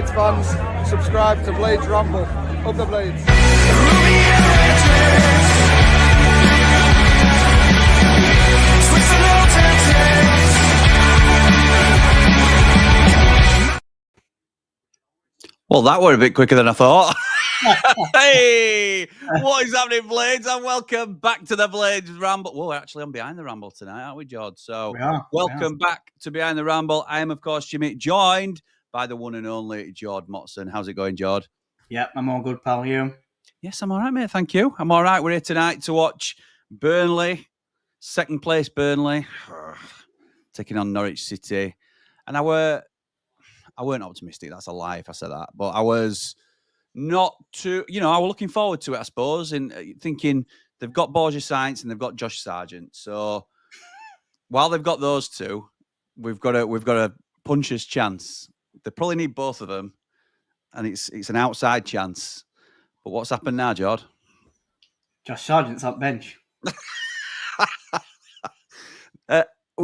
Blades fans, subscribe to Blades Ramble. Up the Blades. Well, that were a bit quicker than I thought. Hey, what is happening, Blades? And welcome back to the Blades Ramble. Well, we're actually on Behind the Ramble tonight, aren't we, Jord? So, welcome back to Behind the Ramble. I am, of course, Jimmy, joined by the one and only Jord Motson. How's it going, Jord? Yep, I'm all good, pal. You? Yes, I'm all right, mate. Thank you. I'm all right. We're here tonight to watch Burnley, second place Burnley, taking on Norwich City. And I weren't optimistic. That's a lie if I said that. But I was not too, I was looking forward to it, I suppose, in thinking they've got Borja Sainz and they've got Josh Sargent. So while they've got those two, we've got a puncher's chance. They probably need both of them, and it's an outside chance. But what's happened now, Jord? Josh Sargent's on bench.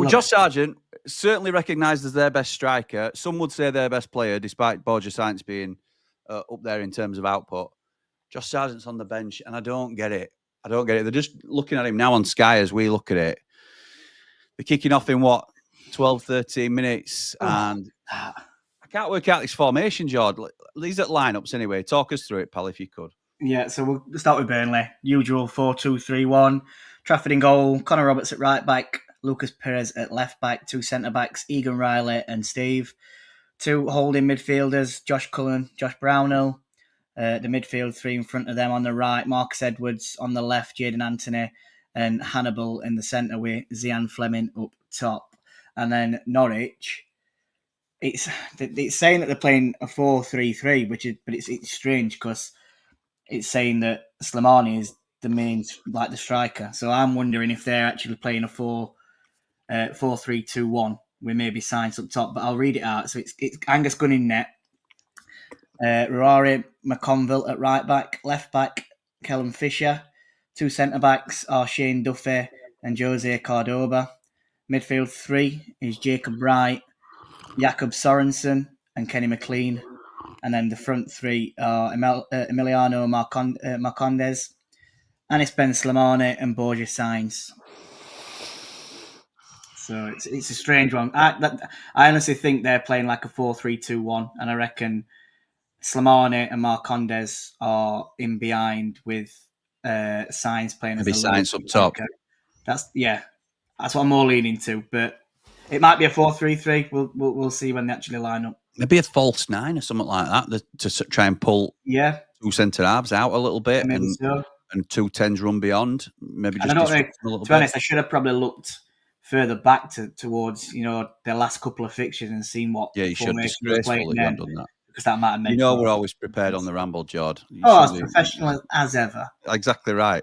Josh Sargent certainly recognised as their best striker. Some would say their best player, despite Borja Sainz being up there in terms of output. Josh Sargent's on the bench, and I don't get it. They're just looking at him now on Sky as we look at it. They're kicking off in, 12, 13 minutes, and I can't work out this formation, Jord. These are lineups anyway. Talk us through it, pal, if you could. Yeah, so we'll start with Burnley. Usual 4-2-3-1. Trafford in goal. Connor Roberts at right back. Lucas Perez at left back. Two centre-backs, Egan Riley and Steve. Two holding midfielders, Josh Cullen, Josh Brownhill. The midfield three in front of them on the right. Marcus Edwards on the left, Jadon Anthony and Hannibal in the centre with Zian Fleming up top. And then Norwich, it's saying that they're playing a 4-3-3, but it's strange because it's saying that Slimani is the main, like the striker. So I'm wondering if they're actually playing a 4-3-2-1 with maybe Sainz up top. But I'll read it out. So it's Angus Gunn in net, Rory McConville at right back, left back Kellen Fisher. Two centre backs are Shane Duffy and Jose Cordoba. Midfield three is Jacob Wright, Jakob Sorensen and Kenny McLean. And then the front three are Emiliano Marcondes, Anis Ben Slimani and Borja Sainz. So it's a strange one. I honestly think they're playing like a 4-3-2-1, and I reckon Slimani and Marcondes are in behind with Sainz playing maybe as a Sainz up top. That's what I'm more leaning to, but it might be a 4-3-3. We'll see when they actually line up. Maybe a false nine or something like that to try and pull two centre halves out a little bit and 2 10s run beyond. Maybe just disrupt them a little bit. To be honest, I should have probably looked further back towards their last couple of fixtures and seen what formation they were playing then, done that. Because that might have made we're always prepared on the Ramble, Jord. As professional as ever. Exactly right,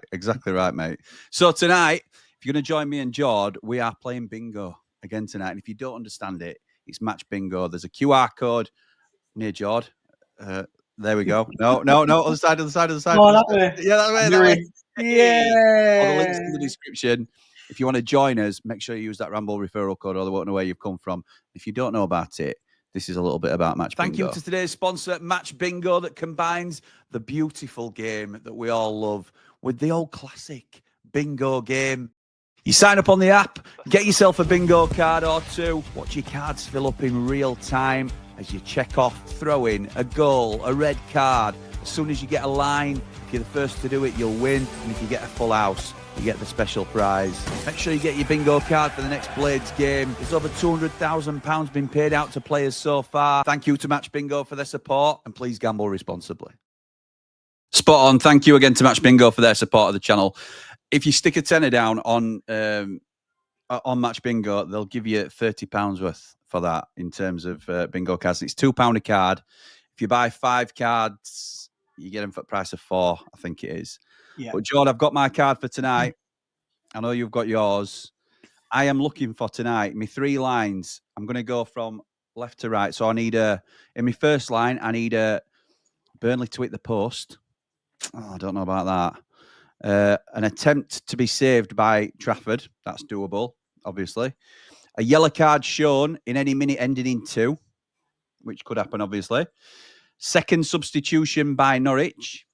mate. So tonight, if you're going to join me and Jord, we are playing bingo again tonight. And if you don't understand it, it's match bingo. There's a QR code near Jord. There we go. No, other side. Oh, that way. Yeah, that way. Yeah. All the links in the description. If you want to join us, make sure you use that Ramble referral code or they won't know where you've come from. If you don't know about it, this is a little bit about Match Bingo. Thank you to today's sponsor, Match Bingo, that combines the beautiful game that we all love with the old classic bingo game. You sign up on the app, get yourself a bingo card or two, watch your cards fill up in real time as you check off, throw in a goal, a red card. As soon as you get a line, if you're the first to do it, you'll win. And if you get a full house, you get the special prize. Make sure you get your bingo card for the next Blades game. There's over £200,000 been paid out to players so far. Thank you to Match Bingo for their support, and please gamble responsibly. Spot on. Thank you again to Match Bingo for their support of the channel. If you stick a tenner down on Match Bingo, they'll give you £30 worth for that in terms of bingo cards. It's £2 a card. If you buy 5 cards, you get them for the price of 4, I think it is. Yeah. But, Jord, I've got my card for tonight. I know you've got yours. I am looking for tonight, my 3 lines. I'm going to go from left to right. So I need in my first line, I need Burnley to hit the post. Oh, I don't know about that. An attempt to be saved by Trafford. That's doable, obviously. A yellow card shown in any minute ending in 2. which could happen, obviously. Second substitution by Norwich,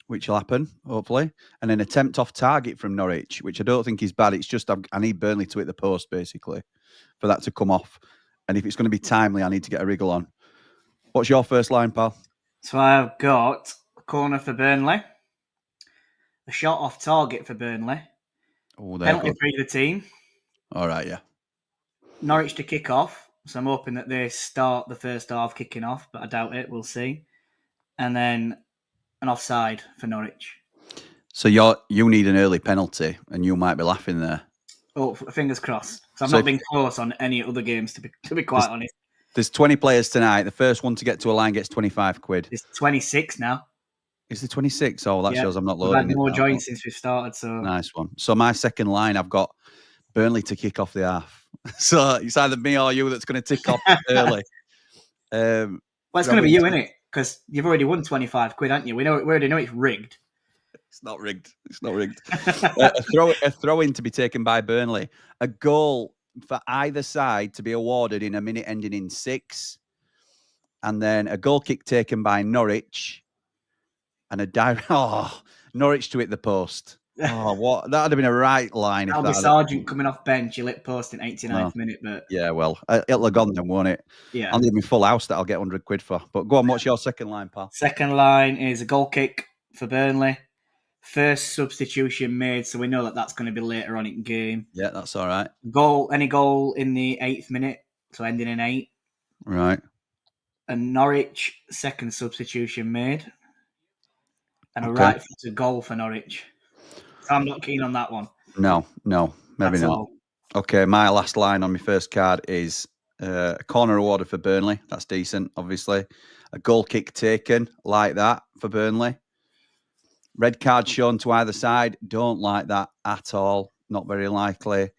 which will happen, hopefully. And an attempt off target from Norwich, which I don't think is bad. It's just I need Burnley to hit the post, basically, for that to come off. And if it's going to be timely, I need to get a wriggle on. What's your first line, pal? So I've got a corner for Burnley, a shot off target for Burnley, penalty for either team. All right, yeah. Norwich to kick off. So I'm hoping that they start the first half kicking off, but I doubt it. We'll see. And then an offside for Norwich. So you need an early penalty, and you might be laughing there. Oh, fingers crossed. So I've not been close on any other games, to be quite honest. There's 20 players tonight. The first one to get to a line gets 25 quid. It's 26 now. Is it 26? Oh, that shows I'm not loading. We've had more joints since we've started. So nice one. So my second line, I've got Burnley to kick off the half. So it's either me or you that's going to tick off early. Well, it's going to be you, isn't it? Because you've already won 25 quid, haven't you? We already know it's rigged. It's not rigged. It's not rigged. A throw-in to be taken by Burnley. A goal for either side to be awarded in a minute ending in 6. And then a goal kick taken by Norwich. And a direct... Oh, Norwich to hit the post. Oh, what? That would have been a right line. Albie Sargent coming off bench, he'll hit post in 89th minute. But yeah, well, it'll have gone then, won't it? Yeah. I'll leave me full house that I'll get 100 quid for. But go on, what's your second line, pal? Second line is a goal kick for Burnley. First substitution made, so we know that that's going to be later on in the game. Yeah, that's all right. Any goal in the 8th minute, so ending in 8. Right. And Norwich, second substitution made. And a right-footed goal for Norwich. So I'm not keen on that one. No, maybe that's not. All. Okay, my last line on my first card is a corner awarded for Burnley. That's decent, obviously. A goal kick taken like that for Burnley. Red card shown to either side. Don't like that at all. Not very likely.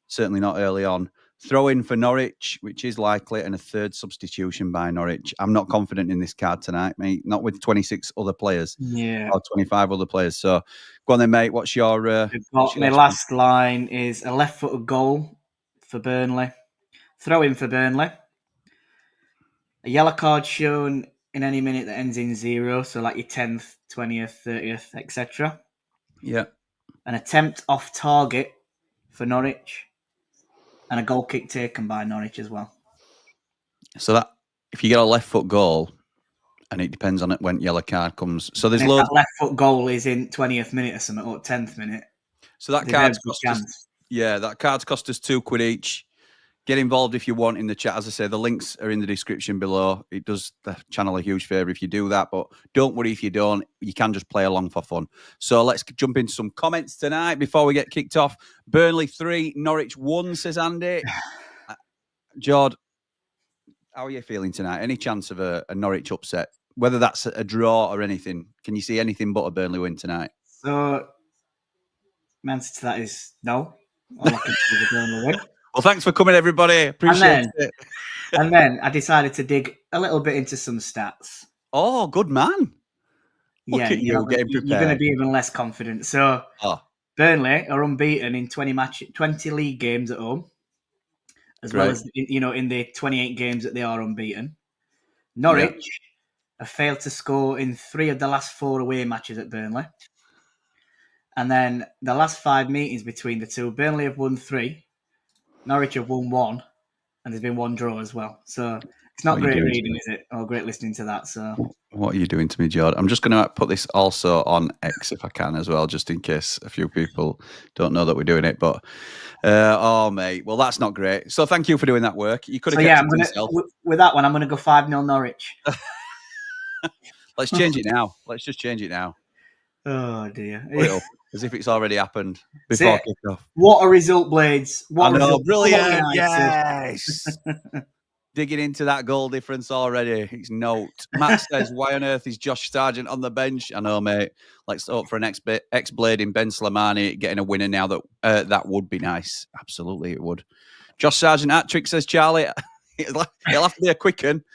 Certainly not early on. Throw in for Norwich, which is likely, and a third substitution by Norwich. I'm not confident in this card tonight, mate. Not with 26 other players. Yeah. Or 25 other players. So go on then, mate. What's your... my last line is a left-footed goal for Burnley. Throw in for Burnley. A yellow card shown in any minute that ends in 0. So like your 10th, 20th, 30th, etc. Yeah. An attempt off target for Norwich. And a goal kick taken by Norwich as well. So that if you get a left foot goal, and it depends on it when yellow card comes. So there's loads. That left foot goal is in 20th minute or something, or 10th minute. So that card's cost us, that card's cost us £2 each. Get involved if you want in the chat. As I say, the links are in the description below. It does the channel a huge favour if you do that, but don't worry if you don't. You can just play along for fun. So let's jump into some comments tonight before we get kicked off. Burnley 3, Norwich 1, says Andy. Jord, how are you feeling tonight? Any chance of a Norwich upset? Whether that's a draw or anything, can you see anything but a Burnley win tonight? So, my answer to that is no. All I can see is a Burnley win. Well, thanks for coming, everybody. Appreciate it. And then I decided to dig a little bit into some stats. Oh, good man. Look at you getting prepared. You're going to be even less confident. So, Burnley are unbeaten in 20 league games at home, as well as in the 28 games that they are unbeaten. Norwich have failed to score in 3 of the last 4 away matches at Burnley. And then the last 5 meetings between the two, Burnley have won 3. Norwich have won 1, and there's been 1 draw as well. So it's not great reading, is it? Or great listening to that. So what are you doing to me, Jord? I'm just going to put this also on X if I can as well, just in case a few people don't know that we're doing it. But mate, well that's not great. So thank you for doing that work. You could have kept it to yourself. With that one, I'm going to go 5-0 Norwich. Let's change it now. Let's just change it now. Oh dear. As if it's already happened before kickoff. What a result, Blades. What a result. Brilliant. Yes. Digging into that goal difference already. It's note. Matt says, why on earth is Josh Sargent on the bench? I know, mate. Let's hope for an ex-Blade in Ben Slimani getting a winner now. That would be nice. Absolutely, it would. Josh Sargent hat-trick, says Charlie. It'll have to be a quick one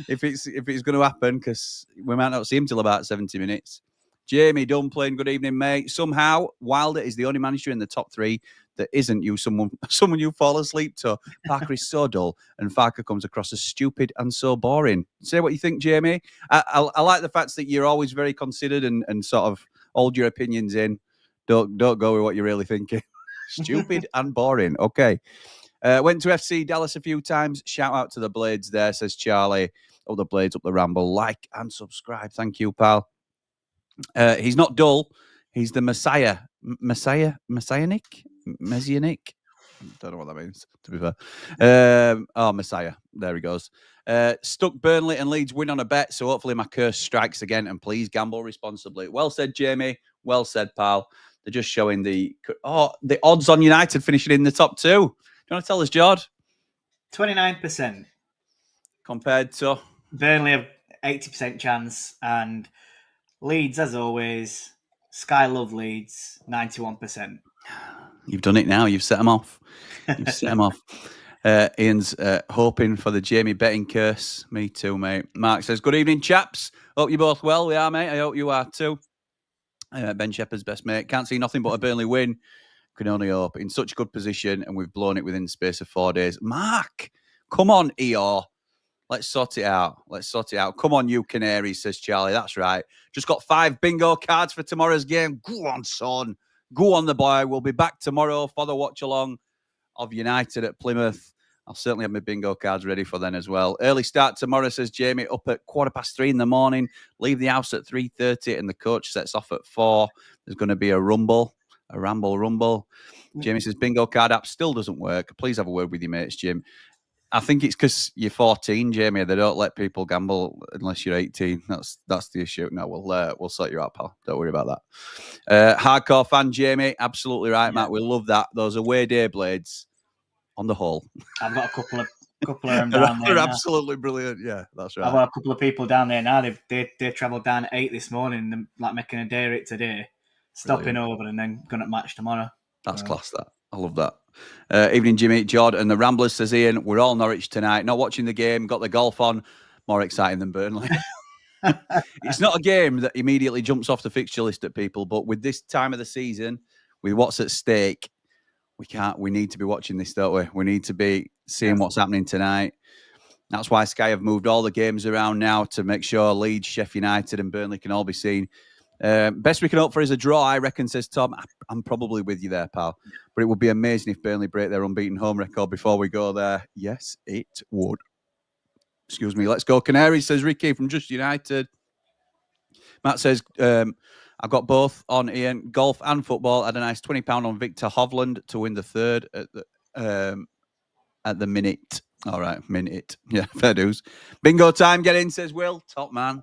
if it's going to happen, because we might not see him till about 70 minutes. Jamie Dumpling, good evening, mate. Somehow, Wilder is the only manager in the top 3 that isn't someone you fall asleep to. Parker is so dull, and Farker comes across as stupid and so boring. Say what you think, Jamie. I like the fact that you're always very considered and sort of hold your opinions in. Don't go with what you're really thinking. Stupid and boring. Okay. Went to FC Dallas a few times. Shout out to the Blades there, says Charlie. Up the Blades, up the Ramble. Like and subscribe. Thank you, pal. He's not dull. He's the Messiah. Messianic? Messianic? Don't know what that means, to be fair. Messiah. There he goes. Stuck Burnley and Leeds win on a bet, so hopefully my curse strikes again, and please gamble responsibly. Well said, Jamie. Well said, pal. They're just showing the odds on United finishing in the top 2. Do you want to tell us, Jord? 29%. Compared to? Burnley have 80% chance, and Leeds, as always, Sky love Leeds, 91%. You've done it now. You've set them off. You've set them off. Ian's hoping for the Jamie betting curse. Me too, mate. Mark says, good evening, chaps. Hope you're both well. We are, mate. I hope you are too. Ben Shepherd's best mate. Can't see nothing but a Burnley win. Can only hope. In such a good position, and we've blown it within the space of 4 days. Mark, come on, Eeyore. Let's sort it out. Let's sort it out. Come on, you Canaries, says Charlie. That's right. Just got 5 bingo cards for tomorrow's game. Go on, son. Go on, the boy. We'll be back tomorrow for the watch-along of United at Plymouth. I'll certainly have my bingo cards ready for then as well. Early start tomorrow, says Jamie, up at 3:15 in the morning. Leave the house at 3:30 and the coach sets off at 4. There's going to be a rumble. Jamie says, bingo card app still doesn't work. Please have a word with your mates, Jim. I think it's because you're 14, Jamie. They don't let people gamble unless you're 18. That's the issue. No, we'll sort you out, pal. Don't worry about that. Hardcore fan, Jamie. Absolutely right, Matt. We love that. Those away day blades on the whole. I've got a couple of them down there. They're absolutely brilliant. Yeah, that's right. I've got a couple of people down there now. They travelled down at 8 this morning and like making a day of it today, stopping over and then going to match tomorrow. That's class, that. I love that. Evening, Jimmy, Jord, and the Ramblers, says Ian. We're all Norwich tonight. Not watching the game. Got the golf on. More exciting than Burnley. It's not a game that immediately jumps off the fixture list at people, but with this time of the season, with what's at stake, we need to be watching this, don't we? We need to be seeing what's happening tonight. That's why Sky have moved all the games around now to make sure Leeds, Sheffield United and Burnley can all be seen. Best we can hope for is a draw, I reckon, says Tom. I'm probably with you there, pal. But it would be amazing if Burnley break their unbeaten home record before we go there. Yes, it would. Excuse me. Let's go Canaries, says Ricky from Just United. Matt says, I've got both on, Ian. Golf and football. Had a nice £20 on Victor Hovland to win the third at the minute. All right, minute. Yeah, fair dues. Bingo time, get in, says Will. Top man.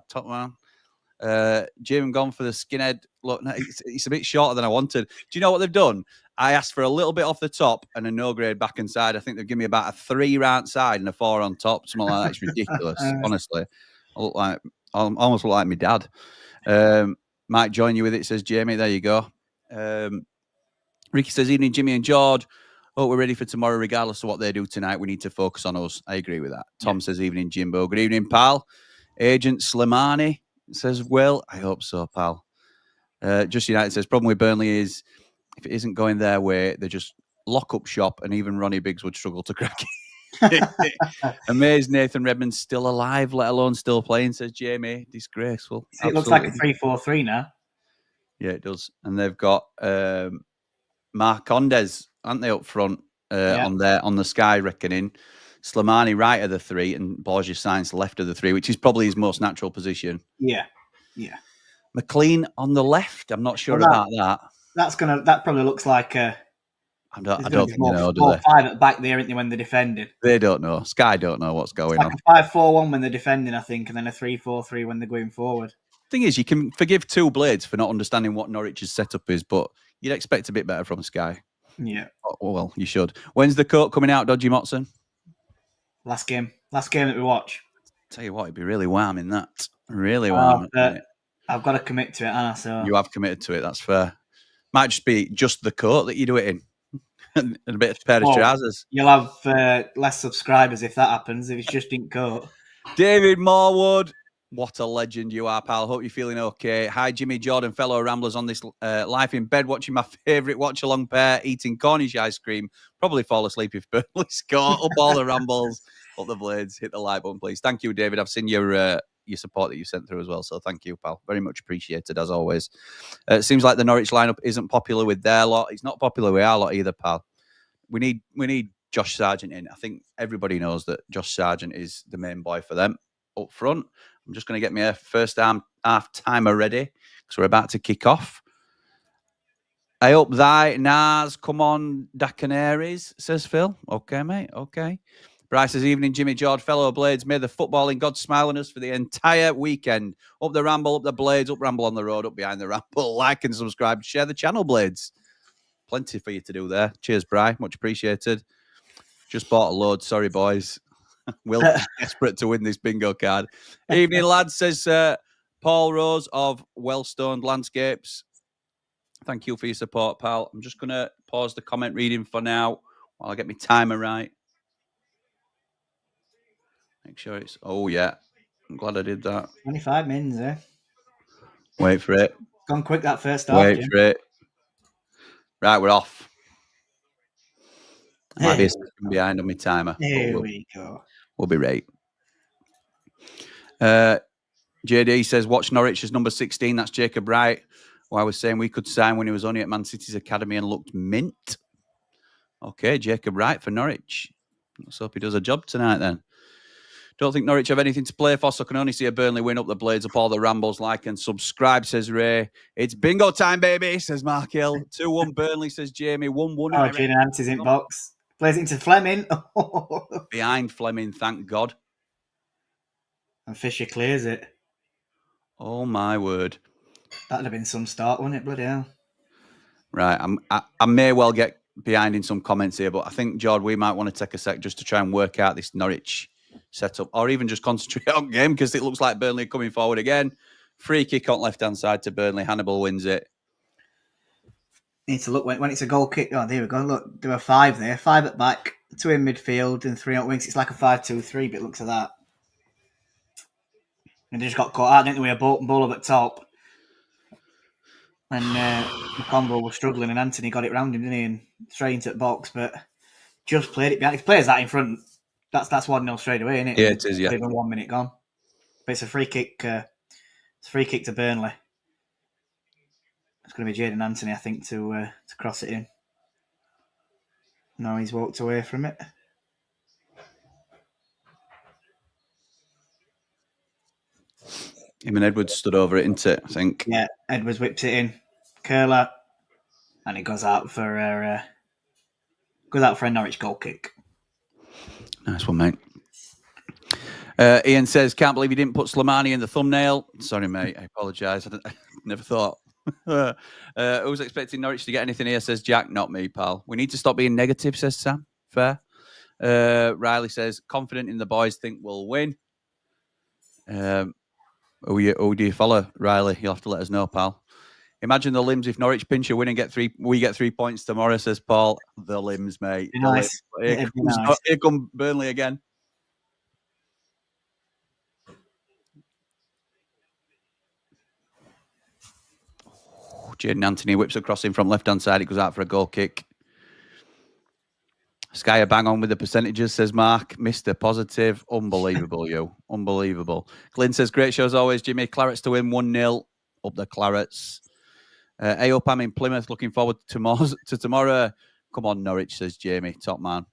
Jim gone for the skinhead. Look, it's a bit shorter than I wanted. Do you know what they've done? I asked for a little bit off the top and a no grade back and side. I think they've given me about a 3 right side and a 4 on top. Something like that. It's ridiculous, honestly. I almost look like my dad. Might join you with it, says Jamie. There you go. Ricky says, evening, Jimmy and Jord. Oh, we're ready for tomorrow, regardless of what they do tonight. We need to focus on us. I agree with that. Tom says, evening, Jimbo. Good evening, pal. Agent Slimani says, well, I hope so, pal. Just United says, problem with Burnley is if it isn't going their way, they just lock up shop and even Ronnie Biggs would struggle to crack it. Amazed Nathan Redmond's still alive, let alone still playing, says Jamie. Disgraceful. See, it looks like a 3-4-3 now. Yeah, it does. And they've got Marcondes, aren't they, up front on the Sky reckoning. Slimani right of the 3 and Borges Sainz left of the 3, which is probably his most natural position. Yeah. McLean on the left. I'm not sure about that. That probably looks like a. I don't think they know, do they? 4-5 at the back there, aren't they, when they're defending? They don't know. Sky don't know what's going on. A 5-4-1 when they're defending, I think, and then a 3-4-3 when they're going forward. Thing is, you can forgive 2 Blades for not understanding what Norwich's setup is, but you'd expect a bit better from Sky. Yeah. Oh, well, you should. When's the coat coming out, Dodgy Motson? Last game that we watch. Tell you what, it'd be really warm in that. Really warm. I've got to commit to it, Anna. So you have committed to it. That's fair. Might just be just the coat that you do it in, and a bit of a pair of trousers. You'll have less subscribers if that happens. If it's just in coat. David Morwood, What a legend you are, pal. Hope you're feeling okay. Hi, Jimmy, Jordan, fellow Ramblers on this life in bed, watching my favourite watch-along pair, eating Cornish ice cream. Probably fall asleep if Burnley score. Up all the Rambles, up the Blades. Hit the like button, please. Thank you, David. I've seen your support that you sent through as well, so thank you, pal. Very much appreciated, as always. It seems like the Norwich lineup isn't popular with their lot. It's not popular with our lot either, pal. We need Josh Sargent in. I think everybody knows that Josh Sargent is the main boy for them up front. I'm just going to get my first half timer ready because we're about to kick off. I hope thy Nars come on da Canaries, says Phil. Okay, mate. Okay. Bryce says, evening, Jimmy Jord, fellow Blades. May the footballing God smile on us for the entire weekend. Up the Ramble, up the Blades, up Ramble on the road, up behind the Ramble. Like and subscribe. Share the channel, Blades. Plenty for you to do there. Cheers, Bry. Much appreciated. Just bought a load. Sorry, boys. Will desperate to win this bingo card. Evening, lads, says Paul Rose of Wellstoned Landscapes. Thank you for your support, pal. I'm just going to pause the comment reading for now while I get my timer right. Make sure it's... Oh, yeah. I'm glad I did that. 25 mins, eh? Wait for it. Gone quick that first half, Wait for it. Right, we're off. I might be a second behind on my timer. Here we go. We'll be right. JD says, watch Norwich as number 16. That's Jacob Wright, who I was saying we could sign when he was only at Man City's academy and looked mint. Okay, Jacob Wright for Norwich. Let's hope he does a job tonight then. Don't think Norwich have anything to play for, so can only see a Burnley win. Up the Blades, up all the Rambles. Like and subscribe, says Ray. It's bingo time, baby, says Mark Hill. 2-1 Burnley, says Jamie. 1-1. Oh, Gina Nantes in box. Plays it into Fleming. Behind Fleming, thank God. And Fisher clears it. Oh, my word. That'd have been some start, wouldn't it? Bloody hell. Right. I may well get behind in some comments here, but I think, Jord, we might want to take a sec just to try and work out this Norwich setup, or even just concentrate on game, because it looks like Burnley are coming forward again. Free kick on left-hand side to Burnley. Hannibal wins it. Need to look when it's a goal kick. Oh, there we go. Look, there are 5 there. 5 at back, 2 in midfield, and 3 on wings. It's like a 5-2-3, but it looks at that. And they just got caught out, didn't they, with a ball up at top. And McConville was struggling, and Anthony got it round him, didn't he? And straight into the box, but just played it behind. If he plays that in front, that's 1-0 straight away, isn't it? Yeah, it is, yeah. Even 1 minute gone. But it's a free kick. It's a free kick to Burnley. It's going to be Jadon Anthony, I think, to cross it in. No, he's walked away from it. Him and Edwards stood over it, isn't it, I think? Yeah, Edwards whips it in. Curler. And it goes out for a Norwich goal kick. Nice one, mate. Ian says, can't believe you didn't put Slimani in the thumbnail. Sorry, mate. I apologise. I never thought. Who's expecting Norwich to get anything here, says Jack. Not me, pal. We need to stop being negative, says Sam. Fair. Riley says, confident in the boys, think we'll win. Who do you follow, Riley? You'll have to let us know, pal. Imagine the limbs if Norwich pinch a win and we get 3 points tomorrow, says Paul. The limbs, mate. Nice. Here come Burnley again. Jadon Anthony whips across in from left-hand side. It goes out for a goal kick. Sky a bang on with the percentages, says Mark. Mr. Positive. Unbelievable, you. Unbelievable. Glyn says, great show as always, Jimmy. Clarets to win 1-0. Up the Clarets. Up, I'm in Plymouth. Looking forward to tomorrow. Come on, Norwich, says Jamie. Top man.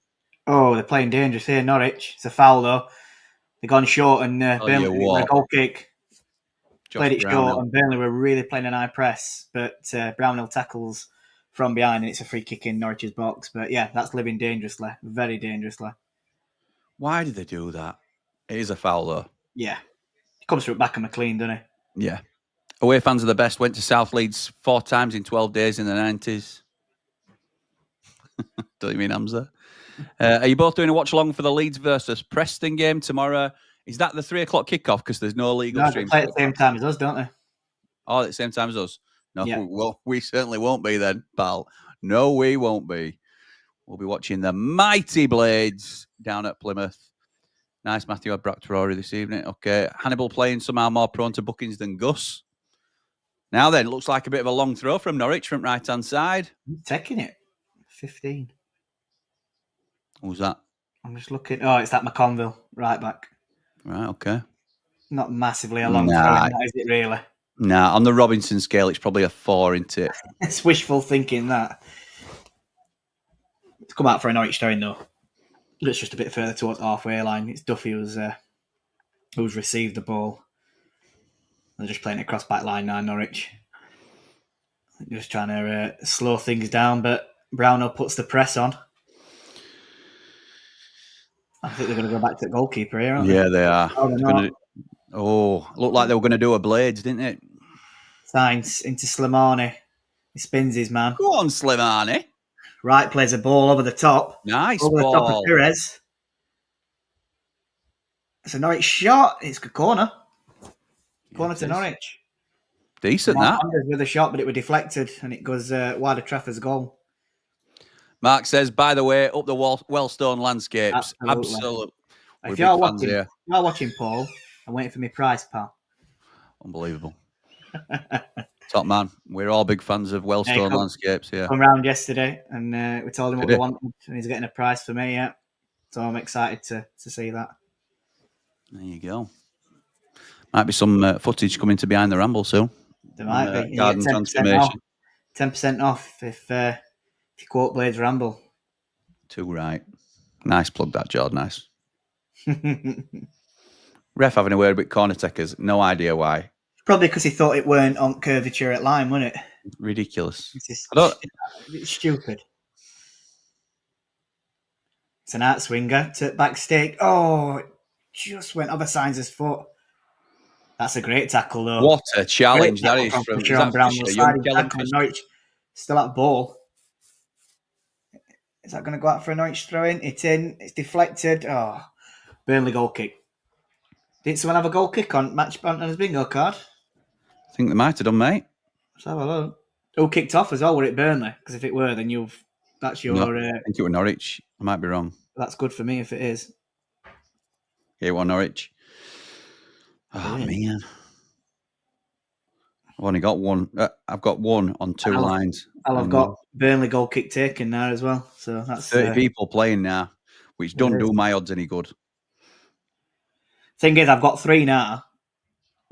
Oh, they're playing dangerous here, Norwich. It's a foul, though. They've gone short and Burnley with a goal kick. Played it short and Burnley were really playing an high press. But Brownhill tackles from behind and it's a free kick in Norwich's box. But yeah, that's living dangerously. Very dangerously. Why did they do that? It is a foul, though. Yeah. He comes through back of McLean, doesn't he? Yeah. Away fans are the best. Went to South Leeds 4 times in 12 days in the 90s. Don't you mean Hamza? Are you both doing a watch-along for the Leeds versus Preston game tomorrow? Is that the 3 o'clock kickoff? Because there's no legal stream. They play at the same time as us, don't they? Oh, at the same time as us? No, yeah. Well, we certainly won't be then, pal. No, we won't be. We'll be watching the mighty Blades down at Plymouth. Nice, Matthew had RotR this evening. Okay. Hannibal playing somehow more prone to bookings than Gus. Now then, looks like a bit of a long throw from Norwich from right-hand side. He's taking it. 15. Who's that? I'm just looking. Oh, it's that McConville, right back. Right, okay. Not massively a long throw, is it really? Nah, on the Robinson scale, it's probably a 4, isn't it? It's wishful thinking, that. It's come out for a Norwich throwing, though. It's just a bit further towards halfway line. It's Duffy who's received the ball. They're just playing it across back line now, Norwich. Just trying to slow things down, but Brownell puts the press on. I think they're going to go back to the goalkeeper here, aren't they? Yeah, they are. Looked like they were going to do a Blades, didn't it? Signs into Slimani. He spins his man. Go on, Slimani. Right plays a ball over the top. Nice over ball. The top of Perez. It's a Norwich shot. It's a corner. Corner to Norwich. Decent, that. With a shot, but it was deflected, and it goes wide of Trafford's goal. Mark says, by the way, up the Wellstone landscapes. Absolutely. If you're watching, Paul, I'm waiting for my prize, pal. Unbelievable. Top man. We're all big fans of Wellstone landscapes here. Come round yesterday, and we told him what we wanted, and he's getting a prize for me, yeah. So I'm excited to see that. There you go. Might be some footage coming to Behind the Ramble soon. There might be. Garden 10% transformation. 10% off if you quote Blades Ramble. Too right. Nice plug that, Jord. Nice. Ref having a word with corner takers. No idea why. Probably because he thought it weren't on curvature at line, wasn't it? Ridiculous. It's stupid. It's an out swinger to back stake. Oh, it just went over Sainz's foot. That's a great tackle, though. What a challenge that is from Norwich. Still at ball. Is that going to go out for a Norwich throw-in? It's in. It's deflected. Oh, Burnley goal kick. Didn't someone have a goal kick on his bingo card? I think they might have done, mate. Let's have a look. Who kicked off as well? Were it Burnley? Because if it were, then that's your... No, I think it was Norwich. I might be wrong. That's good for me if it is. Yeah, it was Norwich. Oh, man. I've only got one. I've got one on two lines. I've got Burnley goal kick taken now as well. So that's 30 people playing now, which don't do my odds any good. Thing is, I've got 3 now,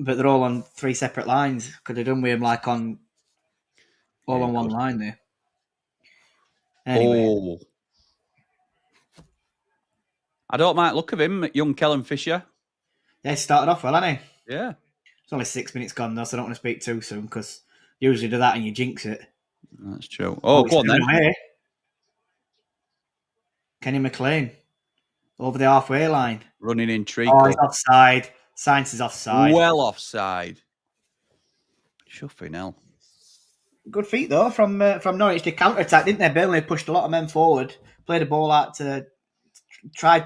but they're all on 3 separate lines. Could have done with them like on on one line there. Anyway. Oh. I don't like the look of him, young Kellen Fisher. Yeah, he started off well, hasn't he? Yeah. It's only 6 minutes gone, though, so I don't want to speak too soon, because you usually do that and you jinx it. That's true. Oh, go on then. Away. Kenny McLean. Over the halfway line. Running in treacle. Oh, he's offside. Sainz is offside. Well offside. Shuffing hell. Good feet, though, from Norwich. They counter-attack, didn't they? Burnley pushed a lot of men forward. Tried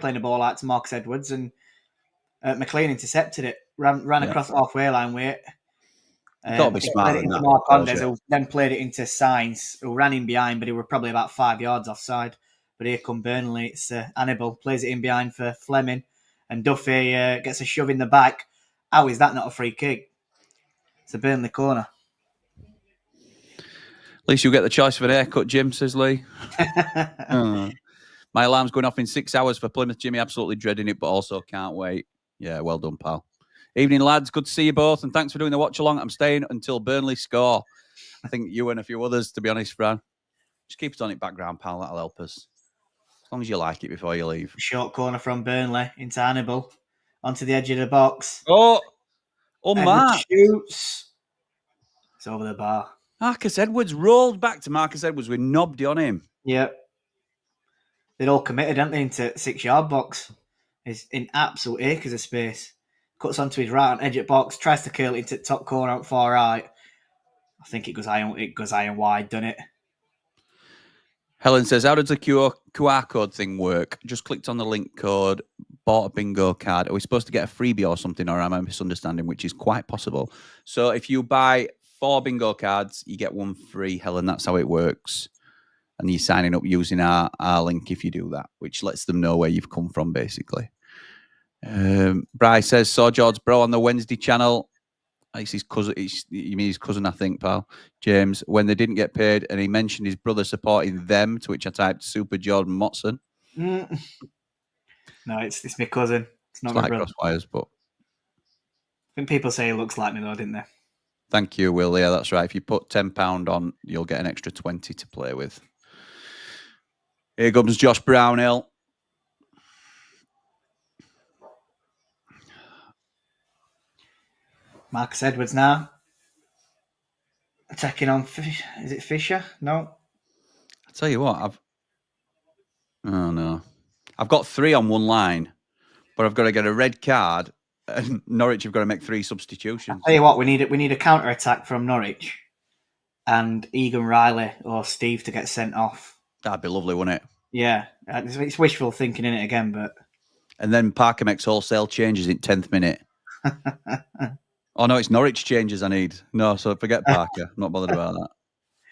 playing the ball out to Marcus Edwards, and McLean intercepted it. Ran across the halfway line with it. Got to be smart than that. Mark Ondes, who then played it into Sainz, who ran in behind, but he were probably about 5 yards offside. But here come Burnley. It's Hannibal plays it in behind for Fleming, and Duffy gets a shove in the back. How is that not a free kick? It's a Burnley corner. At least you'll get the choice of an haircut, Jim, says Lee. My alarm's going off in 6 hours for Plymouth, Jimmy. Absolutely dreading it, but also can't wait. Yeah, well done, pal. Evening, lads. Good to see you both, and thanks for doing the watch-along. I'm staying until Burnley score. I think you and a few others, to be honest, Fran. Just keep it on it background, pal. That'll help us. As long as you like it before you leave. Short corner from Burnley into Hannibal. Onto the edge of the box. Oh, Mark. Shoots. It's over the bar. Marcus Edwards rolled back to Marcus Edwards with Nobby on him. Yep. They're all committed, aren't they, into 6-yard box. He's in absolute acres of space. Cuts onto his right edge of box, tries to curl it into the top corner out far right. I think it goes iron wide, doesn't it? Helen says, how does the QR code thing work? Just clicked on the link code, bought a bingo card. Are we supposed to get a freebie or something, or am I misunderstanding, which is quite possible? So if you buy 4 bingo cards, you get 1 free, Helen. That's how it works. And you're signing up using our link if you do that, which lets them know where you've come from, basically. Bryce says, saw George Bro on the Wednesday channel. It's his cousin. You mean his cousin, I think, pal. James, when they didn't get paid, and he mentioned his brother supporting them, to which I typed Super Jordan Motson. No, it's my cousin. It's not my like brother. Crosswires, but I think people say he looks like me, though, didn't they? Thank you, Will. Yeah, that's right. If you put £10 on, you'll get an extra 20 to play with. Here comes Josh Brownhill. Marcus Edwards now. Attacking on, is it Fisher? No. I'll tell you what, oh no. I've got 3 on one line, but I've got to get a red card, and Norwich have got to make 3 substitutions. I'll tell you what, we need a counter attack from Norwich, and Egan Riley or Steve to get sent off. That'd be lovely, wouldn't it? Yeah, it's wishful thinking in it again, but. And then Parker makes wholesale changes in 10th minute. Oh no, it's Norwich changes I need. No, so forget Parker. I'm not bothered about that.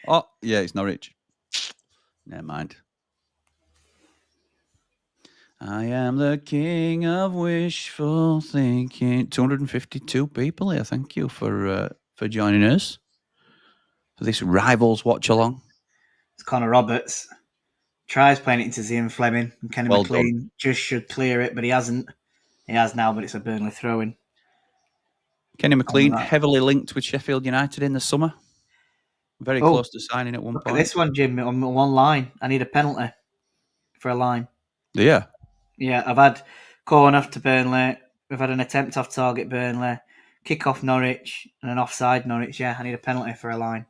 Oh yeah, it's Norwich. Never mind. I am the king of wishful thinking. 252 people here. Thank you for joining us for this Rivals watch along. It's Connor Roberts. Tries playing it into Zian Fleming, and Kenny McLean just should clear it, but he hasn't. He has now, but it's a Burnley throw-in. Kenny McLean heavily linked with Sheffield United in the summer. Very close to signing at one point. Look at this one, Jim, on one line. I need a penalty for a line. Yeah. Yeah, I've had corner to Burnley. We've had an attempt off target Burnley, Kickoff Norwich, and an offside Norwich. Yeah, I need a penalty for a line.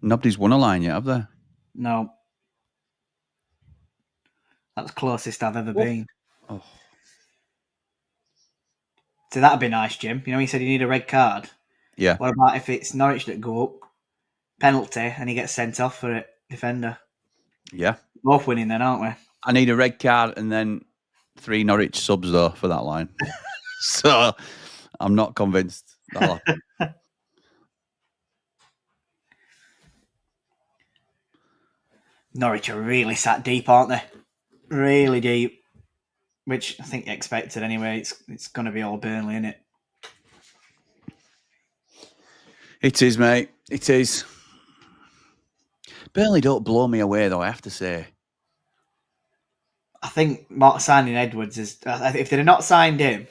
Nobody's won a line yet, have they? No. That's the closest I've ever been. Oh. So that'd be nice, Jim. You know, he said you need a red card. Yeah. What about if it's Norwich that go up, penalty, and he gets sent off for it, defender? Yeah. Both winning then, aren't we? I need a red card and then 3 Norwich subs, though, for that line. So I'm not convinced that'll happen. Norwich are really sat deep, aren't they? Really deep. Which I think you expected anyway. It's going to be all Burnley, isn't it? It is, mate. It is. Burnley don't blow me away, though, I have to say. I think signing Edwards is... If they'd have not signed him,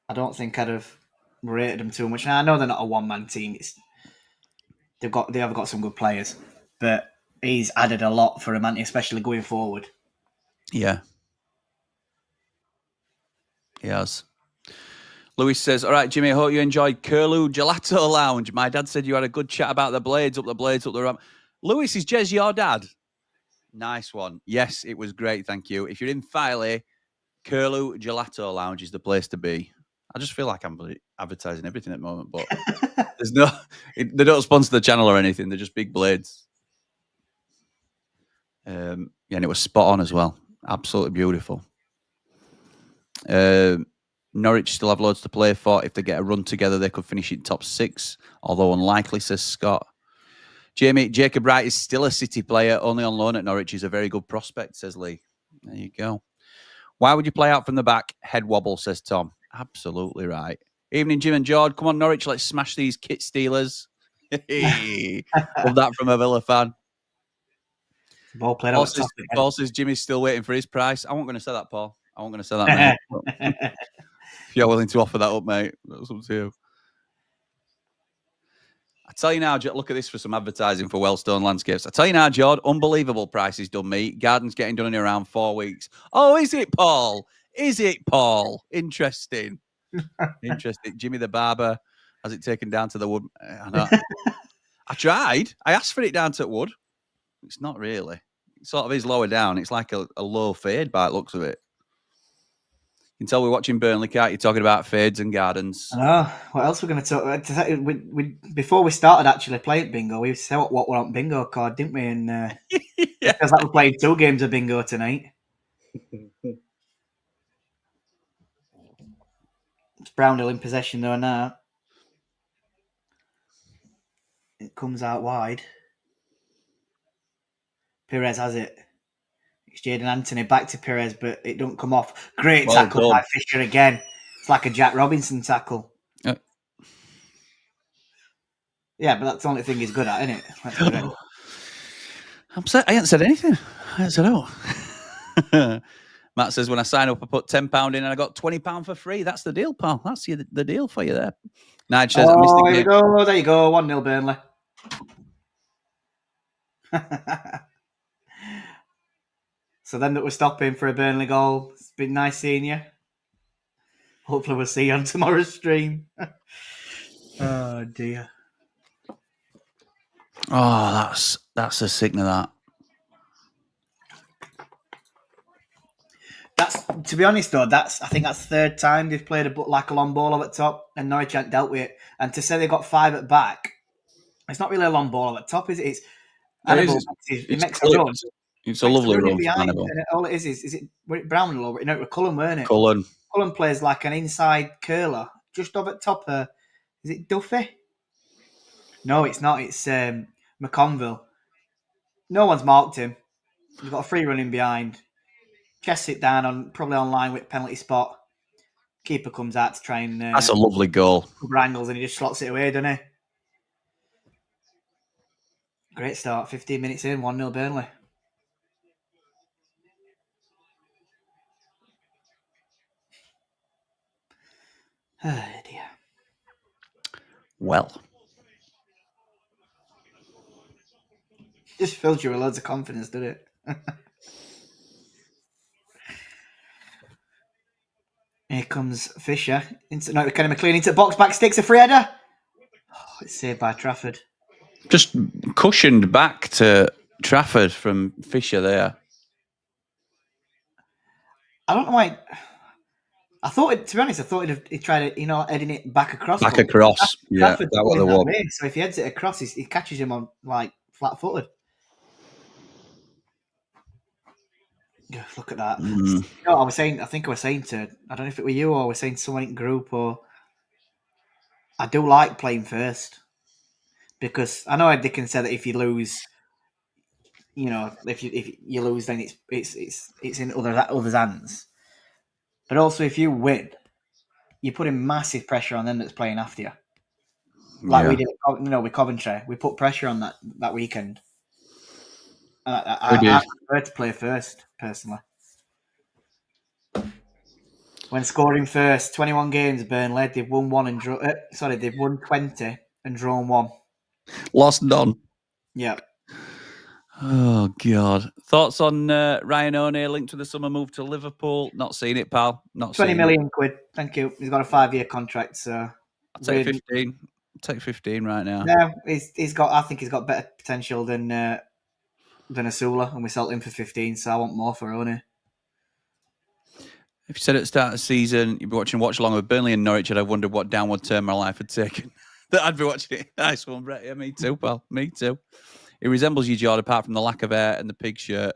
I don't think I'd have rated them too much. Now, I know they're not a one-man team. They have got some good players. But he's added a lot for them, especially going forward. Yeah. He has. Louis says, all right, Jimmy, I hope you enjoyed Curlew Gelato Lounge. My dad said you had a good chat about the blades, up the ramp. Louis, is Jez your dad? Nice one. Yes, it was great, thank you. If you're in Filey, Curlew Gelato Lounge is the place to be. I just feel like I'm advertising everything at the moment, but there's no... They don't sponsor the channel or anything. They're just big blades. Yeah, and it was spot on as well. Absolutely beautiful. Norwich still have loads to play for. If they get a run together, they could finish in top 6, although unlikely, says Scott. Jamie, Jacob Wright is still a City player, only on loan at Norwich. He's a very good prospect, says Lee. There you go. Why would you play out from the back? Head wobble, says Tom. Absolutely right. Evening, Jim and Jord. Come on, Norwich, let's smash these kit stealers. Love that from a Villa fan. Ball played Paul says Jimmy's still waiting for his price. I wasn't going to say that, Paul. I wasn't going to say that, mate. If you're willing to offer that up, mate, that's up to you. I tell you now, look at this for some advertising for Wellstone Landscapes. I tell you now, Jord, unbelievable prices done me. Garden's getting done in around 4 weeks. Oh, is it, Paul? Is it, Paul? Interesting. Interesting. Jimmy the barber has it taken down to the wood. I tried. I asked for it down to wood. It's not really. It sort of is lower down. It's like a low fade by the looks of it. You can tell we're watching Burnley, can't you? Talking about fades and gardens. I know. What else we're going to talk about? Before we started actually playing bingo, we said what we're on bingo card, didn't we? And yeah. Because like we're playing 2 games of bingo tonight. It's Brownhill in possession though now. It comes out wide. Perez has it. It's Jaden Anthony back to Perez, but it don't come off. Great tackle by Fisher again. It's like a Jack Robinson tackle. Yeah, but that's the only thing he's good at, isn't it? Let's be ready. I ain't said anything. I ain't said Matt says, when I sign up, I put £10 in and I got £20 for free. That's the deal, pal. That's the deal for you there. Nige says, I missed the game. There you go. 1-0 Burnley. So then that we're stopping for a Burnley goal. It's been nice seeing you. Hopefully we'll see you on tomorrow's stream. Oh, dear. Oh, that's a sickness, that. That's, to be honest though, I think that's the third time they've played a long ball over the top and Norwich hadn't dealt with it. And to say they got 5 at back, it's not really a long ball over the top, is it? It makes a run. It's a lovely run. And all it is it Brownhill over? No, it was Cullen, weren't it? Cullen plays like an inside curler just over the top. Is it Duffy? No, it's not. It's McConville. No one's marked him. He's got a free running behind. Chests it down probably on line with penalty spot. Keeper comes out to try and. That's a lovely goal. Angles and he just slots it away, doesn't he? Great start. 15 minutes in, 1-0 Burnley. Oh dear. Well. Just fills you with loads of confidence, did it? Here comes Fisher. Kenny McLean into the box, back sticks a free header. Oh, it's saved by Trafford. Just cushioned back to Trafford from Fisher there. I don't know why. To be honest, I thought he'd try to, heading it back across. Back across. Yeah, that was the one. So if he heads it across, he catches him on flat-footed. Look at that. I think I was saying to, I don't know if it were you or I was saying to someone in group, or I do like playing first because I know they can say that if you lose, if you lose, then it's in others' hands. But also, if you win, you're putting massive pressure on them that's playing after you. We did, with Coventry, we put pressure on that weekend. I prefer to play first, personally. When scoring first, 21 games, Burnley, they've won 1 and they've won 20 and drawn 1. Lost none. Yeah. Oh, God. Thoughts on Ryan O'Neill linked to the summer move to Liverpool? Not seen it, pal. Not 20 million quid. Thank you. He's got a 5-year contract, so... I'll take 15. I'll take 15 right now. No, I think he's got better potential than Asula, and we sold him for 15, so I want more for O'Neill. If you said at the start of the season you'd be watching Watch Along with Burnley and Norwich, I'd have wondered what downward turn my life had taken. That I'd be watching it. Nice one, Brett. Yeah, me too, pal. Me too. It resembles you, Jord, apart from the lack of hair and the pig shirt.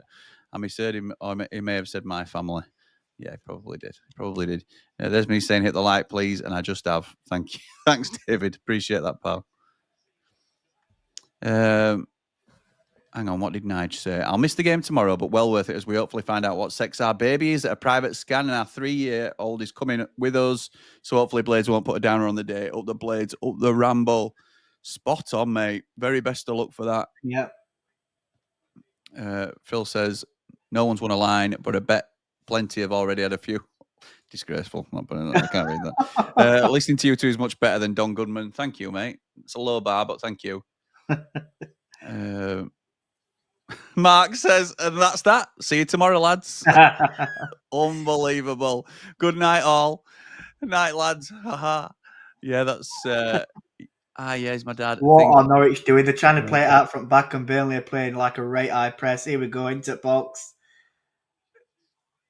I misheard him, or he may have said my family. Yeah, he probably did. There's me saying hit the like, please, and I just have. Thank you. Thanks, David. Appreciate that, pal. Hang on, what did Nige say? I'll miss the game tomorrow, but well worth it as we hopefully find out what sex our baby is at a private scan, and our 3-year-old is coming with us. So hopefully Blades won't put a downer on the day. Up the Blades, up the Ramble. Spot on, mate. Very best of luck for that. Yeah. Phil says, no one's won a line, but I bet plenty have already had a few. Disgraceful. I can't read that. Listening to you two is much better than Don Goodman. Thank you, mate. It's a low bar, but thank you. Mark says, and that's that. See you tomorrow, lads. Unbelievable. Good night, all. Night, lads. Yeah, that's... yeah, he's my dad. What are Norwich doing? They're trying to play it out from back, and Burnley are playing like a right high press. Here we go, into box.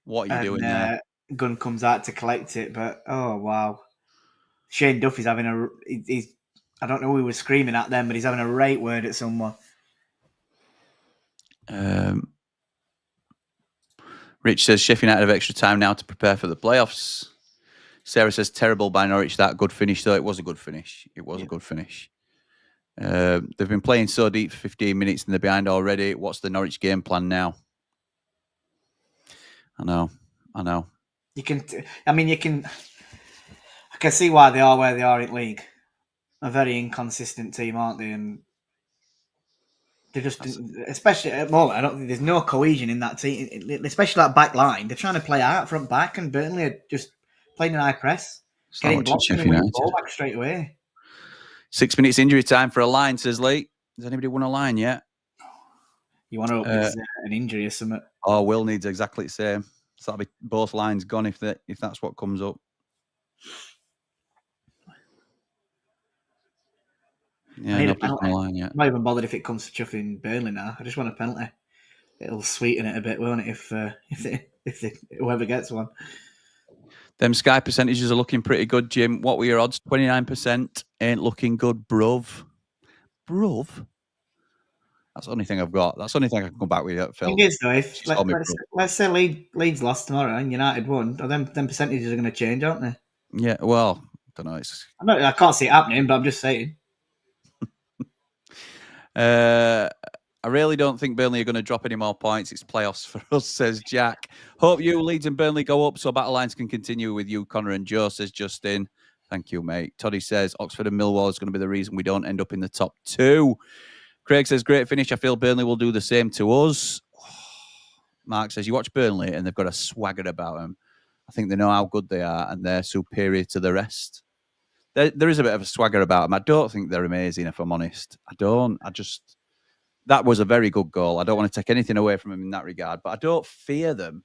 What are you doing there? Gunn comes out to collect it, but oh, wow. Shane Duffy's having he's I don't know who he was screaming at them, but he's having a right word at someone. Rich says Sheffield United have extra time now to prepare for the playoffs. Sarah says terrible by Norwich. That good finish, though. It was a good finish. It was a good finish. They've been playing so deep for 15 minutes and they're behind already. What's the Norwich game plan now? I know. You can. I can see why they are where they are in league. A very inconsistent team, aren't they? And they just, especially at the moment, I don't think there's no cohesion in that team, especially that back line. They're trying to play out front back, and Burnley are just playing an high press, getting blocked and winning the ball back straight away. 6 minutes injury time for a line, says Lee. Has anybody won a line yet? You want to hope there's an injury or something? Oh, Will needs exactly the same. So that'll be both lines gone if that's what comes up. Yeah, nobody's won a line yet. I'm not even bothered if it comes to chuffing Burnley now. I just want a penalty. It'll sweeten it a bit, won't it? If whoever gets one. Them Sky percentages are looking pretty good, Jim. What were your odds? 29%. Ain't looking good, bruv. That's the only thing I've got. That's the only thing I can come back with yet, Phil. Thing is, though, if let's say Leeds lost tomorrow and United won, them percentages are going to change, aren't they? Yeah, well, I don't know. I can't see it happening, but I'm just saying. I really don't think Burnley are going to drop any more points. It's playoffs for us, says Jack. Hope you, Leeds and Burnley, go up so battle lines can continue with you, Connor and Joe, says Justin. Thank you, mate. Toddy says Oxford and Millwall is going to be the reason we don't end up in the top 2. Craig says, great finish. I feel Burnley will do the same to us. Mark says, you watch Burnley and they've got a swagger about them. I think they know how good they are and they're superior to the rest. There is a bit of a swagger about them. I don't think they're amazing, if I'm honest. That was a very good goal. I don't want to take anything away from them in that regard, but I don't fear them.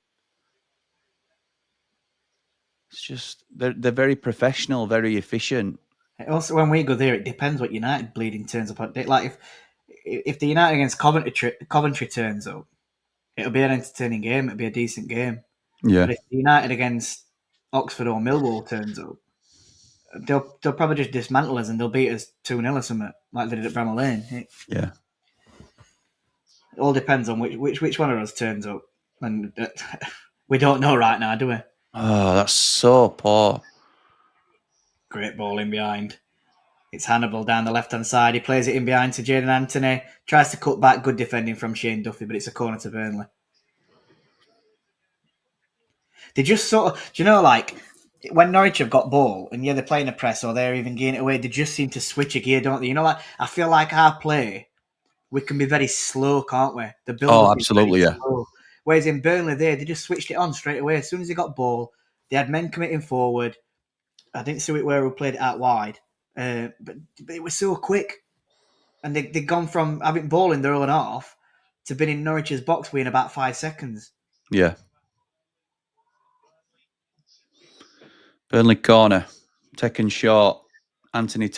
It's just, they're very professional, very efficient. Also, when we go there, it depends what United bleeding turns up. Like, if the United against Coventry turns up, it'll be an entertaining game. It'll be a decent game. Yeah. But if the United against Oxford or Millwall turns up, they'll probably just dismantle us and they'll beat us 2-0 or something, like they did at Bramall Lane. Yeah. It all depends on which one of us turns up. And we don't know right now, do we? Oh, that's so poor. Great ball in behind. It's Hannibal down the left-hand side. He plays it in behind to Jayden Anthony. Tries to cut back. Good defending from Shane Duffy, but it's a corner to Burnley. They just sort of... Do you know, like, when Norwich have got ball, and they're playing a press or they're even getting it away, they just seem to switch a gear, don't they? You know, like, I feel like our play, we can be very slow, can't we? The build absolutely, yeah. Slow. Whereas in Burnley, they just switched it on straight away. As soon as they got ball, they had men committing forward. I didn't see it where we played it out wide. But it was so quick. And they'd gone from having ball in their own half to being in Norwich's box within about 5 seconds. Yeah. Burnley corner. Taken short. Anthony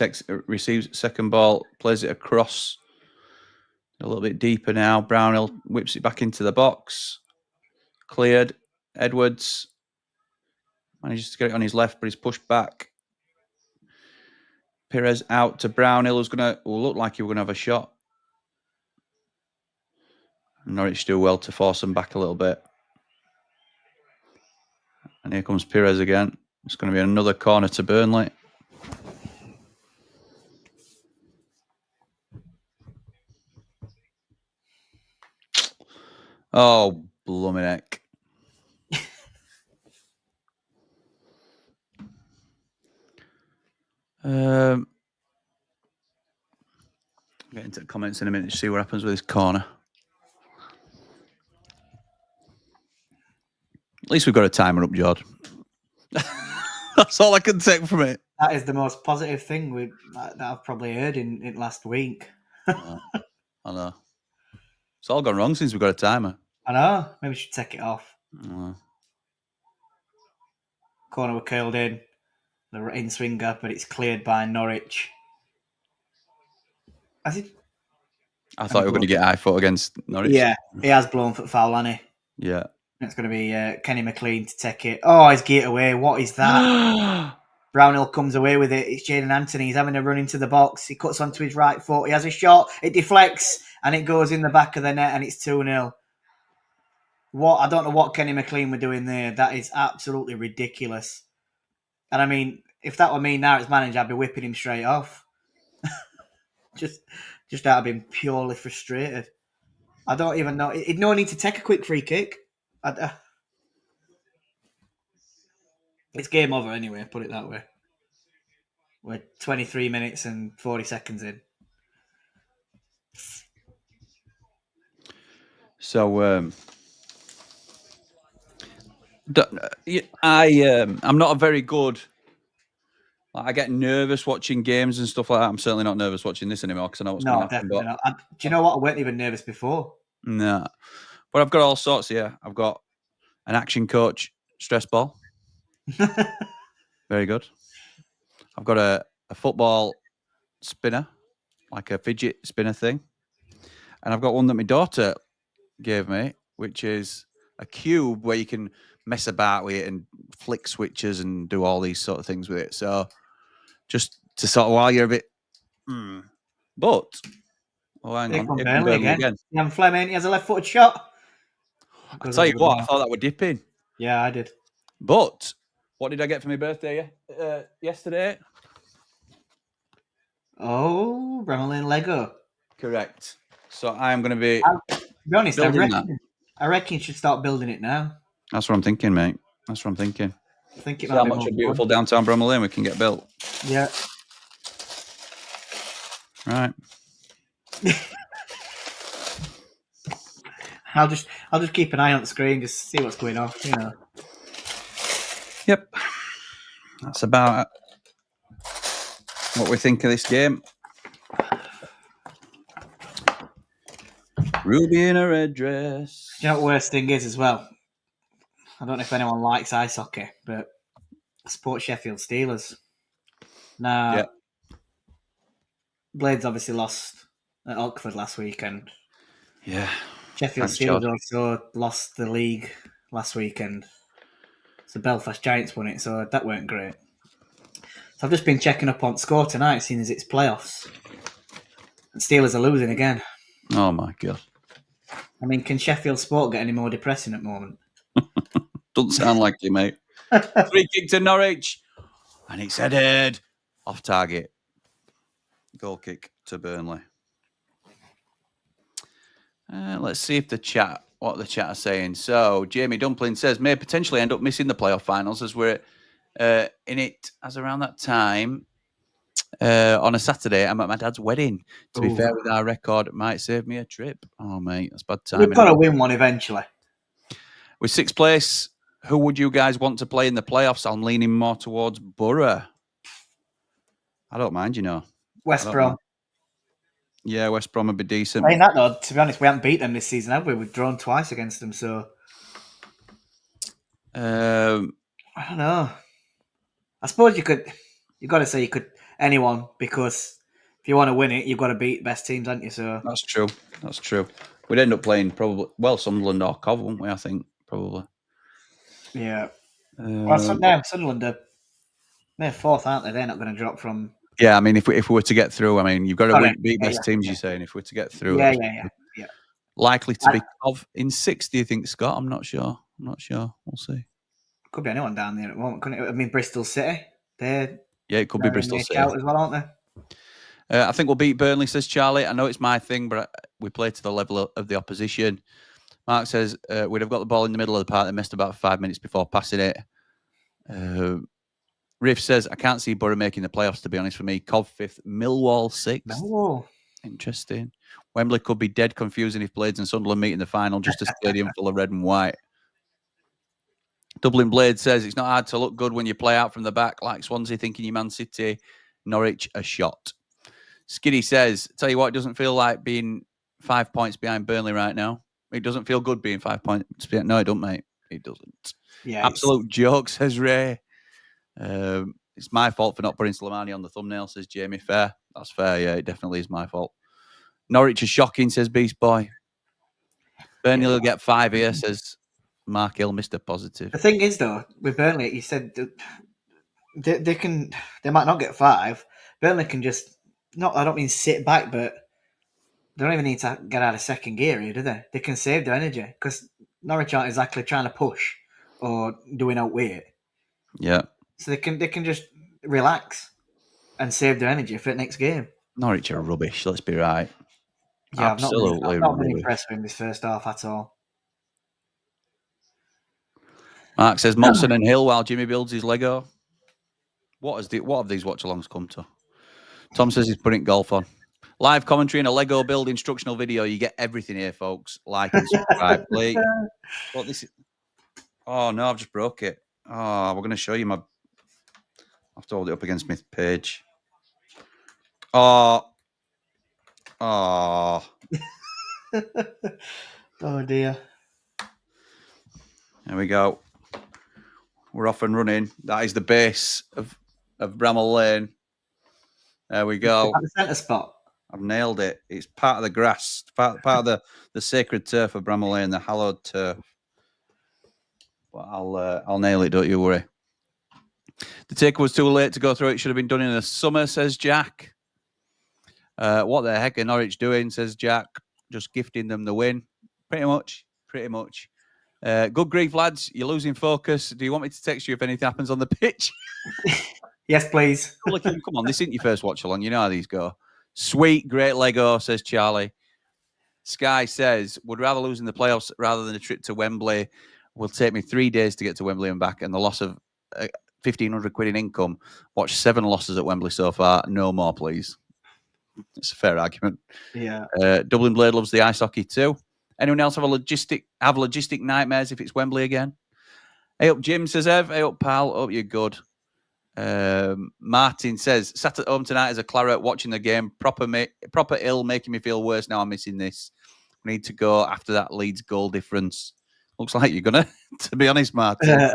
receives second ball, plays it across. A little bit deeper now. Brownhill whips it back into the box. Cleared. Edwards manages to get it on his left, but he's pushed back. Perez out to Brownhill, who's going to look like he was going to have a shot. Norwich do well to force them back a little bit. And here comes Perez again. It's going to be another corner to Burnley. Oh, blooming heck. Get into the comments in a minute to see what happens with this corner. At least we've got a timer up, Jord. That's all I can take from it. That is the most positive thing that I've probably heard in last week. I know. It's all gone wrong since we've got a timer. I know. Maybe we should take it off. Oh. Corner were curled in. The in swinger, but it's cleared by Norwich. I thought we were going to get high foot against Norwich. Yeah, he has blown for foul, hasn't he? Yeah. It's going to be Kenny McLean to take it. Oh, he's geared away. What is that? Brownhill comes away with it. It's Jayden Anthony. He's having a run into the box. He cuts onto his right foot. He has a shot. It deflects, and it goes in the back of the net, and it's 2-0. I don't know what Kenny McLean were doing there. That is absolutely ridiculous. And I mean, if that were me now as manager, I'd be whipping him straight off. just out of being purely frustrated. I don't even know. He'd no need to take a quick free kick. It's game over anyway, put it that way. We're 23 minutes and 40 seconds in. So I'm not a very good. I get nervous watching games and stuff like that. I'm certainly not nervous watching this anymore because I know what's going to happen. Definitely not. Do you know what? I weren't even nervous before. No, but I've got all sorts here. I've got an action coach stress ball. Very good. I've got a football spinner, like a fidget spinner thing, and I've got one that my daughter gave me, which is a cube where you can mess about with it and flick switches and do all these sort of things with it. So just to sort of while you're a bit, but hang on, Burnley again. Ian Fleming, he has a left-footed shot. I tell you what, I thought that would dip in. Yeah, I did. But what did I get for my birthday yesterday? Oh, Bramall Lego. Correct. So I'm going to be. To be honest, I reckon you should start building it now. That's what I'm thinking, mate. That's what I'm thinking. I think it might be how much a beautiful downtown Bramall Lane we can get built. Yeah. Right. I'll just keep an eye on the screen, just see what's going on. You know. Yep. That's about what we think of this game. Ruby in a red dress. Do you know what the worst thing is as well? I don't know if anyone likes ice hockey, but I support Sheffield Steelers. Now, yeah. Blades obviously lost at Oxford last weekend. Yeah. Sheffield Steelers also lost the league last weekend. So Belfast Giants won it, so that weren't great. So I've just been checking up on score tonight, seeing as it's playoffs. And Steelers are losing again. Oh my God. I mean, can Sheffield Sport get any more depressing at the moment? Doesn't sound like you, mate. Free kick to Norwich. And it's headed off target. Goal kick to Burnley. Let's see if what the chat are saying. So, Jamie Dumpling says, may potentially end up missing the playoff finals as we're in it as around that time. On a Saturday, I'm at my dad's wedding. To be fair, with our record, it might save me a trip. Oh, mate, that's bad timing. We've got to win one eventually. With sixth place, who would you guys want to play in the playoffs? I'm leaning more towards Borough. I don't mind, you know. West Brom. Yeah, West Brom would be decent. Saying that, though, to be honest, we haven't beat them this season, have we? We've drawn twice against them, so... I don't know. I suppose you've got to say you could anyone, because if you want to win it, you've got to beat best teams, haven't you? So that's true. That's true. We'd end up playing probably Sunderland or Cov, wouldn't we? I think probably. Yeah. Sunderland they're fourth, aren't they? They're not going to drop from. Yeah, I mean, if we were to get through, I mean, you've got to beat best teams. You're saying if we're to get through, yeah. Likely to be Cov in sixth. Do you think, Scott? I'm not sure. We'll see. Could be anyone down there at the moment, couldn't it? I mean, Bristol City. It could be Bristol City as well, aren't they? I think we'll beat Burnley, says Charlie. I know it's my thing, but we play to the level of the opposition. Mark says we'd have got the ball in the middle of the park. They missed about 5 minutes before passing it. Riff says, I can't see Borough making the playoffs, to be honest, for me. Cov fifth, Millwall sixth. Millwall. Interesting. Wembley could be dead confusing if Blades and Sunderland meet in the final, just a stadium full of red and white. Dublin Blade says, it's not hard to look good when you play out from the back like Swansea thinking you Man City, Norwich a shot. Skiddy says, tell you what, it doesn't feel like being 5 points behind Burnley right now. It doesn't feel good being 5 points behind. No, it don't, mate. It doesn't. Yeah, absolute joke, says Ray. It's my fault for not putting Slimani on the thumbnail, says Jamie. Fair. That's fair, yeah. It definitely is my fault. Norwich is shocking, says Beast Boy. Burnley will get 5 here, says Mark Hill, Mr. Positive. The thing is, though, with Burnley, you said they might not get 5. Burnley can just, I don't mean sit back, but they don't even need to get out of second gear here, do they? They can save their energy because Norwich aren't exactly trying to push or doing out weight. Yeah. So they can just relax and save their energy for the next game. Norwich are rubbish, let's be right. Yeah, I've not been impressed with him this first half at all. Mark says Motson and Hill while Jimmy builds his Lego. What have these watch-alongs come to? Tom says he's putting golf on. Live commentary and a Lego build instructional video. You get everything here, folks. Like and subscribe, please. What this is? Oh no, I've just broke it. Oh, we're going to show you my. I have to hold it up against my page. Oh. Oh. Oh dear. There we go. We're off and running. That is the base of Bramall Lane. There we go. At the centre spot. I've nailed it. It's part of the grass, part of the sacred turf of Bramall Lane, the hallowed turf. But I'll nail it. Don't you worry. The take was too late to go through. It should have been done in the summer, says Jack. What the heck are Norwich doing? Says Jack. Just gifting them the win. Pretty much. Good grief, lads. You're losing focus. Do you want me to text you if anything happens on the pitch? Yes, please. Come on, this isn't your first watch along. You know how these go. Sweet, great Lego, says Charlie. Sky says, would rather lose in the playoffs rather than a trip to Wembley. Will take me 3 days to get to Wembley and back, and the loss of 1,500 quid in income. Watch 7 losses at Wembley so far. No more, please. It's a fair argument. Yeah. Dublin Blade loves the ice hockey too. Anyone else have logistic nightmares if it's Wembley again? Hey up, Jim, says Ev. Hey up, pal. Hope you're good. Martin says, sat at home tonight as a claret watching the game. Proper ill, making me feel worse now I'm missing this. We need to go after that Leeds goal difference. Looks like you're going to be honest, Martin.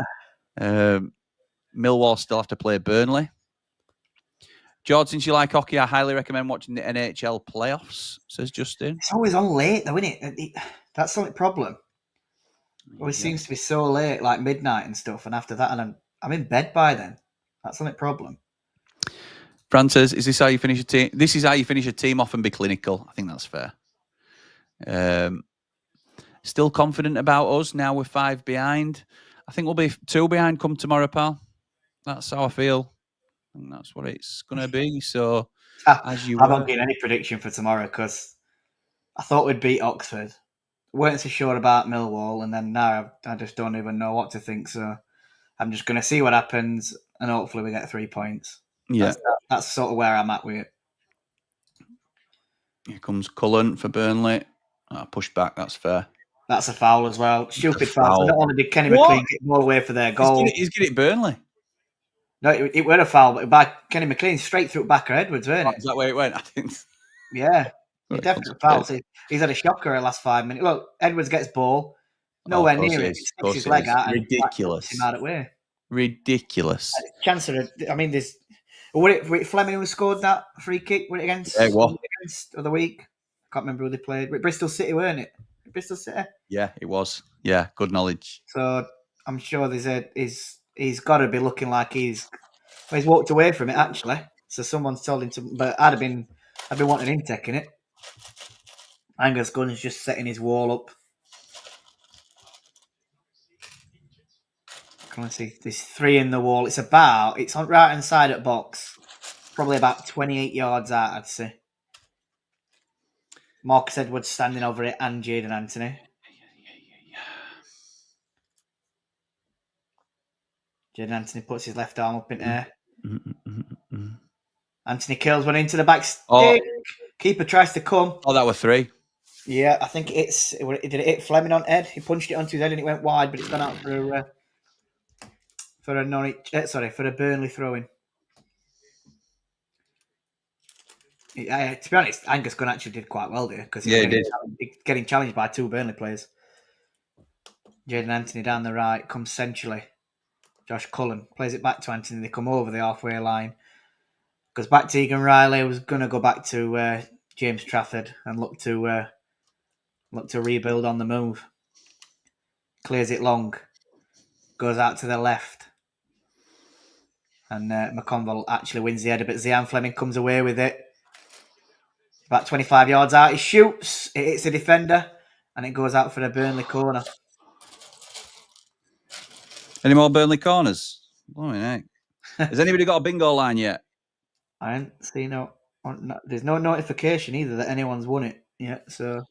Millwall still have to play Burnley. George, since you like hockey, I highly recommend watching the NHL playoffs, says Justin. It's always on late, though, isn't it? That's the only problem. It always seems to be so late, like midnight and stuff, and after that, and I'm in bed by then. That's the only problem. Fran says, is this how you finish a team? This is how you finish a team off and be clinical. I think that's fair. Still confident about us. Now we're 5 behind. I think we'll be 2 behind come tomorrow, pal. That's how I feel. And that's what it's going to be. So, as you I won't get any prediction for tomorrow because I thought we'd beat Oxford. Weren't so sure about Millwall, and then now I just don't even know what to think. So I'm just going to see what happens, and hopefully we get 3 points. Yeah, that's sort of where I'm at with it. Here comes Cullen for Burnley. Push back. That's fair. That's a foul as well. Stupid foul. So not only did Kenny McLean get more away for their goal. He's getting it Burnley. No, it were a foul, but by Kenny McLean straight through back of Edwards, weren't it? Is that where it went? I think. Yeah, he definitely foul. So he's had a shocker in the last 5 minutes. Look, Edwards gets ball, nowhere near it. Sticks his leg out. Ridiculous. And out of way. Ridiculous. Chance of, I mean, there's. Were it Fleming who scored that free kick? Were it against? Yeah, what? Against the other week? I can't remember who they played. Bristol City, weren't it? Bristol City. Yeah, it was. Yeah, good knowledge. So I'm sure he's got to be looking like he's walked away from it actually. So someone's told him to, but I'd been wanting him taking it. Angus Gunn's just setting his wall up. Can I see? There's 3 in the wall. It's on right hand side at box, probably about 28 yards out, I'd say. Marcus Edwards standing over it and Jaden Anthony. Jaden Anthony puts his left arm up in air. Anthony kills one into the back stick. Oh. Keeper tries to come. Oh, that were 3. Yeah, I think did it hit Fleming on Ed? He punched it onto his head and it went wide, but it's gone out for a Burnley throw-in. To be honest, Angus Gunn actually did quite well there because he did getting challenged by 2 Burnley players. Jaden Anthony down the right comes centrally. Josh Cullen plays it back to Anthony. They come over the halfway line. Goes back to Egan Riley. Was going to go back to James Trafford and look to rebuild on the move. Clears it long. Goes out to the left. And McConville actually wins the header, but Zian Fleming comes away with it. About 25 yards out, he shoots. It hits the defender, and it goes out for a Burnley corner. Any more Burnley corners? Has anybody got a bingo line yet? I haven't seen there's no notification either that anyone's won it yet. So,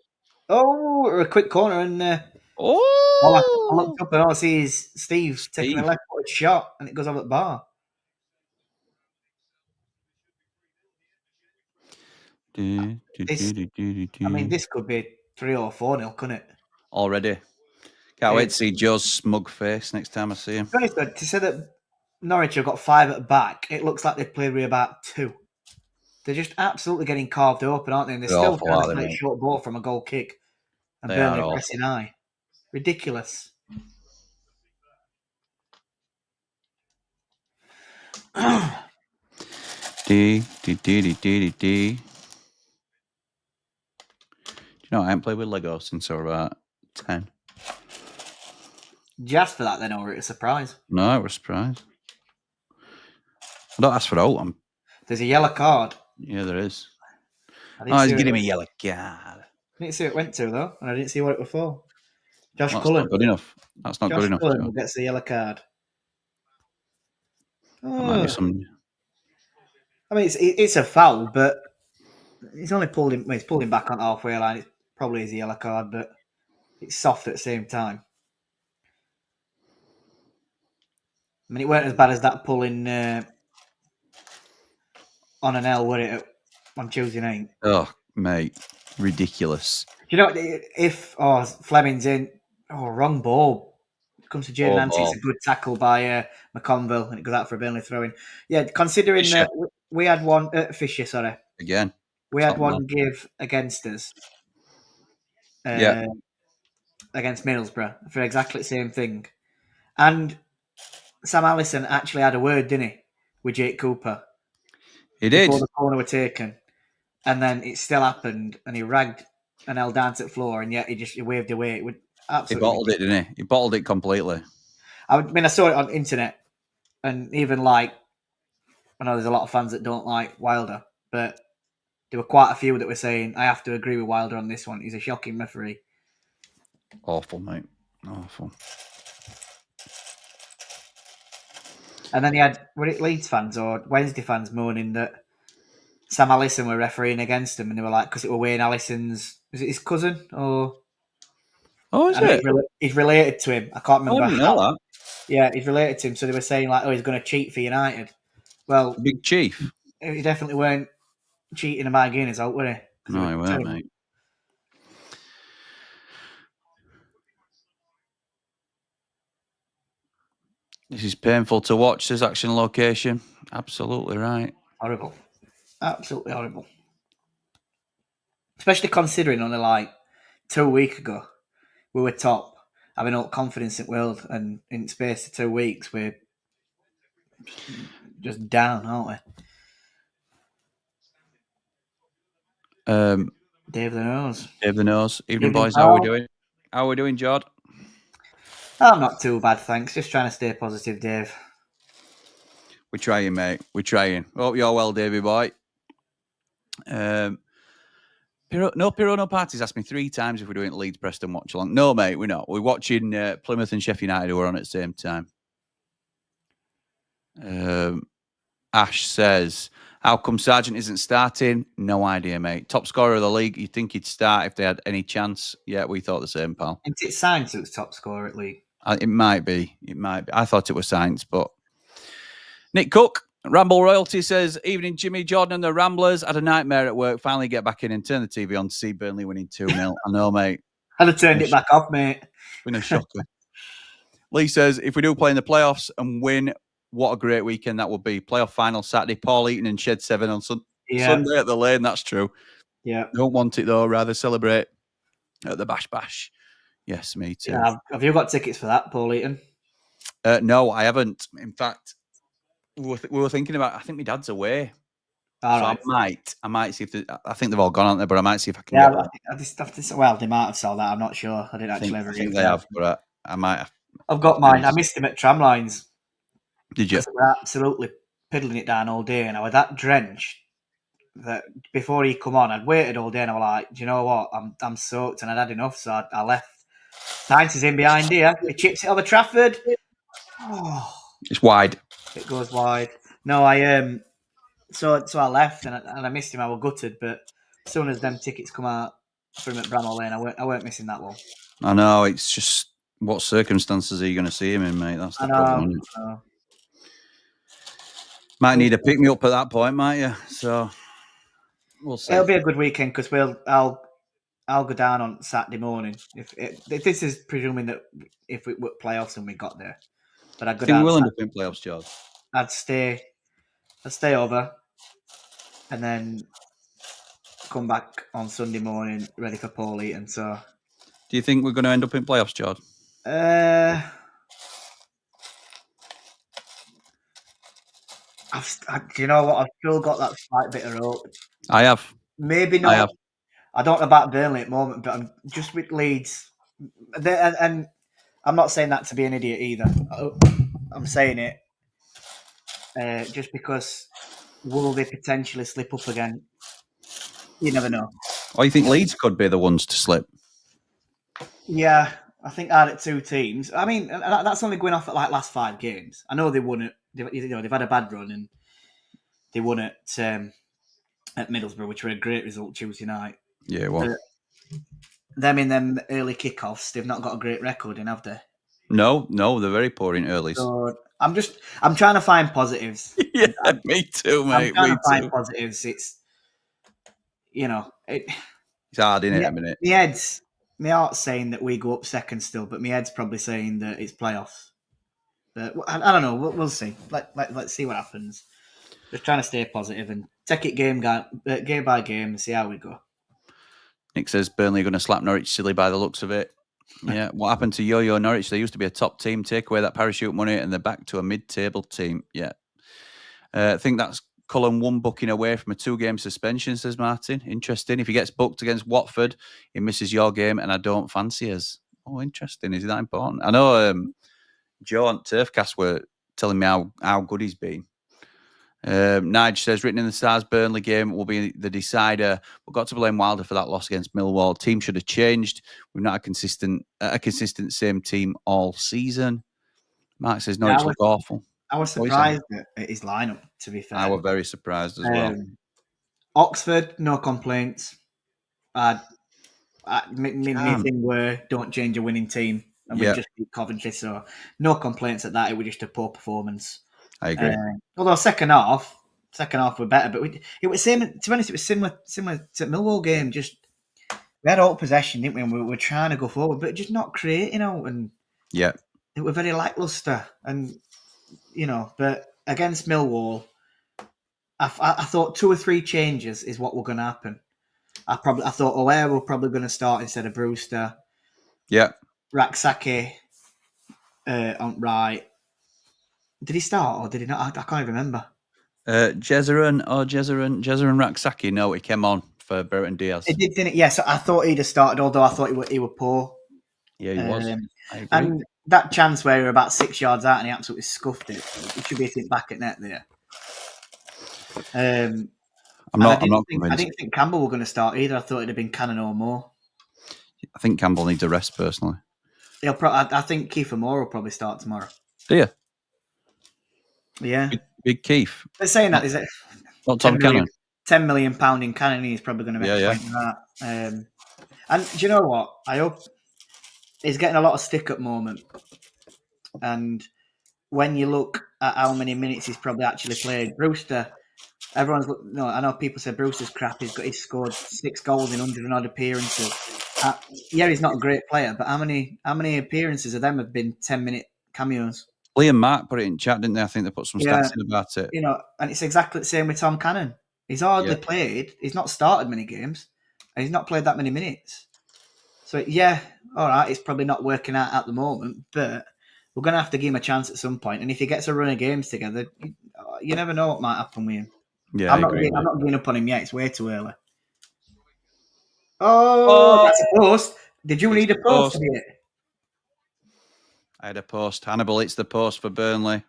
a quick corner, and I looked up and all I see is Steve taking a left-footed shot, and it goes over the bar. I mean, this could be 3 or 4-0, couldn't it? Already. Can't wait to see Joe's smug face next time I see him. To say that Norwich have got 5 at the back, it looks like they've played with about 2. They're just absolutely getting carved open, aren't they? And they're still trying to play a short ball from a goal kick. And Burnley pressing high. Ridiculous. D. Do you know, I haven't played with Lego since I was about 10. Did you ask for that then, or was it a surprise? No, it was a surprise. I don't ask for out. There's a yellow card. Yeah, there is. He's giving me a yellow card. I didn't see who it went to, though, and I didn't see what it was for. Josh That's Cullen. Not good enough. That's not good enough. Josh Cullen gets the yellow card. That might be some... I mean, it's a foul, but he's only pulled him. He's pulled him back on halfway line. It probably is a yellow card, but it's soft at the same time. I mean, it weren't as bad as that pulling on an L, were it, on Tuesday night? Oh, mate, ridiculous. Do you know, if Fleming's in, wrong ball. It comes to Jane Nancy, it's a good tackle by McConville, and it goes out for a Burnley throw-in. Yeah, considering we had one, Fisher, sorry. Again. We had one give against us. Against Middlesbrough for exactly the same thing. And Sam Allison actually had a word, didn't he, with Jake Cooper? He did. Before the corner were taken. And then it still happened, and he ragged an L down to the floor, and yet he waved away. It would absolutely. He bottled it, didn't he? He bottled it completely. I mean, I saw it on internet, and even I know there's a lot of fans that don't like Wilder, but there were quite a few that were saying, I have to agree with Wilder on this one. He's a shocking referee. Awful, mate. Awful. And then he had, were it Leeds fans or Wednesday fans moaning that Sam Allison were refereeing against him, and they were like, because it were Wayne Allison's, is it his cousin? Or is it? He's related to him. I can't remember. I didn't know that. Yeah, he's related to him. So they were saying, he's going to cheat for United. Well, Big Chief. He definitely weren't cheating a my Guinness out, were he? No, he weren't, mate. This is painful to watch, says Action Location. Absolutely right. Horrible. Absolutely horrible. Especially considering only 2 weeks ago, we were top, having all confidence in the world, and in space of 2 weeks, we're just down, aren't we? Dave the Nose. Dave the Nose. Evening, boys. How are we doing? How are we doing, Jord? I'm not too bad, thanks. Just trying to stay positive, Dave. We're trying, mate. We're trying. Hope you're well, Davey boy. No Parties asked me 3 times if we're doing Leeds Preston watch along. No, mate, we're not. We're watching Plymouth and Sheffield United who are on at the same time. Ash says, how come Sargent isn't starting? No idea, mate. Top scorer of the league. You'd think he'd start if they had any chance. Yeah, we thought the same, pal. Isn't it Sainz who's top scorer at league? It might be. It might be. I thought it was Sainz, but... Nick Cook, Ramble Royalty says, evening, Jimmy, Jordan and the Ramblers. Had a nightmare at work. Finally get back in and turn the TV on to see Burnley winning 2-0. I know, mate. I'd have turned it back off, mate. It's been a shocker. Lee says, if we do play in the playoffs and win, what a great weekend that would be. Playoff final Saturday. Paul Eaton and Shed 7 on Sunday at the Lane. That's true. Yeah. Don't want it, though. Rather celebrate at the Bash Bash. Yes, me too. Yeah, have you got tickets for that, Paul Eaton? No, I haven't. In fact, we were thinking about, I think my dad's away. All so right. I might see if I think they've all gone, aren't they? But I might see if I can get one. Well, they might have sold that. I'm not sure. I didn't actually ever think they have, but I might have. I've got mine. I missed him at Tramlines. Did you? We were absolutely piddling it down all day, and I was that drenched that before he come on, I'd waited all day, and I was like, do you know what? I'm soaked, and I'd had enough, so I left. Sainz is in behind here. He chips it over Trafford. Oh, it's wide. It goes wide. No, I so I left, and I missed him. I was gutted, but as soon as them tickets come out, for him at Bramall Lane. I weren't missing that one. I know. It's just what circumstances are you going to see him in, mate? That's the problem. Isn't it? Might need a pick me up at that point, might you? So we'll see. It'll be a good weekend because I'll go down on Saturday morning. If this is presuming that if we were playoffs and we got there, but I go down. We'll end up in playoffs, George. I'd stay over, and then come back on Sunday morning ready for Paul Eaton. So, do you think we're going to end up in playoffs, George? Do you know what? I've still got that slight bit of hope. I have. Maybe not. I don't know about Burnley at the moment, but I'm just with Leeds. And I'm not saying that to be an idiot either. I'm saying it just because will they potentially slip up again? You never know. Or you think Leeds could be the ones to slip? Yeah, I think out at 2 teams. I mean, that's only going off at like last 5 games. I know they won it. They've had a bad run and they won at Middlesbrough, which were a great result Tuesday night. Yeah, well, them in them early kickoffs, they've not got a great record in, have they? No, they're very poor in early. So I'm trying to find positives. Yeah, me too, mate. I'm trying to find positives. It's it's hard, isn't it? A minute. My heart's saying that we go up second still, but my head's probably saying that it's playoffs. But I don't know. We'll see. Let's see what happens. Just trying to stay positive and take it game by game and see how we go. Nick says Burnley are going to slap Norwich silly by the looks of it. Yeah, what happened to Yo-Yo Norwich? They used to be a top team. Take away that parachute money and they're back to a mid-table team. Yeah. I think that's Cullen 1 booking away from a 2-game suspension, says Martin. Interesting. If he gets booked against Watford, he misses your game and I don't fancy us. Oh, interesting. Is that important? I know Joe on Turfcast were telling me how good he's been. Nige says, written in the stars, Burnley game will be the decider. We've got to blame Wilder for that loss against Millwall. Team should have changed. We've not a consistent same team all season. Mark says, Norwich look awful. I was surprised at his lineup, to be fair. I was very surprised as well. Oxford, no complaints. My thing were, don't change a winning team. And we just beat Coventry, so no complaints at that. It was just a poor performance. I agree. Although second half were better, but it was same. To be honest, it was similar to Millwall game. Just we had all possession, didn't we? And we were trying to go forward, but just not creating out. And it was very lackluster. And but against Millwall, I thought 2 or 3 changes is what were going to happen. I thought O'Hare were probably going to start instead of Brewster. Yeah. Raksaki on right. Did he start or did he not? I can't even remember. Jezeran Raksaki. No, he came on for Burton Diaz. He did, didn't it? Yeah, so I thought he'd have started, although I thought he were poor. Yeah, he was. I agree. And that chance where he were about 6 yards out and he absolutely scuffed it. It should be a hit back at net there. I'm not convinced. I didn't think Campbell were going to start either. I thought it'd have been Cannon or Moore. I think Campbell needs a rest personally. I think Kiefer Moore will probably start tomorrow. Do you? Yeah. Big Keith. They're saying that, is it? Not Tom Cannon. £10 million in Cannon, he's probably going to make a point in that. And do you know what? I hope he's getting a lot of stick at the moment. And when you look at how many minutes he's probably actually played, Brewster, I know people say Brewster's crap. He's scored 6 goals in 100 and odd appearances. He's not a great player, but how many appearances of them have been 10-minute cameos? Lee and Mark put it in chat, didn't they? I think they put some stats in about it. And it's exactly the same with Tom Cannon. He's hardly played. He's not started many games, and he's not played that many minutes. So all right, it's probably not working out at the moment, but we're going to have to give him a chance at some point. And if he gets a run of games together, you never know what might happen with him. Yeah, I'm not giving up on him yet. It's way too early. Oh, that's a post. Did you need a post to be it? I had a post. Hannibal hits the post for Burnley.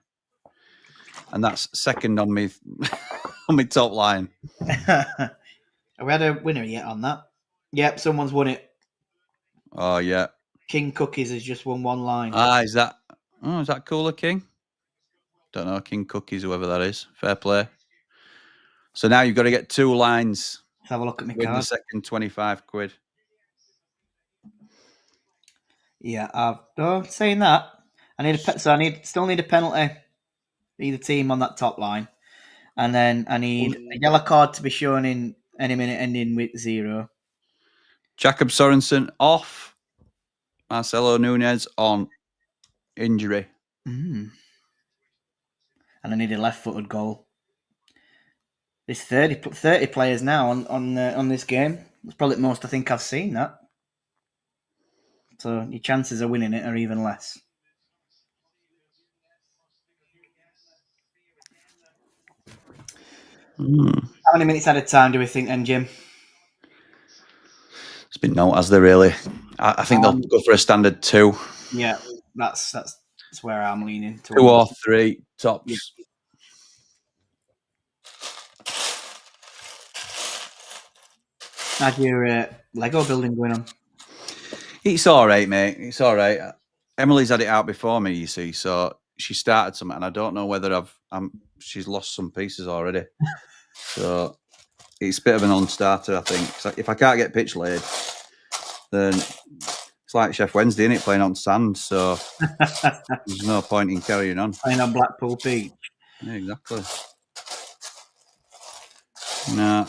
And that's second on me on my top line. Have we had a winner yet on that? Yep, someone's won it. Oh, yeah. King Cookies has just won 1 line. Is that Cooler King? Don't know, King Cookies, whoever that is. Fair play. So now you've got to get 2 lines. Let's have a look at my with card. the second 25 quid. Yeah, saying that, I still need a penalty for either team on that top line. And then I need a yellow card to be shown in any minute ending with 0. Jacob Sorensen off. Marcelo Nunez on injury. And I need a left-footed goal. There's 30 players now on this game. It's probably the most I think I've seen that. So your chances of winning it are even less. How many minutes at a time do we think then, Jim? It's been no, as they really. I think they'll go for a standard 2. Yeah, that's where I'm leaning. 2 or 3 tops. Yeah. How's your Lego building going on? It's all right, mate. It's all right. Emily's had it out before me, you see, so she started something, and I don't know whether she's lost some pieces already. So it's a bit of a non-starter, I think. So if I can't get pitch laid, then it's like Chef Wednesday, isn't it, playing on sand? So there's no point in carrying on. Playing on Blackpool Beach. Yeah, exactly. Nah.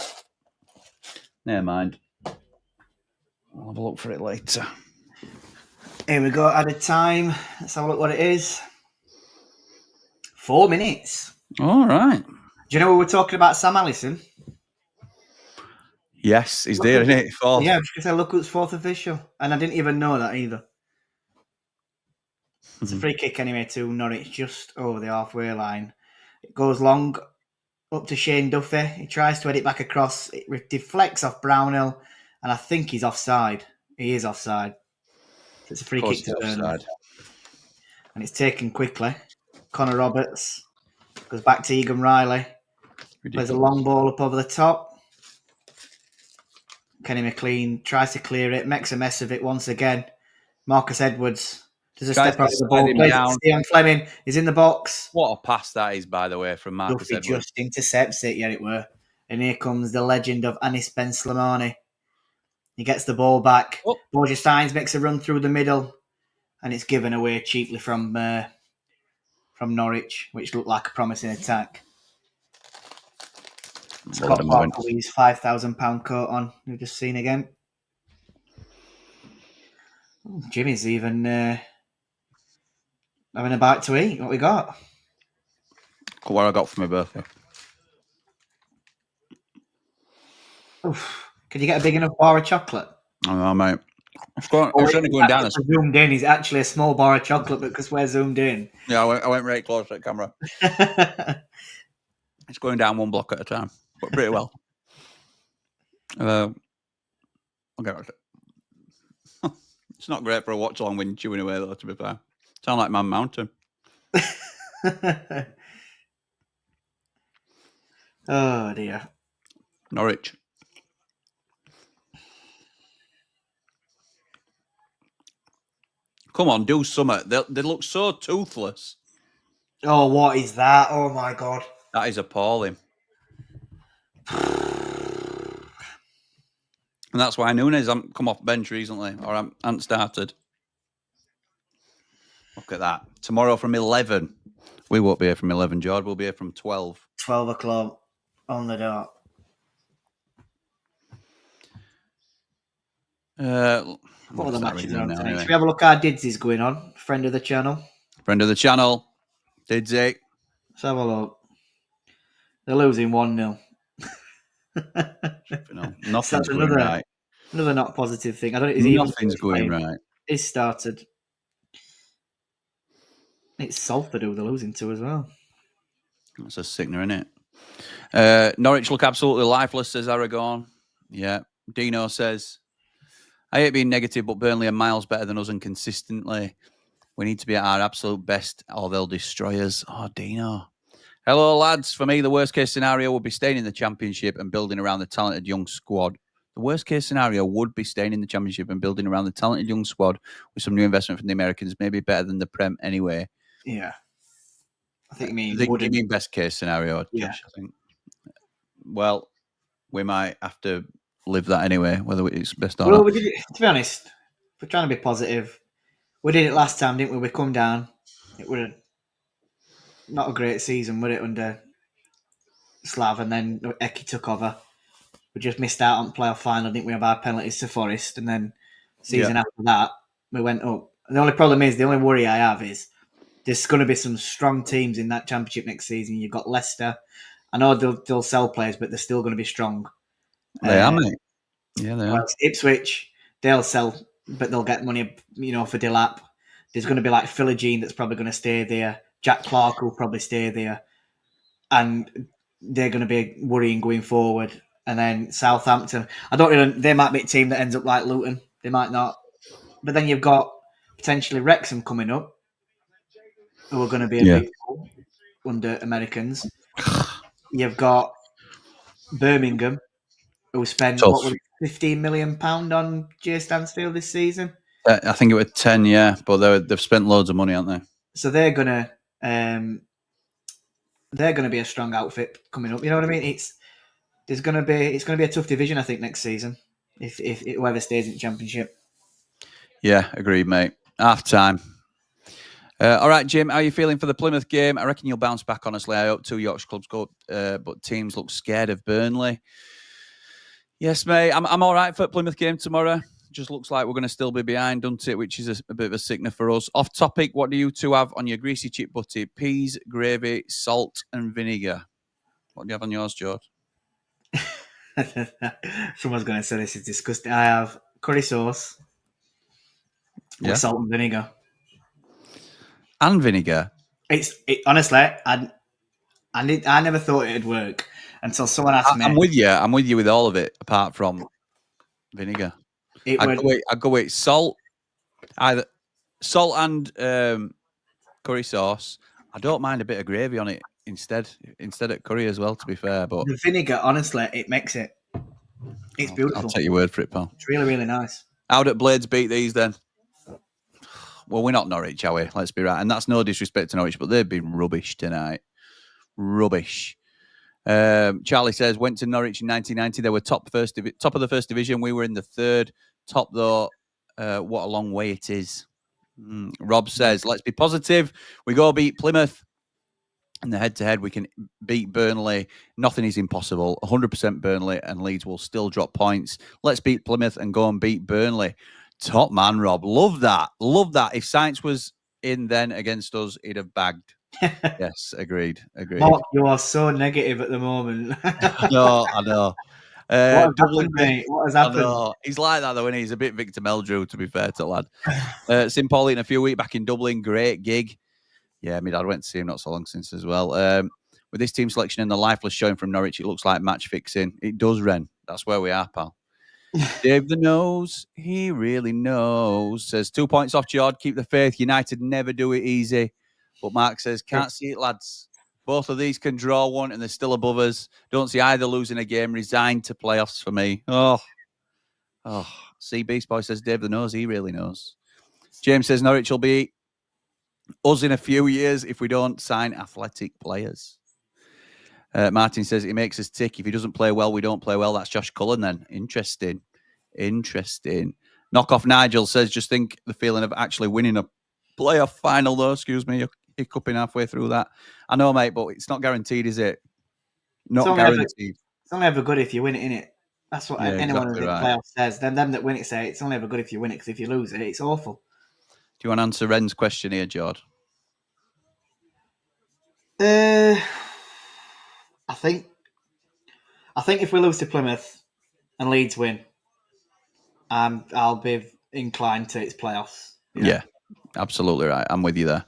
Never mind. I'll have a look for it later. Here we go, added time. Let's have a look what it is. 4 minutes. All right. Do you know we were talking about Sam Allison? Yes, he's there, isn't it? 4th. Yeah, because I look, it's 4th official. And I didn't even know that either. It's a free kick anyway to Norwich, just over the halfway line. It goes long up to Shane Duffy. He tries to head it back across. It deflects off Brownhill, and I think he's offside. He is offside. So it's a free kick to Burnley. And it's taken quickly. Connor Roberts goes back to Egan Riley. Plays a long ball up over the top. Kenny McLean tries to clear it, makes a mess of it once again. Marcus Edwards does a step out of the ball. Plays Stephen Fleming is in the box. What a pass that is, by the way, from Marcus Duffy Edwards. just intercepts it, yeah, it were. And here comes the legend of Anis Ben Slimani. He gets the ball back. Borja Steins makes a run through the middle, and it's given away cheaply from Norwich, which looked like a promising attack. Scott Barkley's £5,000 coat on. We've just seen again. Oh, Jimmy's even having a bite to eat. What we got? What I got for my birthday. Oof. Could you get a big enough bar of chocolate? I know, mate. It's certainly going down. Zoomed in. He's actually a small bar of chocolate because we're zoomed in. Yeah, I went right close to the camera. It's going down 1 block at a time, but pretty well. Okay. It's not great for a watch along when chewing away, though, to be fair. Sound like Man Mountain. Oh, dear. Norwich. Come on, do something. They look so toothless. Oh, what is that? Oh, my God. That is appalling. And that's why Nunez hasn't come off bench recently, or hasn't started. Look at that. Tomorrow from 11. We won't be here from 11, Jord. We'll be here from 12. 12 o'clock on the dot. What are the matches on tonight? Should we have a look how Dids is going on? Friend of the channel. Friend of the channel. Didsy. Let's have a look. They're losing 1-0. Nothing's going right. Another not positive thing. I don't. Nothing's going right. It's started. It's Salford who they're losing to as well. That's a sickener, isn't it? Norwich look absolutely lifeless, says Aragon. Yeah. Dino says, I hate being negative, but Burnley are miles better than us and consistently. We need to be at our absolute best or they'll destroy us. Oh, Dino. Hello, lads. For me, the worst-case scenario would be staying in the Championship and building around the talented young squad. The worst-case scenario would be staying in the Championship and building around the talented young squad with some new investment from the Americans, maybe better than the Prem anyway. Yeah. I think you mean best-case scenario, yeah. Josh, I think. Well, we might have to live that anyway, whether it's best or not. To be honest, if we're trying to be positive, We did it last time, didn't we? We come down. It was not a great season, was it, under Slav, and then Eki took over. We just missed out on playoff final, didn't we, of our penalties to Forest, and then season after that, we went up. And the only problem is, the only worry I have is there's going to be some strong teams in that championship next season. You've got Leicester. I know they'll sell players, but they're still going to be strong. They are, mate. Yeah, they are. Ipswich, they'll sell, but they'll get money, for Delap. There's going to be like Philogene that's probably going to stay there. Jack Clark will probably stay there. And they're going to be worrying going forward. And then Southampton, they might be a team that ends up like Luton. They might not. But then you've got potentially Wrexham coming up, who are going to be a big club under Americans. You've got Birmingham, who spent £15 million on Jay Stansfield this season. I think it was 10, yeah, but they've spent loads of money, aren't they? So they're gonna be a strong outfit coming up. You know what I mean? It's gonna be a tough division, I think, next season if whoever stays in the Championship. Yeah, agreed, mate. Half time. All right, Jim, how are you feeling for the Plymouth game? I reckon you'll bounce back, honestly. I hope 2 Yorkshire clubs go, but teams look scared of Burnley. Yes, mate. I'm all right for Plymouth game tomorrow. Just looks like we're going to still be behind, doesn't it? Which is a bit of a sickener for us. Off topic, what do you two have on your greasy chip butty? Peas, gravy, salt and vinegar. What do you have on yours, George? Someone's going to say this is disgusting. I have curry sauce with salt and vinegar. And vinegar? Honestly, I never thought it'd work until someone asked me. I'm with you. I'm with you with all of it, apart from vinegar. I'd go with salt, either salt and curry sauce. I don't mind a bit of gravy on it instead of curry as well, to be fair. But the vinegar, honestly, it makes it. It's beautiful. I'll take your word for it, pal. It's really, really nice. How did Blades beat these then? Well, we're not Norwich, are we? Let's be right. And that's no disrespect to Norwich, but they've been rubbish tonight. Rubbish. Charlie says, went to Norwich in 1990. They were top of the first division. We were in the third. Top, though. What a long way it is. Rob says, let's be positive. We go beat Plymouth. In the head-to-head, we can beat Burnley. Nothing is impossible. 100% Burnley, and Leeds will still drop points. Let's beat Plymouth and go and beat Burnley. Top man, Rob. Love that. Love that. If Saints was in then against us, he'd have bagged. Yes, agreed. Mark, you are so negative at the moment. I know. What has happened? He's like that, though, isn't he? He's a bit Victor Meldrew, to be fair to lad. St. Pauli in a few weeks back in Dublin. Great gig. Yeah, my dad went to see him not so long since as well. With this team selection and the lifeless showing from Norwich, it looks like match fixing. It does, Ren. That's where we are, pal. Dave the knows. He really knows. Says 2 points off, Jord. Keep the faith. United never do it easy. But Mark says, can't see it, lads. Both of these can draw one and they're still above us. Don't see either losing a game. Resigned to playoffs for me. Oh. See, Beast Boy says, Dave the knows. He really knows. James says, Norwich will be us in a few years if we don't sign athletic players. Martin says, it makes us tick. If he doesn't play well, we don't play well. That's Josh Cullen then. Interesting. Knockoff Nigel says, just think the feeling of actually winning a playoff final, though. Excuse me, you're hiccuping halfway through that. I know, mate, but it's not guaranteed, is it? Not guaranteed. It's only ever good if you win it, innit? That's what anyone in the playoffs says. Them that win it say it's only ever good if you win it, because if you lose it, it's awful. Do you want to answer Ren's question here, Jord? I think if we lose to Plymouth and Leeds win, I'll be inclined to its playoffs. Yeah, absolutely right. I'm with you there.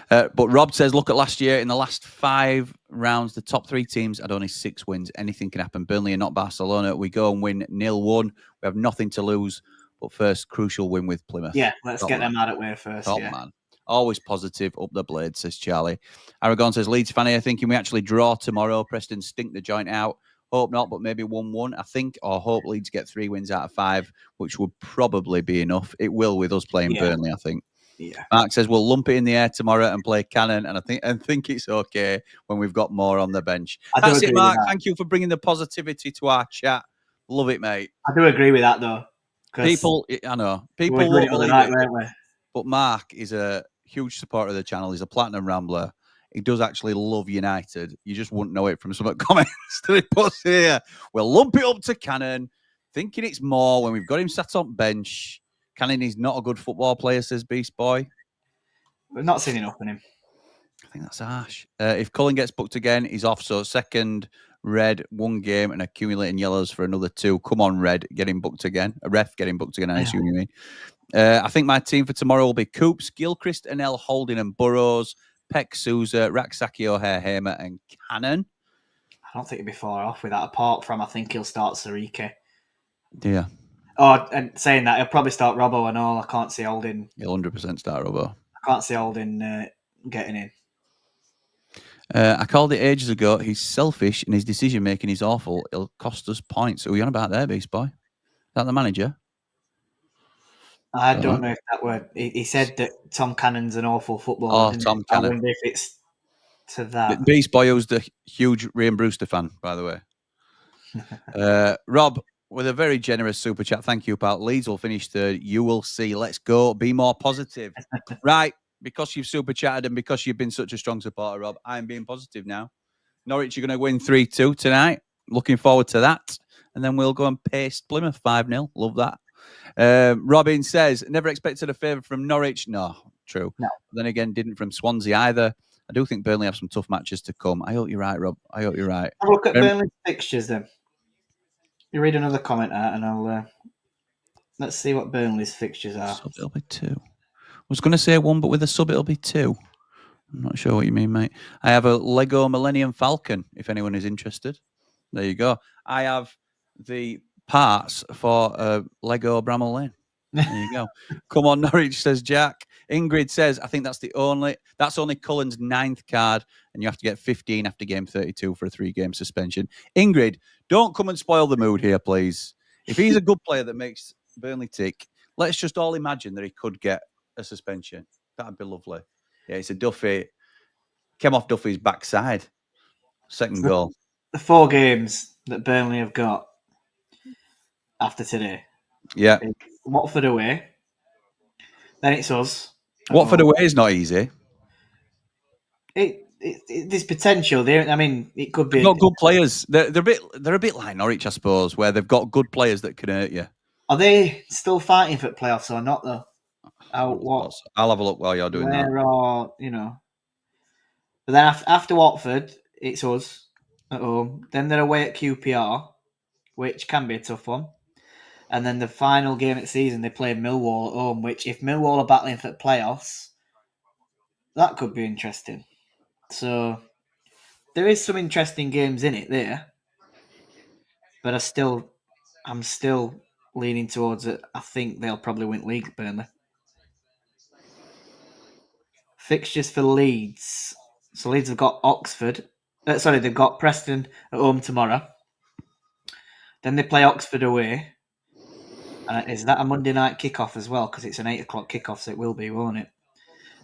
But Rob says, look at last year. In the last 5 rounds, the top 3 teams had only 6 wins. Anything can happen. Burnley are not Barcelona. We go and win 0-1. We have nothing to lose. But first, crucial win with Plymouth. Yeah, let's get them out of the way first. Top man. Always positive, up the blade, says Charlie. Aragon says, Leeds fan here thinking we actually draw tomorrow. Preston stink the joint out. Hope not, but maybe 1-1, I think. Or hope Leeds get 3 wins out of 5, which would probably be enough. It will with us playing Burnley, I think. Yeah. Mark says, we'll lump it in the air tomorrow and play Cannon. And I think it's okay when we've got more on the bench. That's it, Mark. Thank you for bringing the positivity to our chat. Love it, mate. I do agree with that, though. People, I know. People won't believe it. Weren't we? But Mark is a huge supporter of the channel. He's a Platinum Rambler. He does actually love United. You just wouldn't know it from some of the comments that he puts here. We'll lump it up to Cannon, thinking it's more when we've got him sat on bench. Cannon is not a good football player, says Beast Boy. We've not seen enough in him. I think that's harsh. If Cullen gets booked again, he's off. So second red, 1 game, and accumulating yellows for another 2. Come on, red, get him booked again. A ref getting booked again, I assume you mean. I think my team for tomorrow will be Coops, Gilchrist, Anel, Holding, and Burrows, Peck, Souza, Raksaki, O'Hare, Hamer, and Cannon. I don't think he'd be far off with that. Apart from, I think he'll start Sariki. Yeah. Oh, and saying that, he'll probably start Robbo and all. I can't see Holding. He'll 100% start Robbo. I can't see Holding getting in. I called it ages ago. He's selfish and his decision making is awful. It'll cost us points. Who are you on about there, Beast Boy? Is that the manager? I don't know if that word. He said that Tom Cannon's an awful footballer. Oh, Tom Cannon. I wonder if it's to that. Beast Boy, who's the huge Ryan Brewster fan, by the way. Rob, with a very generous super chat. Thank you, pal. Leeds will finish 3rd. You will see. Let's go. Be more positive. Right. Because you've super chatted and because you've been such a strong supporter, Rob, I'm being positive now. Norwich are going to win 3-2 tonight. Looking forward to that. And then we'll go and paste Plymouth 5-0. Love that. Robin says, never expected a favour from Norwich. No, true. No. Then again, didn't from Swansea either. I do think Burnley have some tough matches to come. I hope you're right, Rob. I hope you're right. Have a look at Burnley's fixtures then. You read another comment out and I'll... let's see what Burnley's fixtures are. Sub, it'll be 2. I was going to say 1, but with a sub, it'll be 2. I'm not sure what you mean, mate. I have a Lego Millennium Falcon, if anyone is interested. There you go. I have the parts for Lego Bramall Lane. There you go. Come on, Norwich, says Jack. Ingrid says, I think that's only Cullen's 9th card, and you have to get 15 after game 32 for a 3-game suspension. Ingrid, don't come and spoil the mood here, please. If he's a good player that makes Burnley tick, let's just all imagine that he could get a suspension. That'd be lovely. Yeah, it's a Duffy. Came off Duffy's backside. Second goal. The 4 games that Burnley have got after today. Yeah. Watford away. Then it's us. Watford away is not easy. There's potential there. I mean, it could be. They've got good players. They're a bit like Norwich, I suppose, where they've got good players that can hurt you. Are they still fighting for playoffs or not, though? I'll have a look while you're doing that. But then after Watford, it's us at home. Then they're away at QPR, which can be a tough one. And then the final game of the season, they play Millwall at home, which if Millwall are battling for playoffs, that could be interesting. So there is some interesting games in it there. But I'm still leaning towards it. I think they'll probably win league, Burnley. Fixtures for Leeds. So Leeds have got Oxford. They've got Preston at home tomorrow. Then they play Oxford away. Is that a Monday night kickoff as well? Because it's an 8 o'clock kickoff, so it will be, won't it?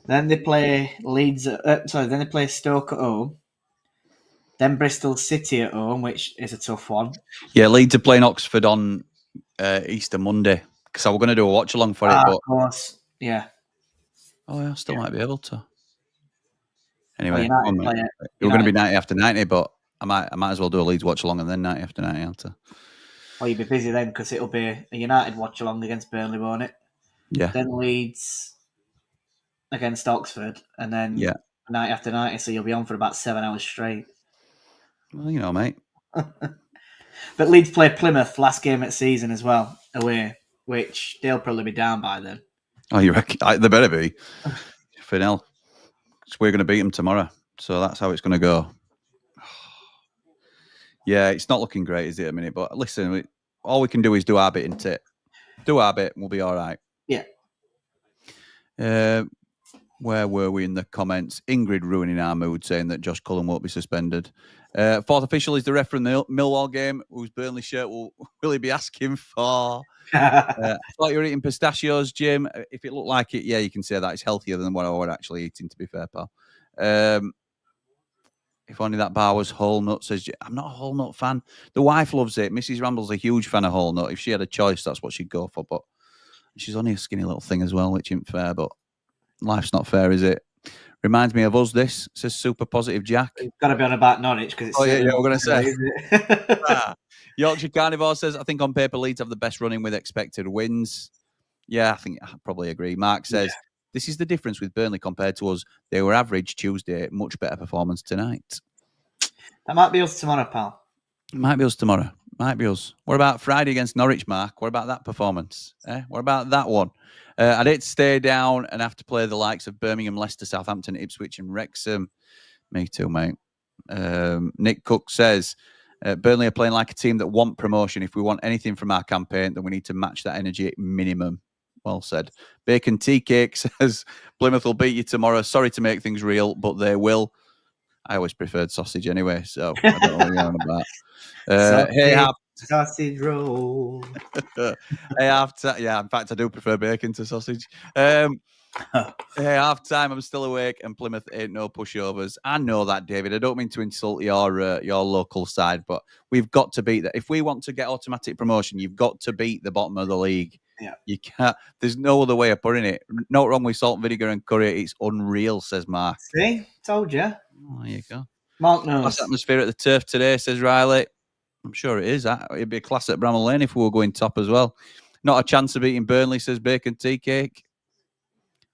Then they play Then they play Stoke at home. Then Bristol City at home, which is a tough one. Yeah, Leeds are playing Oxford on Easter Monday. Because I was going to do a watch along for it, but of course, yeah. Oh, yeah, I still might be able to. Anyway, we're going to be 90 after 90, but I might as well do a Leeds watch along and then 90 after 90 after. Well, you'll be busy then because it'll be a United watch along against Burnley, won't it? Yeah. Then Leeds against Oxford, and then 90 after 90, so you'll be on for about 7 hours straight. Well, you know, mate. But Leeds play Plymouth last game of the season as well, away, which they'll probably be down by then. Oh, you reckon? They better be. Finel. We're going to beat them tomorrow. So that's how it's going to go. Yeah, it's not looking great, is it, at a minute? But listen, all we can do is do our bit, isn't it? Do our bit and we'll be all right. Yeah. Where were we in the comments? Ingrid ruining our mood, saying that Josh Cullen won't be suspended. Fourth official is the ref from the Millwall game, whose Burnley shirt will he be asking for? I thought you were eating pistachios, Jim. If it looked like it, yeah, you can say that. It's healthier than what I was actually eating, to be fair, pal. If only that bar was whole nut, says Jim. I'm not a whole nut fan. The wife loves it. Mrs. Ramble's a huge fan of whole nut. If she had a choice, that's what she'd go for. But She's only a skinny little thing as well, which isn't fair, but life's not fair, is it? Reminds me of us, this. Says super positive Jack. You've got to be on about Norwich because it's... yeah, we're going to say. Yorkshire Carnivore says, I think on paper Leeds have the best running with expected wins. Yeah, I think I probably agree. Mark says, this is the difference with Burnley compared to us. They were average Tuesday, much better performance tonight. That might be us tomorrow, pal. Might be us tomorrow. Might be us. What about Friday against Norwich, Mark? What about that performance? What about that one? I'd hate to stay down and have to play the likes of Birmingham, Leicester, Southampton, Ipswich and Wrexham. Me too, mate. Nick Cook says, Burnley are playing like a team that want promotion. If we want anything from our campaign, then we need to match that energy at minimum. Well said. Bacon Tea Cake says, Plymouth will beat you tomorrow. Sorry to make things real, but they will. I always preferred sausage anyway, so I don't know what you're on about. Sausage roll. Yeah, in fact, I do prefer bacon to sausage. Hey, half time, I'm still awake, and Plymouth ain't no pushovers. I know that, David. I don't mean to insult your local side, but we've got to beat that. If we want to get automatic promotion, you've got to beat the bottom of the league. Yeah, you can't. There's no other way of putting it. Not wrong with salt, vinegar, and curry. It's unreal, says Mark. See, told you. Oh, there you go. Mark knows. Class atmosphere at the turf today, says Riley. I'm sure it is. It'd be a class at Bramall Lane if we were going top as well. Not a chance of beating Burnley, says Bacon Tea Cake.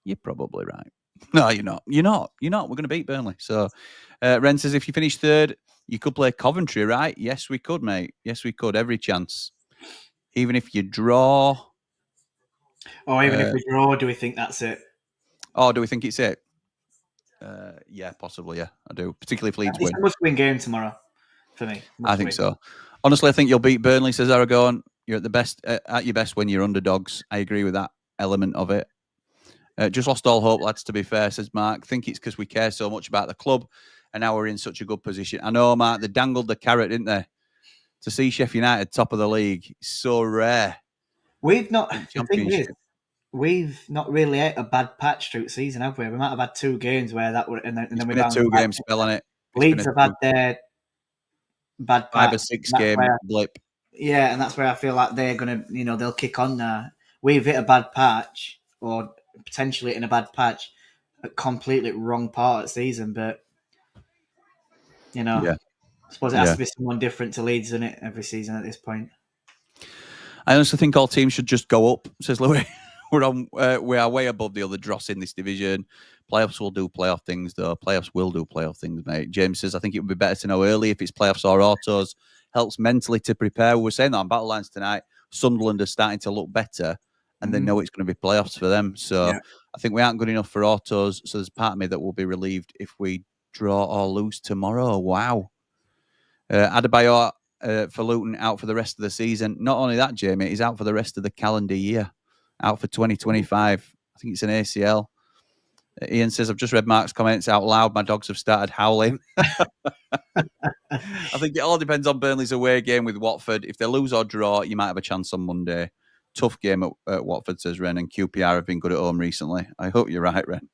You're probably right. No, you're not. You're not. We're going to beat Burnley. So, Ren says, if you finish third, you could play Coventry, right? Yes, we could, mate. Yes, we could. Every chance. Even if you draw. Oh, even if we draw, do we think that's it? Oh, do we think it's it? Yeah, possibly. Yeah, I do. Particularly if Leeds win. It's a must-win game tomorrow for me. I think so. Honestly, I think you'll beat Burnley, says Aragon. You're at your best when you're underdogs. I agree with that element of it. Just lost all hope, lads, to be fair, says Mark. Think it's because we care so much about the club and now we're in such a good position. I know, Mark, they dangled the carrot, didn't they? To see Sheffield United top of the league is so rare. We've not really had a bad patch through the season, have we? We might have had 2 games where that were, and then we had 2 game spell on it. Leeds have had their bad patch. 5 or 6 game blip. Yeah, and that's where I feel like they're gonna, they'll kick on now. We've hit a bad patch, or potentially in a bad patch, a completely wrong part of the season, but I suppose it has to be someone different to Leeds, isn't it, every season at this point. I honestly think all teams should just go up, says Louis. We are way above the other dross in this division. Playoffs will do playoff things, though. Playoffs will do playoff things, mate. James says, I think it would be better to know early if it's playoffs or autos. Helps mentally to prepare. We were saying that on Battle Lines tonight. Sunderland are starting to look better, and they know it's going to be playoffs for them. So I think we aren't good enough for autos. So there's part of me that will be relieved if we draw or lose tomorrow. Wow. Adebayor for Luton out for the rest of the season. Not only that, Jamie, he's out for the rest of the calendar year. Out for 2025. I think it's an ACL. Ian says, I've just read Mark's comments out loud. My dogs have started howling. I think it all depends on Burnley's away game with Watford. If they lose or draw, you might have a chance on Monday. Tough game at Watford, says Ren, and QPR have been good at home recently. I hope you're right, Ren.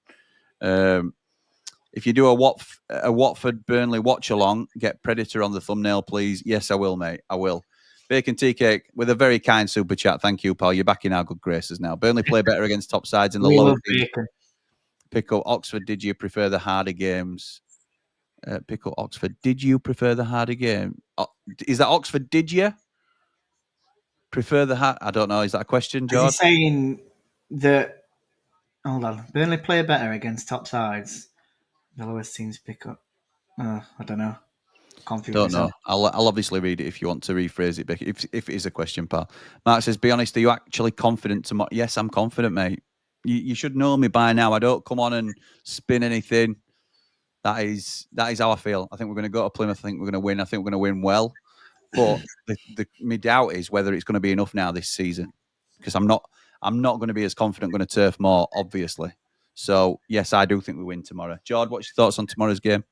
If you do a Watford-Burnley watch-along, get Predator on the thumbnail, please. Yes, I will, mate. I will. Bacon Tea Cake with a very kind super chat. Thank you, pal. You're back in our good graces now. Burnley play better against top sides in the lower teams. Pick up Oxford. Did you prefer the harder games? Pick up Oxford. Did you prefer the harder game? Is that Oxford? Did you prefer the hard? I don't know. Is that a question, George? Is he saying that? Hold on. Burnley play better against top sides. The lowest teams pick up. I don't know. Don't know. I'll obviously read it if you want to rephrase it, Becky. If it is a question, pal. Mark says, be honest, are you actually confident tomorrow? Yes, I'm confident, mate. You should know me by now. I don't come on and spin anything. That is how I feel. I think we're going to go to Plymouth. I think we're going to win. I think we're going to win well. But my doubt is whether it's going to be enough now this season, because I'm not going to be as confident going to turf more, obviously. So yes, I do think we win tomorrow. Jord, what's your thoughts on tomorrow's game?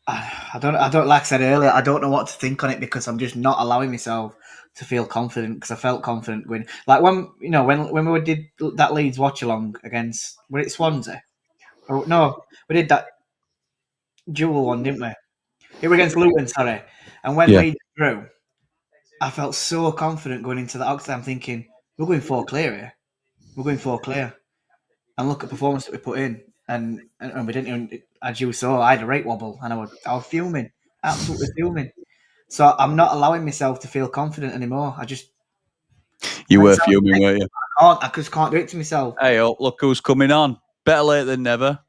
I don't like I said earlier, I don't know what to think on it because I'm just not allowing myself to feel confident because I felt confident going like when we did that Leeds watch along against Swansea. Oh no, we did that dual one, didn't we? It was against Luton, sorry. And when Leeds drew, I felt so confident going into the Oxford. I'm thinking we're going 4 clear here. We're going 4 clear. And look at the performance that we put in. And we didn't even, as you saw, I had a rate wobble and I was fuming, absolutely fuming. So I'm not allowing myself to feel confident anymore. You were fuming, weren't you? I just can't do it to myself. Hey, look who's coming on. Better late than never.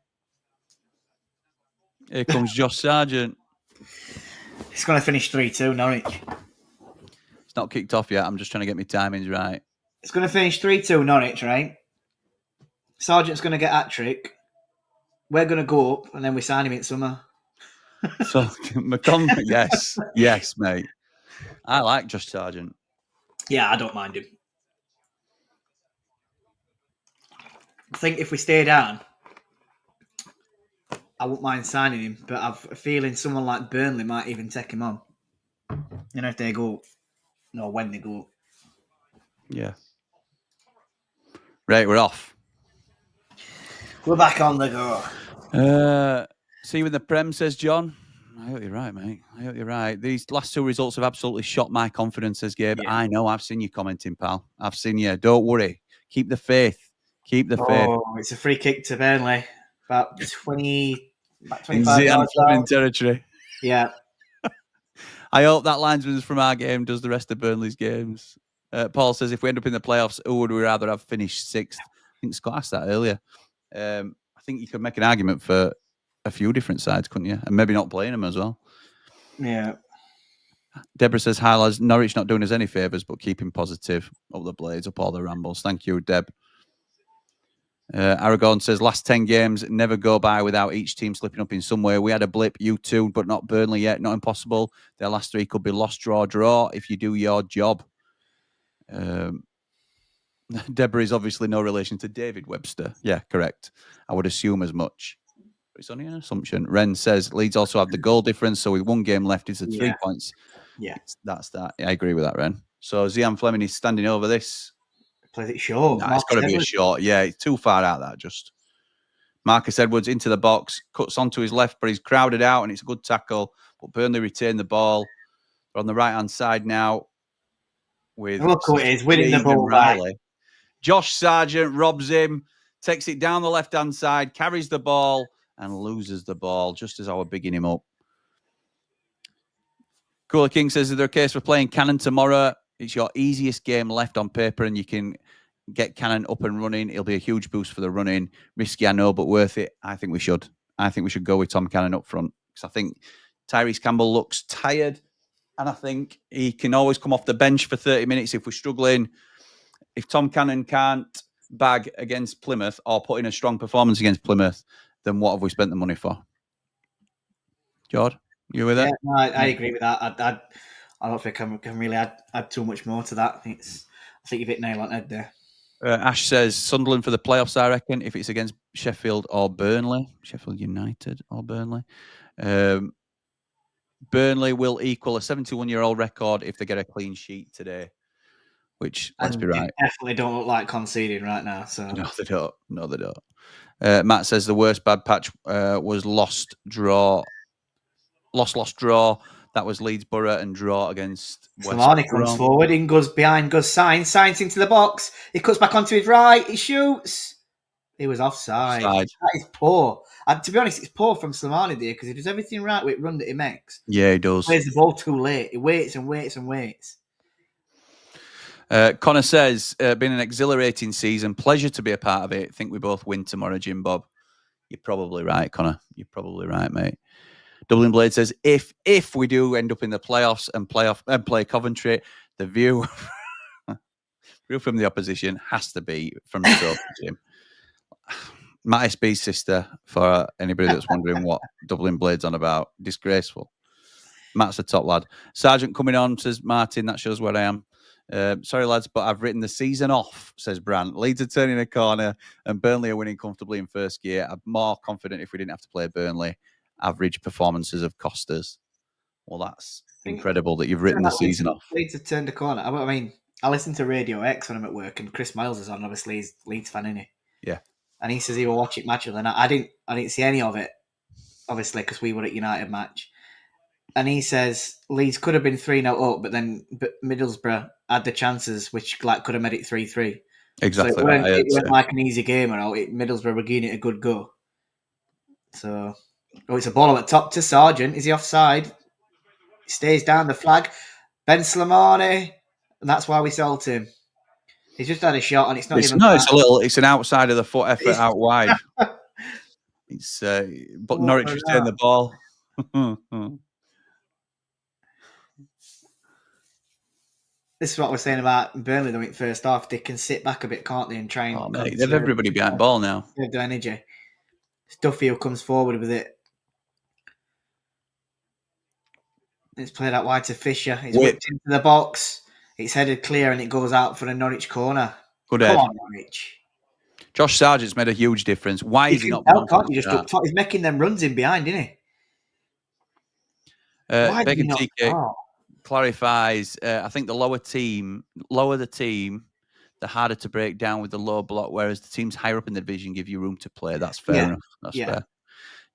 Here comes Josh Sargent. It's going to finish 3-2, Norwich. It's not kicked off yet. I'm just trying to get my timings right. It's going to finish 3-2, Norwich, right? Sargent's going to get hat-trick. We're going to go up, and then we sign him in summer. So, yes, mate. I like Josh Sargent. Yeah, I don't mind him. I think if we stay down, I wouldn't mind signing him, but I've a feeling someone like Burnley might even take him on. You know, if they go, no, when they go. Yeah. Right, we're off. We're back on the go. See you in the Prem, says John. I hope you're right, mate. I hope you're right. These last 2 results have absolutely shot my confidence, says Gabe. Yeah. I know. I've seen you commenting, pal. I've seen you. Don't worry. Keep the faith. Keep the faith. Oh, it's a free kick to Burnley. About 25 yards in territory. Yeah. I hope that linesman from our game does the rest of Burnley's games. Paul says, if we end up in the playoffs, who would we rather have finished 6th? I think Scott asked that earlier. I think you could make an argument for a few different sides, couldn't you? And maybe not playing them as well. Yeah. Deborah says, hi, lads. Norwich not doing us any favours, but keeping positive. Up the Blades, up all the Rambles. Thank you, Deb. Aragorn says, last 10 games never go by without each team slipping up in some way. We had a blip, you two, but not Burnley yet. Not impossible. Their last 3 could be lost, draw if you do your job. Deborah is obviously no relation to David Webster. Yeah, correct. I would assume as much. But it's only an assumption. Ren says, Leeds also have the goal difference, so with 1 game left, it's 3 points. Yeah. That's that. Yeah, I agree with that, Ren. So Zian Fleming is standing over this. Plays it short. No, it's got to be a short. Yeah, it's too far out that just. Marcus Edwards into the box, cuts onto his left, but he's crowded out, and it's a good tackle. But Burnley retain the ball. They're on the right-hand side now with look who it is, winning the ball back. Josh Sargent robs him, takes it down the left-hand side, carries the ball, and loses the ball just as I was bigging him up. Cooler King says, is there a case for playing Cannon tomorrow? It's your easiest game left on paper, and you can get Cannon up and running. It'll be a huge boost for the running. Risky, I know, but worth it. I think we should. I think we should go with Tom Cannon up front, because I think Tyrese Campbell looks tired, and I think he can always come off the bench for 30 minutes if we're struggling. If Tom Cannon can't bag against Plymouth or put in a strong performance against Plymouth, then what have we spent the money for? Jord, you with that? Yeah, I agree with that. I don't think I can really add too much more to that. I think you've hit nail on the head there. Ash says Sunderland for the playoffs, I reckon, if it's against Sheffield or Burnley. Sheffield United or Burnley. Burnley will equal a 71-year-old record if they get a clean sheet today. Which, let's be right, definitely don't look like conceding right now. So no, they don't. No, they don't. Matt says the worst bad patch was lost, draw. That was Leeds Borough and draw against West Brom. Comes forward, in goes behind, goes signs into the box. He cuts back onto his right. He shoots. He was offside. That is poor. And to be honest, it's poor from Slimani there because he does everything right with run that he makes. Yeah, he does. He plays the ball too late. He waits and waits and waits. Connor says, been an exhilarating season. Pleasure to be a part of it. Think we both win tomorrow, Jim Bob. You're probably right, Connor. You're probably right, mate. Dublin Blade says, if we do end up in the playoffs and play Coventry, the view from the opposition has to be from the sofa, Jim. Matt SB's sister, for anybody that's wondering what Dublin Blade's on about. Disgraceful. Matt's a top lad. Sergeant coming on, says Martin. That shows where I am. Sorry, lads, but I've written the season off, says Brandt. Leeds are turning a corner and Burnley are winning comfortably in first gear. I'm more confident if we didn't have to play Burnley. Average performances have cost us. Well, that's incredible that you've written the season off. Leeds have turned a corner. I mean, I listen to Radio X when I'm at work and Chris Miles is on. Obviously, he's Leeds fan, isn't he? Yeah. And he says he will watch it match. And I didn't see any of it, obviously, because we were at United match. And he says Leeds could have been 3-0 up, but then Middlesbrough had the chances, which could have made it 3-3. Exactly. So it went like an easy game, and Middlesbrough were giving it a good go. So, it's a ball at the top to Sargent. Is he offside? He stays down the flag. Ben Slimani, and that's why we sold him. He's just had a shot, and it's not even. No, it's an outside of the foot effort out wide. It's but Norwich retain the ball. This is what we're saying about Burnley doing it first half. They can sit back a bit, can't they, and try and. Mate, they've everybody behind the ball now. They have the energy. Duffield comes forward with it. It's played out wide to Fisher. He's whipped into the box. It's headed clear, and it goes out for a Norwich corner. Good head. Come on, Norwich. Josh Sargent's made a huge difference. Why is he not? Can't you just up top? He's making them runs in behind, isn't he? Bacon TK clarifies. I think the lower the team, the harder to break down with the low block. Whereas the teams higher up in the division give you room to play. That's fair enough. That's fair.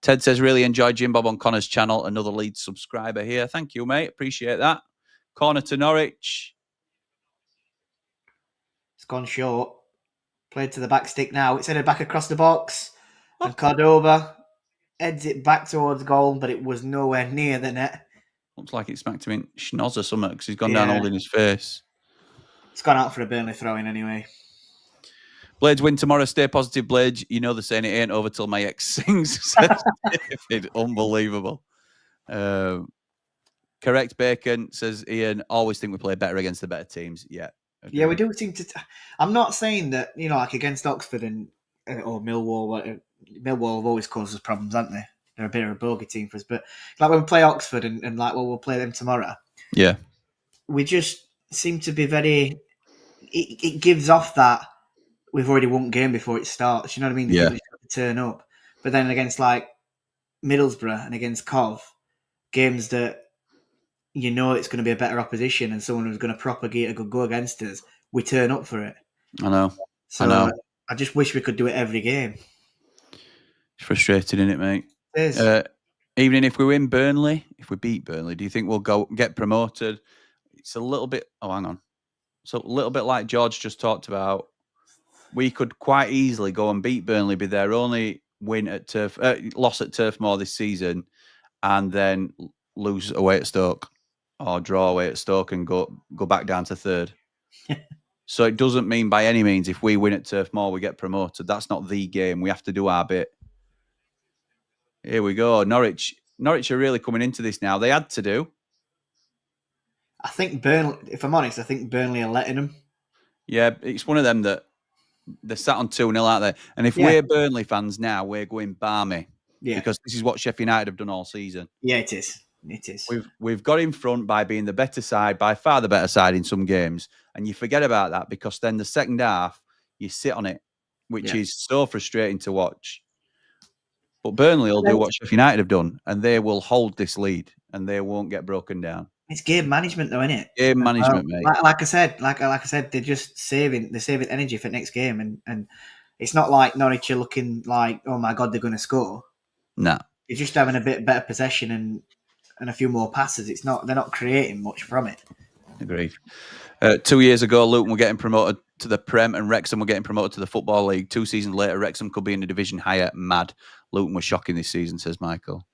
Ted says, really enjoyed Jim Bob on Connor's channel. Another lead subscriber here. Thank you, mate. Appreciate that. Corner to Norwich. It's gone short. Played to the back stick now. It's headed back across the box. And Cordova heads it back towards goal, but it was nowhere near the net. Looks like it smacked him in schnoz or something because he's gone down holding his face. It's gone out for a Burnley throw-in anyway. Blades win tomorrow. Stay positive, Blades. You know they're saying it ain't over till my ex sings. It's unbelievable. Correct, Bacon, says Ian. Always think we play better against the better teams. Yeah. Okay. Yeah, we do seem to. I'm not saying that, like against Oxford or Millwall. Millwall have always caused us problems, haven't they? They're a bit of a bogey team for us. But like when we play Oxford and we'll play them tomorrow. Yeah. We just seem to be very. It gives off that we've already won game before it starts. You know what I mean? Yeah. They just have to turn up. But then against like Middlesbrough and against Cov, games that it's going to be a better opposition and someone who's going to propagate a good go against us, we turn up for it. I know. So I just wish we could do it every game. It's frustrating, isn't it, mate? It is. Even if we win Burnley, if we beat Burnley, do you think we'll get promoted? It's a little bit. Oh, hang on. So a little bit like George just talked about. We could quite easily go and beat Burnley, be their only win at loss at Turf Moor this season, and then lose away at Stoke or draw away at Stoke and go back down to third. So it doesn't mean by any means if we win at Turf Moor we get promoted. That's not the game. We have to do our bit. Here we go. Norwich are really coming into this now. They had to do. I think Burnley, if I'm honest, I think Burnley are letting them. Yeah, it's one of them that they're sat on 2-0, aren't they? And if we're Burnley fans now, we're going balmy. Yeah. Because this is what Sheffield United have done all season. Yeah, it is. It is. We've got in front by being the better side, by far the better side in some games. And you forget about that because then the second half, you sit on it, which is so frustrating to watch. But Burnley will do what Sheffield United have done, and they will hold this lead, and they won't get broken down. It's game management, though, isn't it? Game management, mate. Like I said, they're just saving energy for next game, and it's not like Norwich are looking like, oh my god, they're going to score. No, they're just having a bit better possession and a few more passes. They're not creating much from it. Agreed. 2 years ago, Luton were getting promoted to the Prem, and Wrexham were getting promoted to the Football League. 2 seasons later, Wrexham could be in a division higher. Mad. Luton was shocking this season, says Michael.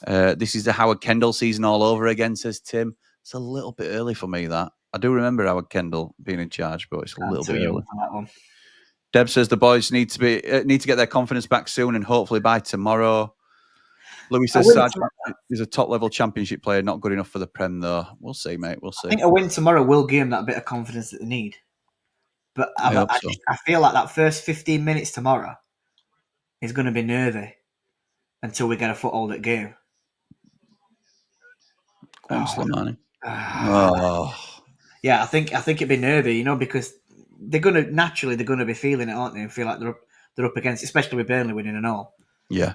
This is the Howard Kendall season all over again, says Tim. It's a little bit early for me, that. I do remember Howard Kendall being in charge, but it's a little bit early. That one. Deb says the boys need to get their confidence back soon and hopefully by tomorrow. Louis says Sargent is a top-level championship player, not good enough for the Prem, though. We'll see, mate. We'll see. I think a win tomorrow will give them that bit of confidence that they need. But I feel like that first 15 minutes tomorrow is going to be nervy until we get a foothold at game. Go on, Slimani. Yeah, I think it'd be nervy, because they're going to be feeling it, aren't they? And feel like they're up against, especially with Burnley winning and all. Yeah.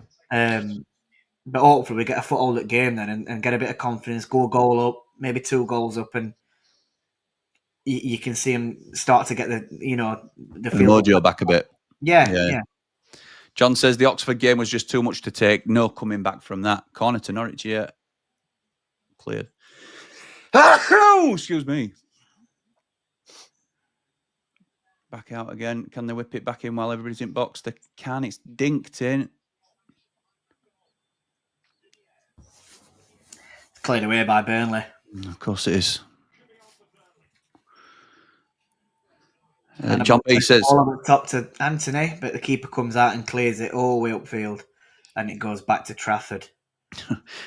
But hopefully we get a foothold at game then and get a bit of confidence, go a goal up, maybe 2 goals up, and you can see them start to get the mojo back a bit. Yeah. John says the Oxford game was just too much to take. No coming back from that. Corner to Norwich, cleared. Excuse me. Back out again. Can they whip it back in while everybody's in box? They can. It's dinked in. Cleared away by Burnley. Of course it is. John B says... All on the top to Anthony, but the keeper comes out and clears it all the way upfield, and it goes back to Trafford.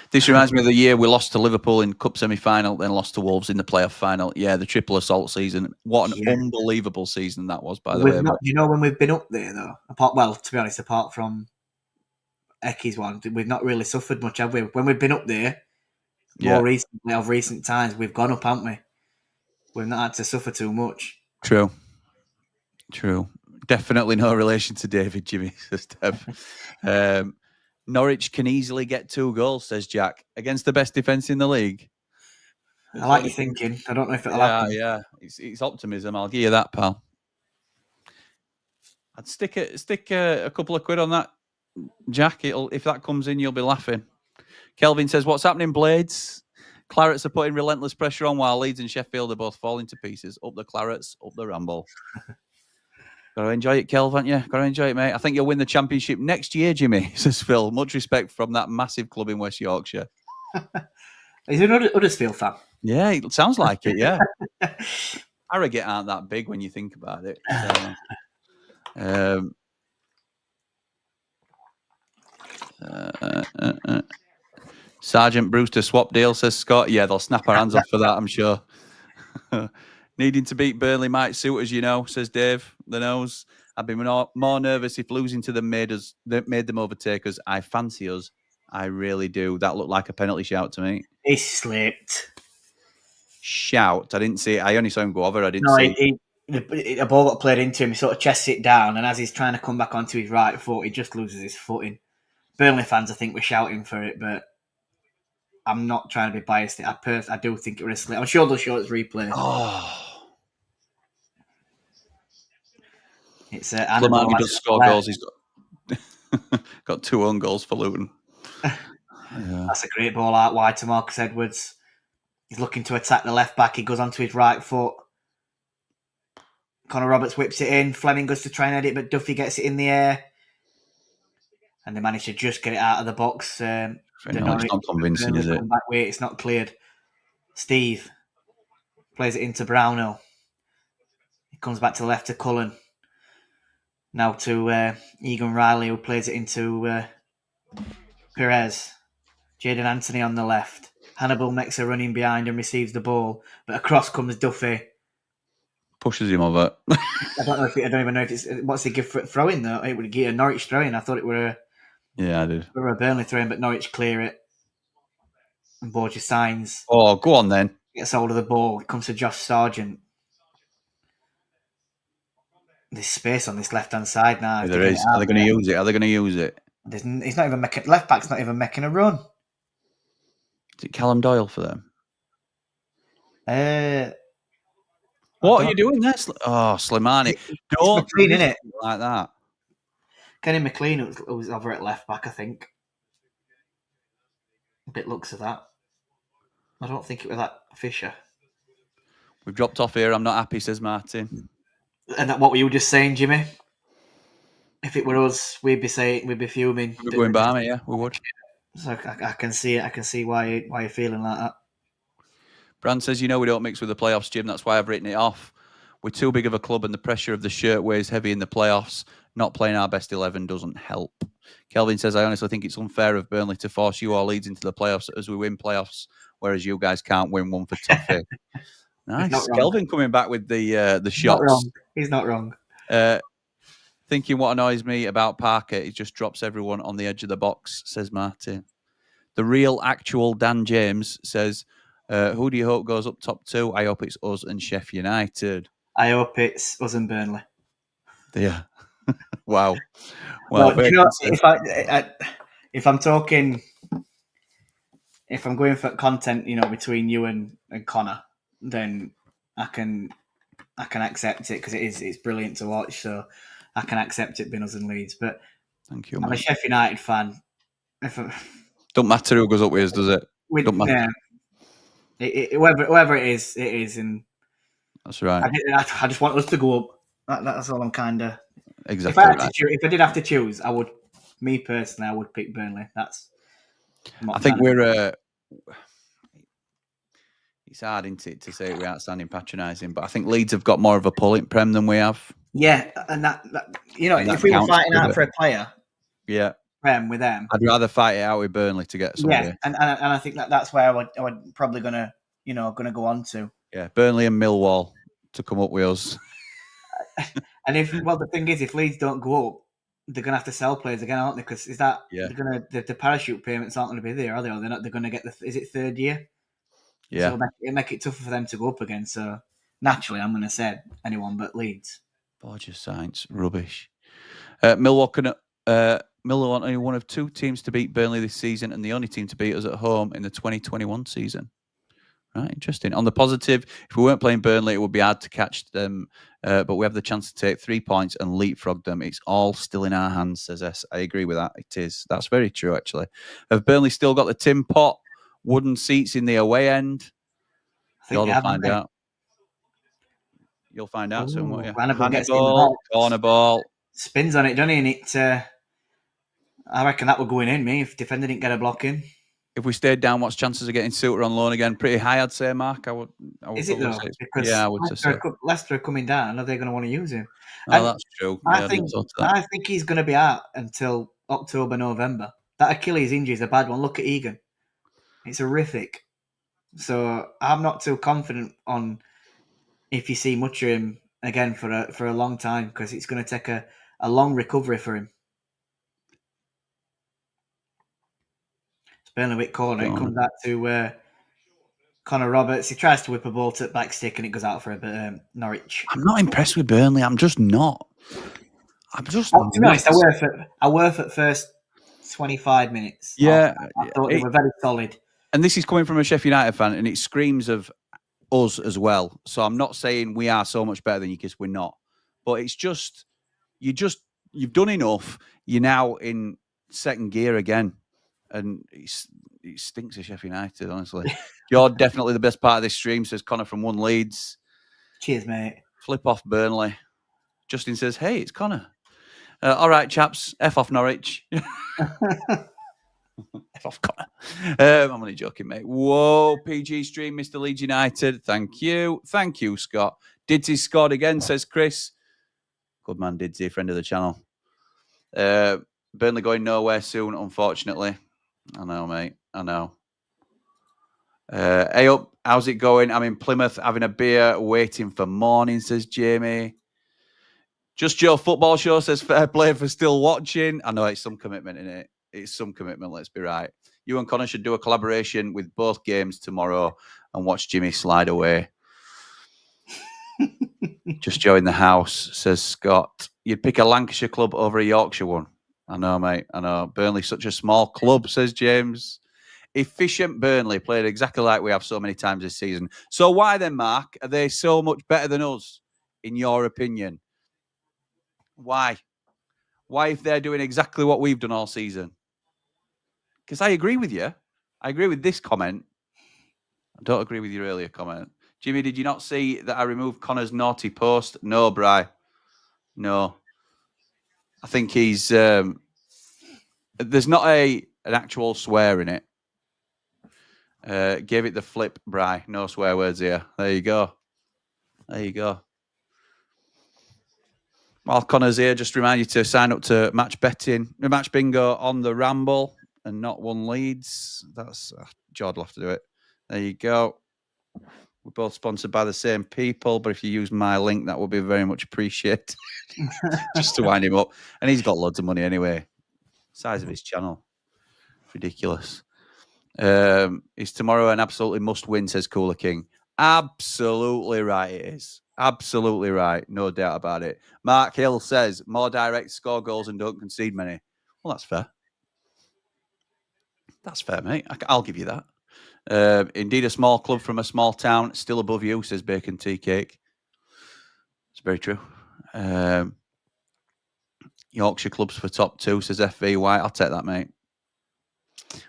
This reminds me of the year we lost to Liverpool in Cup semi-final, then lost to Wolves in the playoff final. Yeah, the triple assault season. What an unbelievable season that was, by the way. You know, when we've been up there, though, to be honest, apart from Ecky's one, we've not really suffered much, have we? When we've been up there, more recently, of recent times, we've gone up, haven't we? We've not had to suffer too much. True. Definitely no relation to David, Jimmy, says Dev. Norwich can easily get 2 goals, says Jack, against the best defence in the league. I like your thinking. I don't know if it'll happen. Yeah, it's optimism. I'll give you that, pal. I'd stick a couple of quid on that, Jack. If that comes in, you'll be laughing. Kelvin says, what's happening, Blades? Clarets are putting relentless pressure on while Leeds and Sheffield are both falling to pieces. Up the Clarets, up the Ramble. Got to enjoy it, Kelv, haven't you? Got to enjoy it, mate. I think you'll win the championship next year, Jimmy, says Phil. Much respect from that massive club in West Yorkshire. Is he an Huddersfield fan? Yeah, it sounds like it, yeah. Harrogate aren't that big when you think about it. So, Sergeant Brewster swap deal, says Scott. Yeah, they'll snap our hands off for that, I'm sure. Needing to beat Burnley might suit us, you know, says Dave, the nose. I'd be more nervous if losing to them made them overtake us. I fancy us. I really do. That looked like a penalty shout to me. He slipped. Shout. I didn't see it. I only saw him go over. I didn't see it. A ball got played into him. He sort of chests it down, and as he's trying to come back onto his right foot, he just loses his footing. Burnley fans, I think, were shouting for it, but I'm not trying to be biased. I do think it was a slip. I'm sure they'll show its replay. Oh. It's Lamani does score goals. He's got 2 own goals for Luton. Yeah. That's a great ball out wide to Marcus Edwards. He's looking to attack the left back. He goes onto his right foot. Connor Roberts whips it in. Fleming goes to try and edit, but Duffy gets it in the air. And they manage to just get it out of the box. It's not convincing, is it? It's not cleared. Steve plays it into Brownhill. He comes back to the left to Cullen. Now to Egan Riley, who plays it into Perez. Jaden Anthony on the left. Hannibal makes a run in behind and receives the ball, but across comes Duffy. Pushes him over. I don't even know if it's what's the give for throwing though. It would get a Norwich throwing. I thought it were I did. We were a Burnley throwing, but Norwich clear it. And Borges signs. Oh, go on then. Gets hold of the ball. It comes to Josh Sargent. There's space on this left-hand side now. Yeah, there is. Are they going to use it? He's not even making... Left back's not even making a run. Is it Callum Doyle for them? What are you doing there? Slimani. Don't McLean, innit? Like that. Kenny McLean was over at left back, I think. A bit looks of that. I don't think it was that Fisher. We've dropped off here. I'm not happy, says Martin. And what were you just saying, Jimmy? If it were us, we'd be fuming. We'd be going balmy, yeah, we would. So I can see it. I can see why you're feeling like that. Brand says, we don't mix with the playoffs, Jim. That's why I've written it off. We're too big of a club and the pressure of the shirt weighs heavy in the playoffs. Not playing our best 11 doesn't help. Kelvin says, I honestly think it's unfair of Burnley to force you or Leeds into the playoffs as we win playoffs, whereas you guys can't win one for toffee. Nice. Kelvin coming back with the shots. He's not wrong. Thinking what annoys me about Parker, he just drops everyone on the edge of the box, says Martin. The real, actual Dan James says, who do you hope goes up top 2? I hope it's us and Sheffield United. I hope it's us and Burnley. Yeah. Wow. Well, if I'm talking, if I'm going for content, between you and Connor, then I can accept it because it's brilliant to watch. So I can accept it being us and Leeds. But thank you, I'm a Sheffield United fan. Don't matter who goes up with us, does it? Don't matter. Whoever it is, and that's right. I just want us to go up. That's all I'm kind of. Exactly right. If I did have to choose, me personally, I would pick Burnley. I think we're. It's hard, isn't it, to say we're outstanding patronising, but I think Leeds have got more of a pull in Prem than we have. Yeah, and that if we were fighting out for a player, Prem with them, I'd rather fight it out with Burnley to get somebody. Yeah, and I think that's where I would probably gonna go on to. Yeah, Burnley and Millwall to come up with us. And the thing is, if Leeds don't go up, they're gonna have to sell players again, aren't they? Because the parachute payments aren't going to be there, are they? Or they're going to get is it third year? Yeah, so it'll make it tougher for them to go up again. So naturally, I'm going to say anyone but Leeds. Borges Saints, rubbish. Millwall only one of 2 teams to beat Burnley this season, and the only team to beat us at home in the 2021 season. Right, interesting. On the positive, if we weren't playing Burnley, it would be hard to catch them, but we have the chance to take 3 points and leapfrog them. It's all still in our hands, says S. I agree with that. It is. That's very true, actually. Have Burnley still got the tin pot, wooden seats in the away end? You'll find out. You'll find out soon, won't you? Hannibal, corner ball. Spins on it, doesn't he? And it, I reckon that would go in, me, if defender didn't get a block in. If we stayed down, what's chances of getting Suter on loan again? Pretty high, I'd say, Mark. I would Is it though? Because I would say so. Leicester are coming down. Are they going to want to use him? Oh, that's true. I think he's going to be out until October, November. That Achilles injury is a bad one. Look at Egan. It's horrific. So I'm not too confident on if you see much of him again for a long time, because it's going to take a long recovery for him. Burnley corner. It comes out to Connor Roberts. He tries to whip a ball to the back stick and it goes out for a bit. Norwich. I'm not impressed with Burnley. I'm just not. To be honest, I were for first 25 minutes. Yeah, I thought they were very solid. And this is coming from a Sheffield United fan, and it screams of us as well. So I'm not saying we are so much better than you, because we're not. But it's just you've done enough. You're now in second gear again. And it stinks of Sheffield United, honestly. You're definitely the best part of this stream, says Connor from One Leeds. Cheers, mate. Flip off Burnley. Justin says, hey, it's Connor. All right, chaps. F off Norwich. F off Connor. I'm only joking, mate. Whoa, PG stream, Mr. Leeds United. Thank you. Thank you, Scott. Didsy scored again, says Chris. Good man, Didsy, friend of the channel. Burnley going nowhere soon, unfortunately. I know, mate. I know. Hey up, how's it going? I'm in Plymouth having a beer, waiting for morning, says Jamie. Just Joe Football Show says fair play for still watching. I know it's some commitment in it. It's some commitment, let's be right. You and Connor should do a collaboration with both games tomorrow and watch Jimmy slide away. Just join the house, says Scott. You'd pick a Lancashire club over a Yorkshire one. I know, mate. I know. Burnley's such a small club, says James. Efficient Burnley played exactly like we have so many times this season. So why then, Mark, are they so much better than us, in your opinion? Why? Why, if they're doing exactly what we've done all season? Because I agree with you. I agree with this comment. I don't agree with your earlier comment. Jimmy, did you not see that I removed Connor's naughty post? No, Bri. No. I think he's... there's not an actual swear in it. Gave it the flip, Bri. No swear words here. There you go. There you go. While Connor's here, just remind you to sign up to match bingo on the Ramble and not One Leeds. That's Jord will have to do it. There you go. We're both sponsored by the same people, but if you use my link, that would be very much appreciated. Just to wind him up. And he's got loads of money anyway. Size of his channel. Ridiculous. Is tomorrow an absolutely must win, says Cooler King. Absolutely right it is. Absolutely right. No doubt about it. Mark Hill says more direct, score goals and don't concede many. Well, that's fair. That's fair, mate. I'll give you that. Indeed, a small club from a small town, still above you, says Bacon Tea Cake. It's very true. Yorkshire clubs for top 2, says FV White. I'll take that, mate.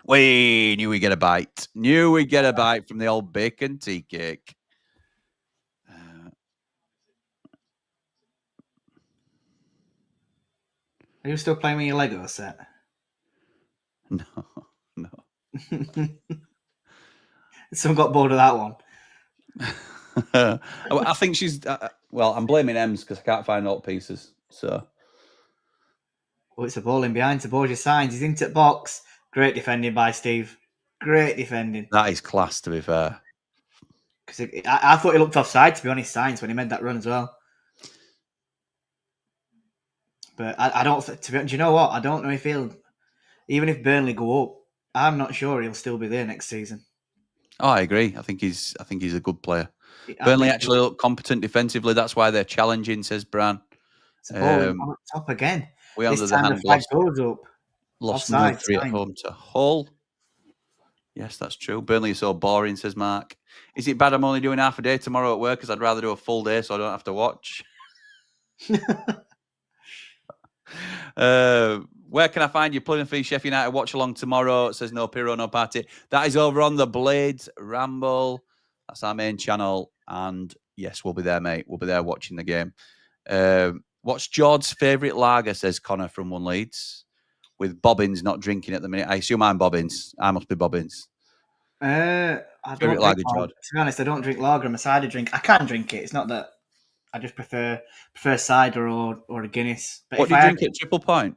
We knew we'd get a bite. Knew we'd get a bite from the old Bacon Tea Cake. Are you still playing with your Lego set? No. Someone got bored of that one. I think she's... well, I'm blaming Ems because I can't find all pieces. So... Oh, it's a ball in behind. Sabogia signs. He's into the box. Great defending by Steve. Great defending. That is class, to be fair. Because I thought he looked offside, to be honest, Sainz, when he made that run as well. But I don't... do you know what? I don't know if he'll... Even if Burnley go up, I'm not sure he'll still be there next season. Oh, I agree. I think he's a good player. Burnley actually look competent defensively. That's why they're challenging, says Bran. It's a ball on top again. We under this the time hand the flag goes up. lost Offside, 3 at home to Hull. Yes, that's true. Burnley is so boring, says Mark. Is it bad I'm only doing half a day tomorrow at work because I'd rather do a full day so I don't have to watch? Where can I find you? Plug fee Sheffield United watch along tomorrow. It says no Piro, no party. That is over on the Blades Ramble. That's our main channel. And yes, we'll be there, mate. We'll be there watching the game. What's George's favourite lager, says Connor from One Leeds, with Bobbins not drinking at the minute. I assume I'm Bobbins. I must be Bobbins. I don't lager, George. To be honest, I don't drink lager. I'm a cider drink. I can drink it. It's not that I just prefer cider or a Guinness. But what do you drink at Triple Point?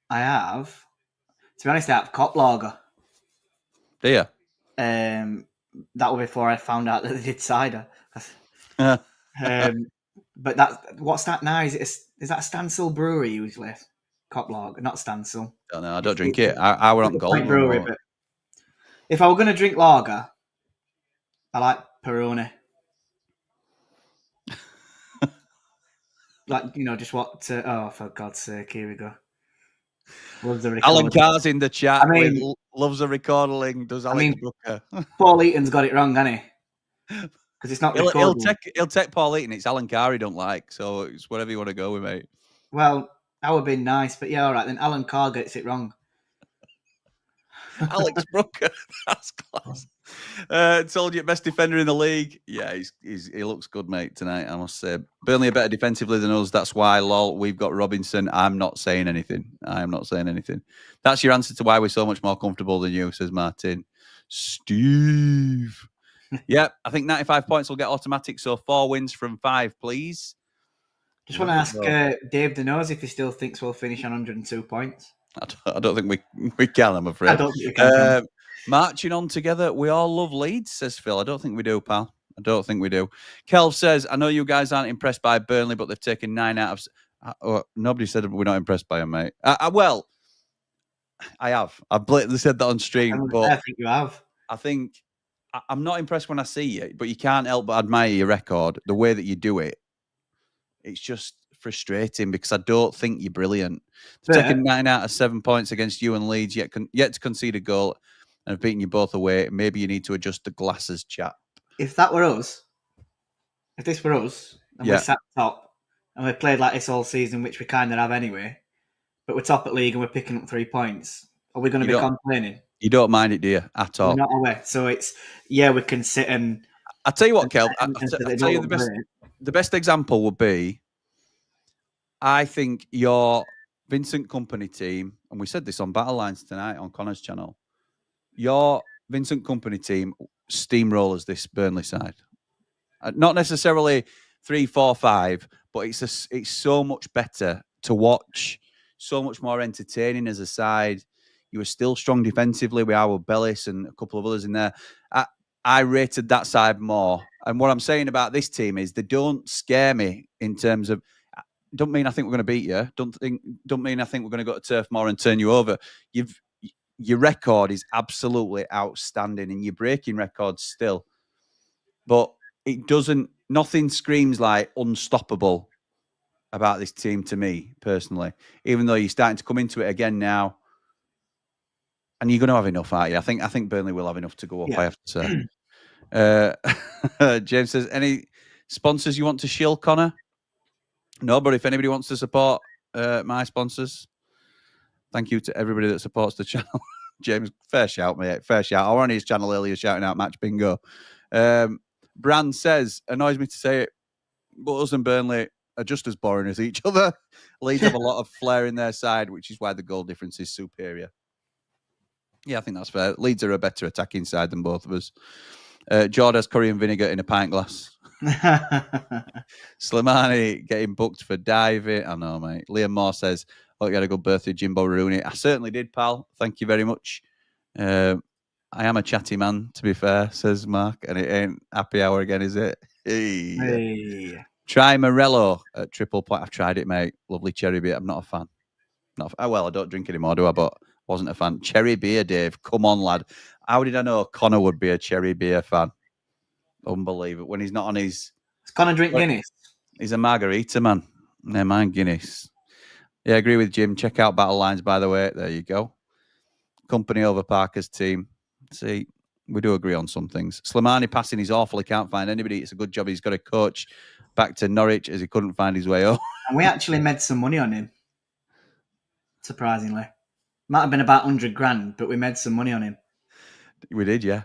I have. To be honest, I have Cop lager. Do you? That was before I found out that they did cider. But what's that now? Is that Stansell Brewery usually? Cop lager, not Stansell. Don't know. I don't drink it. I were on Gold Brewery. But if I were going to drink lager, I like Peroni. Like, just what? For God's sake, here we go. Alan Carr's in the chat. I mean, loves a recording. Does Alex Brooker? Paul Eaton's got it wrong, hasn't he? Because it's not recording. He'll take Paul Eaton. It's Alan Carr he don't like, so it's whatever you want to go with, mate. Well, that would have been nice, but yeah, all right then. Alan Carr gets it wrong. Alex Brooker, that's class. Told you, best defender in the league. Yeah, he looks good, mate, tonight, I must say. Burnley are better defensively than us. That's why, lol, we've got Robinson. I'm not saying anything. That's your answer to why we're so much more comfortable than you, says Martin. Steve. Yeah, I think 95 points will get automatic, so 4 wins from 5, please. Just want to ask Dave Denos if he still thinks we'll finish on 102 points. I don't think we can, I'm afraid. I don't think we can. Marching on together, we all love Leeds, says Phil. I don't think we do, pal. I don't think we do. Kelv says, I know you guys aren't impressed by Burnley, but they've taken 9 out of... nobody said we're not impressed by them, mate. Well, I have. I've blatantly said that on stream. But I think you have. I think I'm not impressed when I see it, but you can't help but admire your record, the way that you do it. It's just frustrating because I don't think you're brilliant. They've taken 9 out of 7 points against you and Leeds, yet to concede a goal and have beaten you both away. Maybe you need to adjust the glasses, chap. If this were us, and we sat top and we played like this all season, which we kind of have anyway, but we're top at league and we're picking up 3 points, are we going to be complaining? You don't mind it, do you, at all? We're not aware. So it's, we can sit and... I'll tell you what, Kel, I'll tell you the best example would be, I think your Vincent Kompany team, and we said this on Battle Lines tonight on Connor's channel, your Vincent Kompany team steamrollers this Burnley side. Not necessarily 3, 4, 5, but it's so much better to watch, so much more entertaining as a side. You were still strong defensively with our Bellis and a couple of others in there. I rated that side more. And what I'm saying about this team is they don't scare me in terms of... Don't mean I think we're going to beat you. Don't mean I think we're going to go to Turf Moor and turn you over. Your record is absolutely outstanding, and you're breaking records still. But it doesn't. Nothing screams like unstoppable about this team to me personally. Even though you're starting to come into it again now, and you're going to have enough, aren't you? I think Burnley will have enough to go up. Yeah. I have to say. James says, any sponsors you want to shill, Connor? No, but if anybody wants to support my sponsors, thank you to everybody that supports the channel. James, fair shout, mate. Fair shout. I was on his channel earlier shouting out Match Bingo. Brand says, annoys me to say it, but us and Burnley are just as boring as each other. Leeds have a lot of flair in their side, which is why the goal difference is superior. Yeah, I think that's fair. Leeds are a better attacking side than both of us. Jord has curry and vinegar in a pint glass. Slimani getting booked for diving. I know, mate. Liam Moore says, "Oh, you had a good birthday, Jimbo Rooney." I certainly did, pal. Thank you very much. I am a chatty man, to be fair, says Mark, and it ain't happy hour again, is it? Hey. Try Morello at triple point. I've tried it, mate. Lovely cherry beer. I'm not a fan. Well, I don't drink anymore, do I? But wasn't a fan. Cherry beer, Dave. Come on, lad. How did I know Connor would be a cherry beer fan? Unbelievable. When he's not on his... Does Connor drink Guinness? He's a margarita, man. Never mind Guinness. Yeah, I agree with Jim. Check out Battle Lines, by the way. There you go. Company over Parker's team. See, we do agree on some things. Slimani passing is awful. He can't find anybody. It's a good job he's got a coach back to Norwich as he couldn't find his way up. And we actually made some money on him. Surprisingly. Might have been about 100 grand, but we made some money on him. We did, yeah.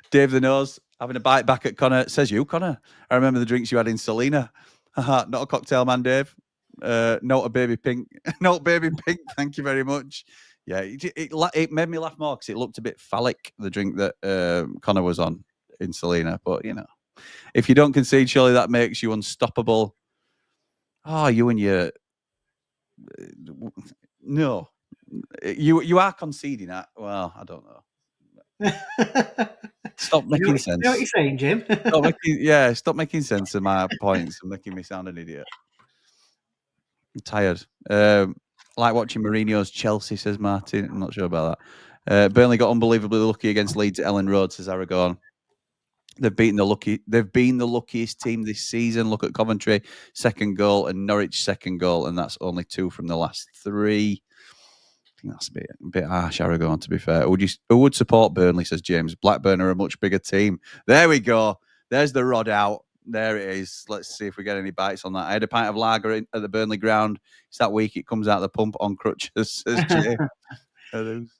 Dave the Nose, having a bite back at Connor. Says you, Connor. I remember the drinks you had in Selena. Not a cocktail man, Dave. Not a baby pink. Not baby pink. Thank you very much. Yeah, it made me laugh more because it looked a bit phallic, the drink that Connor was on in Selena. But, you know, if you don't concede, surely that makes you unstoppable. Oh, you and your... No. You are conceding that. Well, I don't know. Stop making sense. You know what you're saying, Jim? Stop making sense of my points and making me sound an idiot. I'm tired. Like watching Mourinho's Chelsea, says Martin. I'm not sure about that. Burnley got unbelievably lucky against Leeds at Ellen Road, says Aragon. They've been the luckiest team this season. Look at Coventry, second goal, and Norwich, second goal, and that's only 2 from the last 3. I think that's a bit harsh, Aragon, to be fair. Who would support Burnley, says James. Blackburn are a much bigger team. There we go. There's the rod out. There it is. Let's see if we get any bites on that. I had a pint of lager at the Burnley ground. It's that week it comes out of the pump on crutches, says James.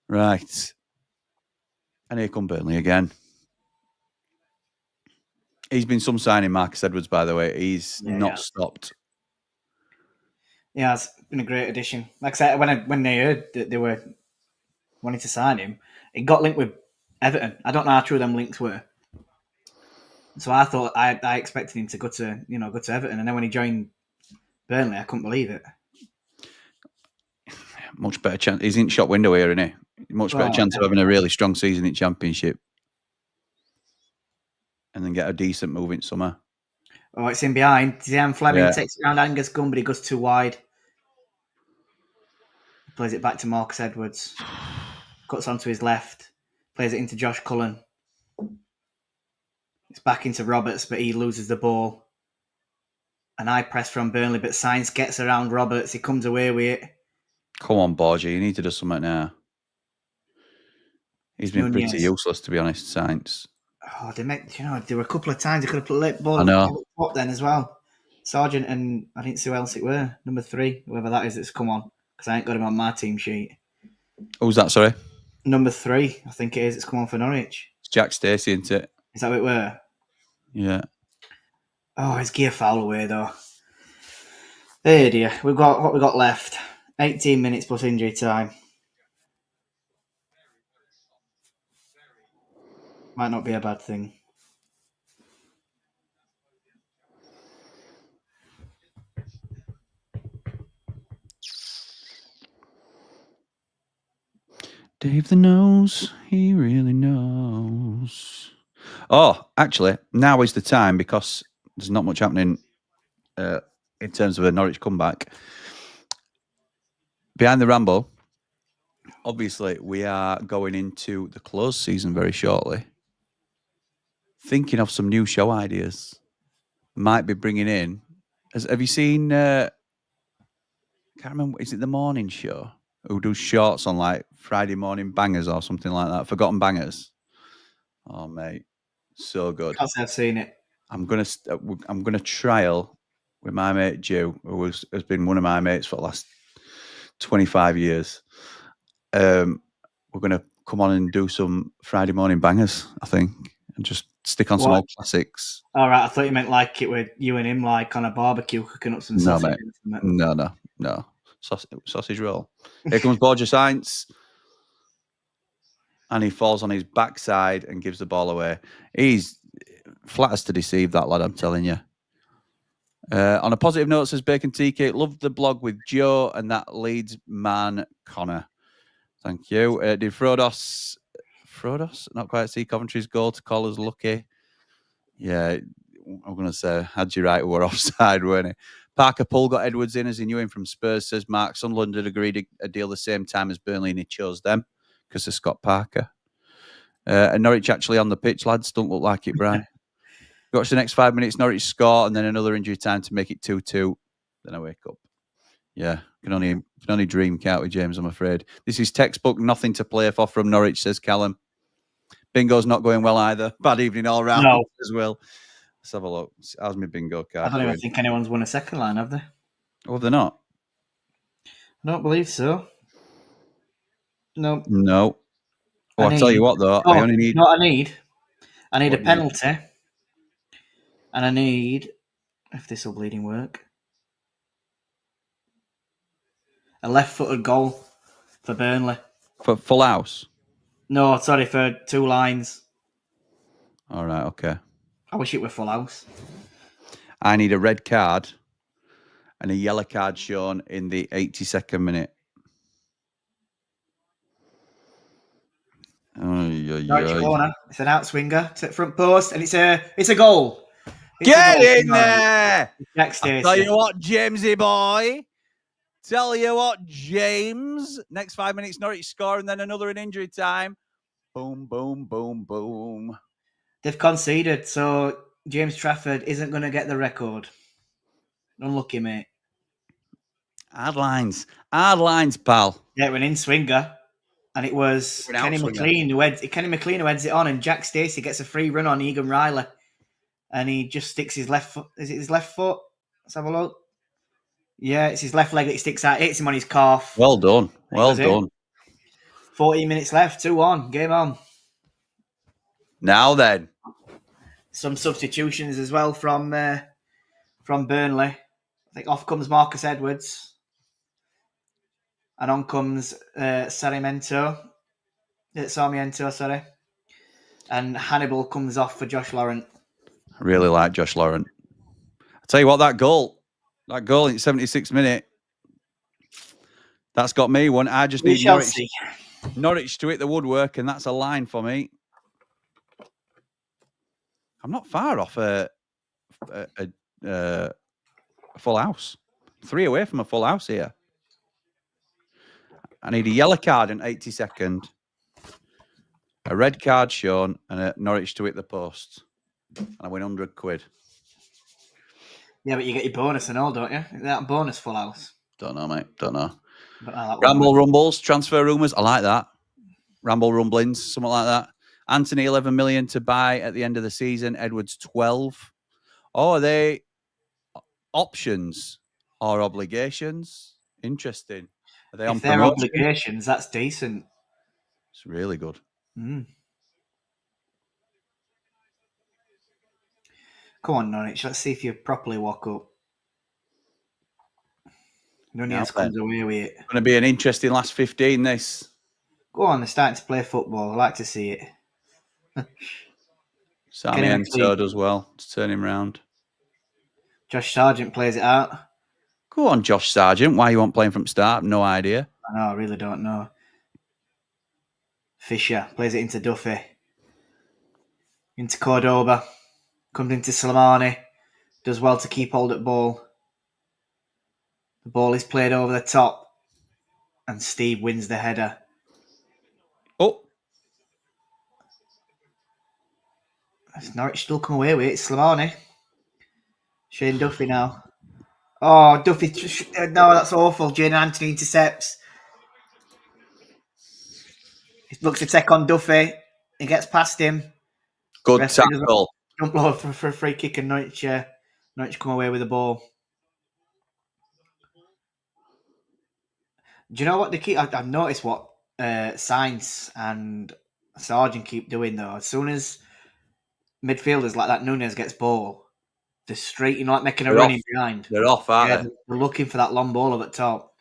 Right. And here come Burnley again. He's been some signing, Marcus Edwards, by the way. He's not stopped. Yeah, it's been a great addition. Like I said, when they heard that they were wanting to sign him, it got linked with Everton. I don't know how true them links were. So I thought I expected him to go to Everton, and then when he joined Burnley, I couldn't believe it. Much better chance. He's in shop window here, isn't he? Much better chance of having a really strong season in Championship, and then get a decent move in summer. Oh, it's in behind. Zian Fleming takes it around Angus Gunn, but he goes too wide. He plays it back to Marcus Edwards. Cuts onto his left. Plays it into Josh Cullen. It's back into Roberts, but he loses the ball. An eye press from Burnley, but Sainz gets around Roberts. He comes away with it. Come on, Borgia. You need to do something now. He's been pretty useless, to be honest, Sainz. Oh, there were a couple of times they could have put the ball up then as well. Sargent and I didn't see who else it were. Number 3, whoever that is that's come on, because I ain't got him on my team sheet. Who's that, sorry? Number 3, I think it is. It's come on for Norwich. It's Jack Stacey, isn't it? Is that what it were? Yeah. Oh, it's gear foul away, though. Hey, dear. We've got what we got left. 18 minutes plus injury time. Might not be a bad thing. Dave the knows. He really knows. Oh, actually, now is the time because there's not much happening in terms of a Norwich comeback. Behind the Ramble, obviously, we are going into the close season very shortly. Thinking of some new show ideas. Might be bringing in. Have you seen... I can't remember. Is it the morning show? Who do shorts on like Friday morning bangers or something like that? Forgotten Bangers. Oh, mate. So good. I've seen it. I'm gonna trial with my mate Joe, who has been one of my mates for the last 25 years. We're gonna come on and do some Friday morning bangers, I think, and just stick on some old classics. All right, I thought you meant like it with you and him, like on a barbecue, cooking up some sausage. Mate. No. Sausage roll. Here comes Borja Sainz. And he falls on his backside and gives the ball away. He's flat as to deceive, that lad, I'm telling you. On a positive note, says Bacon TK, loved the blog with Joe and that Leeds man, Connor. Thank you. Did Frodos, not quite see Coventry's goal to call us lucky? Yeah, I'm going to say, had you right, we were offside, weren't he? Parker Poole got Edwards in as he knew him from Spurs, says Mark. Sunderland had agreed a deal the same time as Burnley and he chose them because of Scott Parker. And Norwich actually on the pitch, lads. Don't look like it, Brian. Watch the next 5 minutes, Norwich score, and then another injury time to make it 2-2. Then I wake up. Yeah, can only dream, can't we, James, I'm afraid. This is textbook, nothing to play for from Norwich, says Callum. Bingo's not going well either. Bad evening all round as well. Let's have a look. How's my bingo card? I don't even think anyone's won a second line, have they? Oh, have they not? I don't believe so. No. Oh, I'll tell you what, though. I need a penalty. And I need, if this will bleeding work, a left-footed goal for Burnley. For full house? No, sorry, for 2 lines. All right, okay. I wish it were full house. I need a red card and a yellow card shown in the 82nd minute. Corner. It's an outswinger to the front post, and it's a goal. Get in there! Jack Stacey. Tell you what, Jamesy boy. Tell you what, James. Next 5 minutes, Norwich score, and then another in injury time. Boom, boom, boom, boom. They've conceded, so James Trafford isn't going to get the record. Unlucky, mate. Hard lines, pal. Yeah, it went in swinger, and it was Kenny McLean who heads it on, and Jack Stacey gets a free run on Egan Riley, and he just sticks his left foot. Is it his left foot? Let's have a look. Yeah, it's his left leg that he sticks out, hits him on his calf. Well done. 14 minutes left, 2-1, game on. Now then. Some substitutions as well from Burnley. I think off comes Marcus Edwards. And on comes Sarmiento, sorry. And Hannibal comes off for Josh Laurent. I really like Josh Laurent. I'll tell you what, that goal in the 76th minute, that's got me one. I just need Norwich to hit the woodwork, and that's a line for me. I'm not far off a full house. 3 away from a full house here. I need a yellow card in 82nd, a red card shown, and a Norwich to hit the post. And I win £100. Yeah, but you get your bonus and all, don't you? Is that bonus full house? Don't know, mate. Don't know. Ramble rumbles, transfer rumours. I like that. Ramble rumblings, something like that. Anthony, 11 million to buy at the end of the season. Edwards, 12. Oh, are they options or obligations? Interesting. Are they on promotion? If they're obligations, that's decent. It's really good. Come on, Norwich. Let's see if you properly walk up. Nunez comes away with it. It's going to be an interesting last 15, this. Go on, they're starting to play football. I like to see it. Sarmiento does well to turn him round. Josh Sargent plays it out. Go on, Josh Sargent. Why you want playing from start? No idea. I know, I really don't know. Fisher plays it into Duffy. Into Cordoba. Comes into Slimani. Does well to keep hold at ball. The ball is played over the top. And Steve wins the header. Oh. Norwich still come away with it. Slimani. Shane Duffy now. Oh, Duffy. No, that's awful. Jane Anthony intercepts. He looks to take on Duffy. He gets past him. Good tackle. Jump low for a free kick, and Norwich come away with the ball. Do you know what they keep? I've noticed what Sainz and Sargent keep doing though. As soon as midfielders like that Nunez gets ball, they're straight, like making a run in behind. They're off, aren't they? They're looking for that long ball up at top.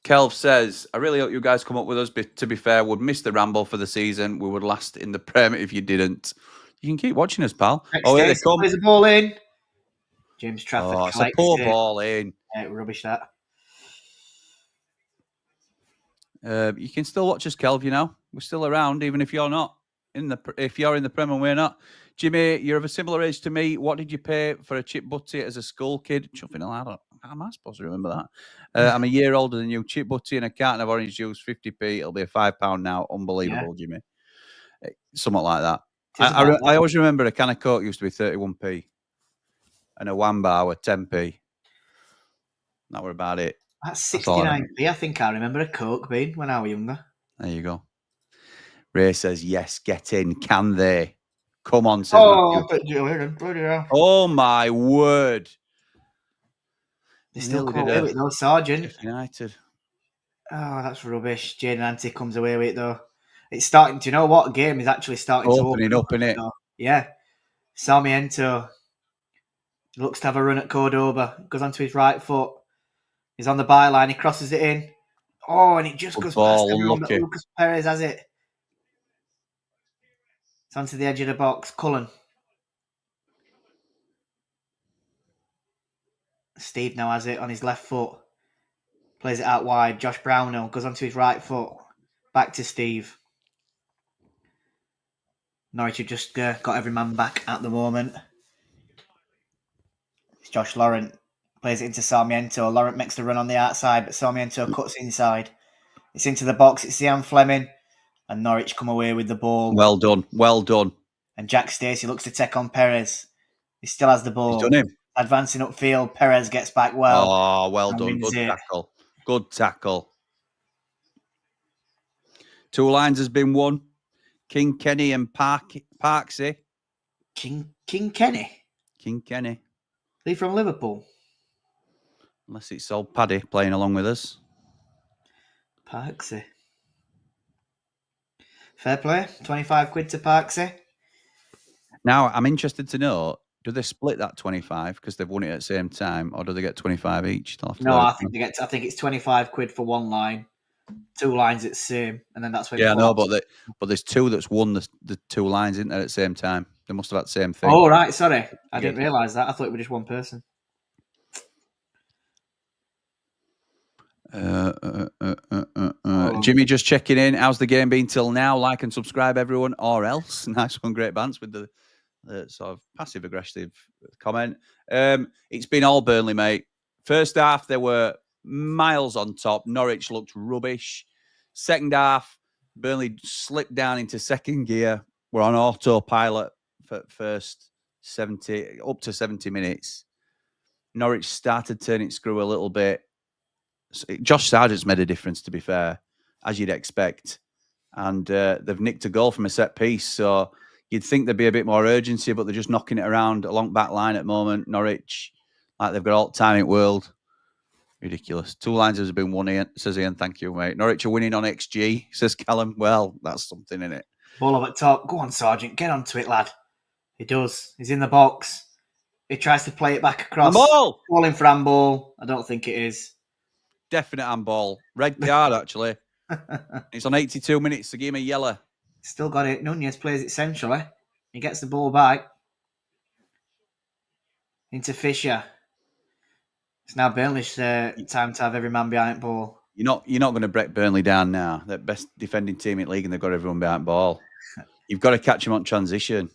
Kelv says, I really hope you guys come up with us. To be fair, would miss the ramble for the season. We would last in the Prem if you didn't. You can keep watching us, pal. Here they come. Plays the ball in. James Trafford. Oh, it's a poor ball in. Yeah, rubbish that. You can still watch us, Kelv. We're still around, even if you're not if you're in the Prem and we're not. Jimmy, you're of a similar age to me. What did you pay for a chip butty as a school kid? Chuffing how am I supposed to remember that? I'm a year older than you. Chip butty and a carton of orange juice, 50p. It'll be a £5 now. Unbelievable, yeah. Jimmy. Something like that. I always remember a can of Coke used to be 31p. And a one bar were 10p. That were about it. That's 69p. I think I remember a Coke being when I was younger. There you go. Ray says, yes, get in. Can they? Come on, says oh, my word. They still come away with it, though, Sergeant. United. Oh, that's rubbish. Jaden Ante comes away with it, though. It's starting to, what game is actually starting to open up, innit? Yeah. Sarmiento looks to have a run at Cordoba. Goes onto his right foot. He's on the byline. He crosses it in. Oh, and it just goes past everyone, but Lucas Perez has it. It's onto the edge of the box. Cullen. Steve now has it on his left foot. Plays it out wide. Josh Brownhill goes onto his right foot. Back to Steve. Norwich have just got every man back at the moment. It's Josh Laurent. Plays it into Sarmiento. Laurent makes the run on the outside, but Sarmiento cuts inside. It's into the box. It's Ian Fleming. And Norwich come away with the ball. Well done. Well done. And Jack Stacey looks to take on Perez. He still has the ball. He's done him. Advancing upfield. Perez gets back well. Oh, well done. Good tackle. Good tackle. 2 lines has been won. King Kenny and Parksy. King Kenny? King Kenny. Are they from Liverpool? Unless it's old Paddy playing along with us. Parksy. Fair play. 25 quid to Parksy. Now, I'm interested to know, do they split that 25 because they've won it at the same time, or do they get 25 each? No, I think I think it's 25 quid for 1 line. 2 lines it's the same, and then that's when. Yeah, no, but there's 2 that's won the 2 lines, isn't there, at the same time? They must have had the same thing. Oh, right, sorry. I didn't realise that. I thought it was just 1 person. Jimmy just checking in. How's the game been till now? Like and subscribe, everyone, or else. Nice one, great bants with the sort of passive-aggressive comment. It's been all Burnley, mate. First half, they were miles on top. Norwich looked rubbish. Second half, Burnley slipped down into second gear. We're on autopilot for first 70, up to 70 minutes. Norwich started turning screw a little bit. Josh Sargent's made a difference, to be fair, as you'd expect. And they've nicked a goal from a set piece. So you'd think there'd be a bit more urgency, but they're just knocking it around along back line at the moment. Norwich, like they've got all the time in the world. Ridiculous. 2 lines has been won, Ian, says Ian. Thank you, mate. Norwich are winning on XG, says Callum. Well, that's something, isn't it? Ball up at top. Go on, Sargent. Get onto it, lad. He does. He's in the box. He tries to play it back across. Handball! Calling for handball. I don't think it is. Definite handball. Red card, actually. It's on 82 minutes, so give him a yellow. Still got it. Nunez plays it centrally. He gets the ball back. Into Fisher. It's now Burnley's time to have every man behind ball. You're not going to break Burnley down now. They're best defending team in the league and they've got everyone behind ball. You've got to catch them on transition.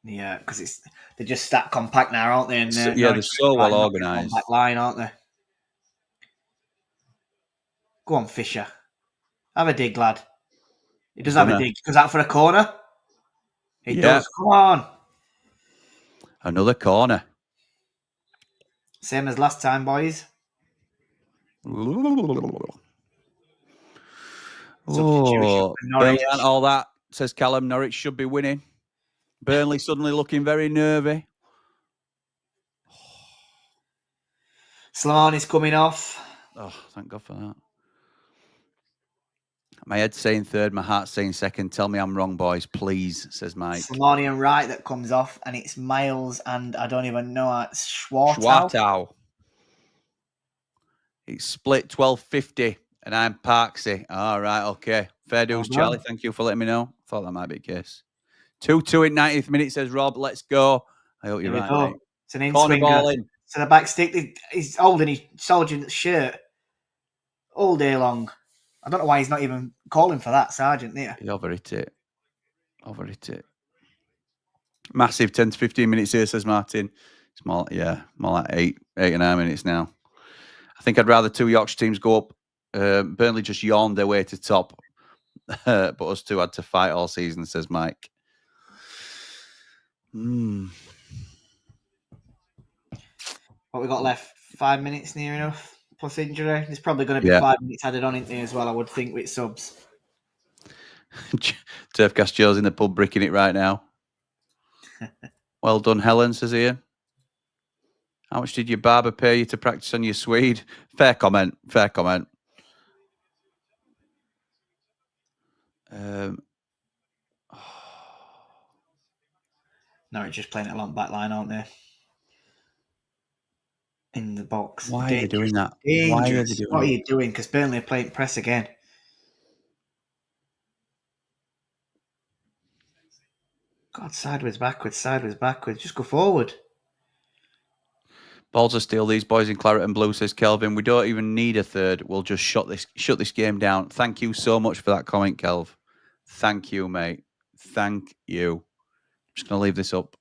Yeah, because they're just that compact now, aren't they? And, they're so well organised. Back line, aren't they? Go on, Fisher. Have a dig, lad. He does have a dig. Goes out for a corner. He does. Come on. Another corner. Same as last time, boys. Oh, Burnley and all that, says Callum. Norwich should be winning. Burnley suddenly looking very nervy. Slimani's coming off. Oh, thank God for that. My head's saying third, my heart's saying second. Tell me I'm wrong, boys, please, says Mike. Simonian right that comes off, and it's Miles, and I don't even know. It's Schwartau. It's split 12.50, and I'm Parksy. All right, okay. Fair dues, Charlie. Thank you for letting me know. Thought that might be the case. 2-2 in 90th minute, says Rob. Let's go. I hope you're right, mate. It's an Corner ball in-swinger. in. To the back stick. He's holding his sergeant's shirt all day long. I don't know why he's not even calling for that, Sergeant, there. He overhit it. Massive 10 to 15 minutes here, says Martin. It's more like 8 and 9 minutes now. I think I'd rather two Yorkshire teams go up. Burnley just yawned their way to top, but us two had to fight all season, says Mike. What we got left? 5 minutes near enough, plus injury. There's probably going to be 5 minutes added on in there as well, I would think, with subs. Turfcast Joe's in the pub bricking it right now. Well done, Helen, says Ian. How much did your barber pay you to practice on your Swede? Fair comment. Norwich just playing it along back line, aren't they? In the box. Why are they doing that? What are you doing? Because Burnley are playing press again. God, sideways, backwards. Just go forward. Balls of steel, these boys in claret and blue, says Kelvin. We don't even need a third. We'll just shut this game down. Thank you so much for that comment, Kelv. Thank you, mate. Thank you. I'm just going to leave this up.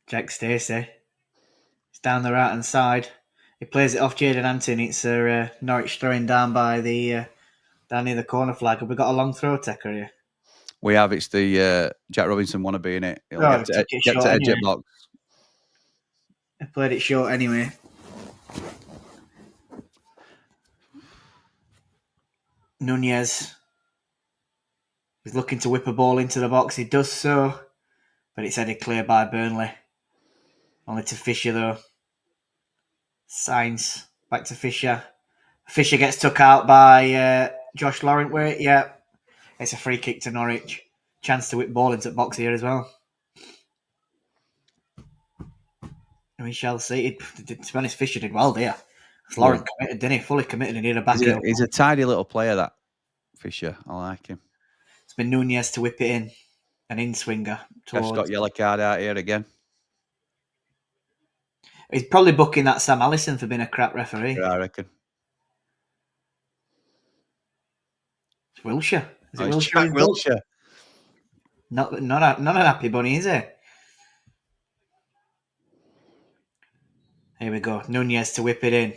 Jack Stacey. It's down the right-hand side. He plays it off Jadon Anton. It's Norwich throwing down by the down near the corner flag. Have we got a long throw taker here? We have. It's the Jack Robinson wannabe in it. He'll get to edge it box. I played it short anyway. Nunez is looking to whip a ball into the box. He does so, but it's headed clear by Burnley. Only to Fisher, though. Sainz back to Fisher. Fisher gets took out by Josh Lawrence. Yeah, it's a free kick to Norwich. Chance to whip ball into the box here as well. We shall see. To be honest, Fisher did well there. Lawrence committed, didn't he? Fully committed and he had a back. He's a tidy little player, that Fisher. I like him. It's been Nunez to whip it in. An in-swinger. Jeff's got yellow card out here again. He's probably booking that Sam Allison for being a crap referee. Yeah, I reckon. It's Wilshire. Is it Wilshire? Wilshire. Not an happy bunny, is it? Here we go. Nunez to whip it in.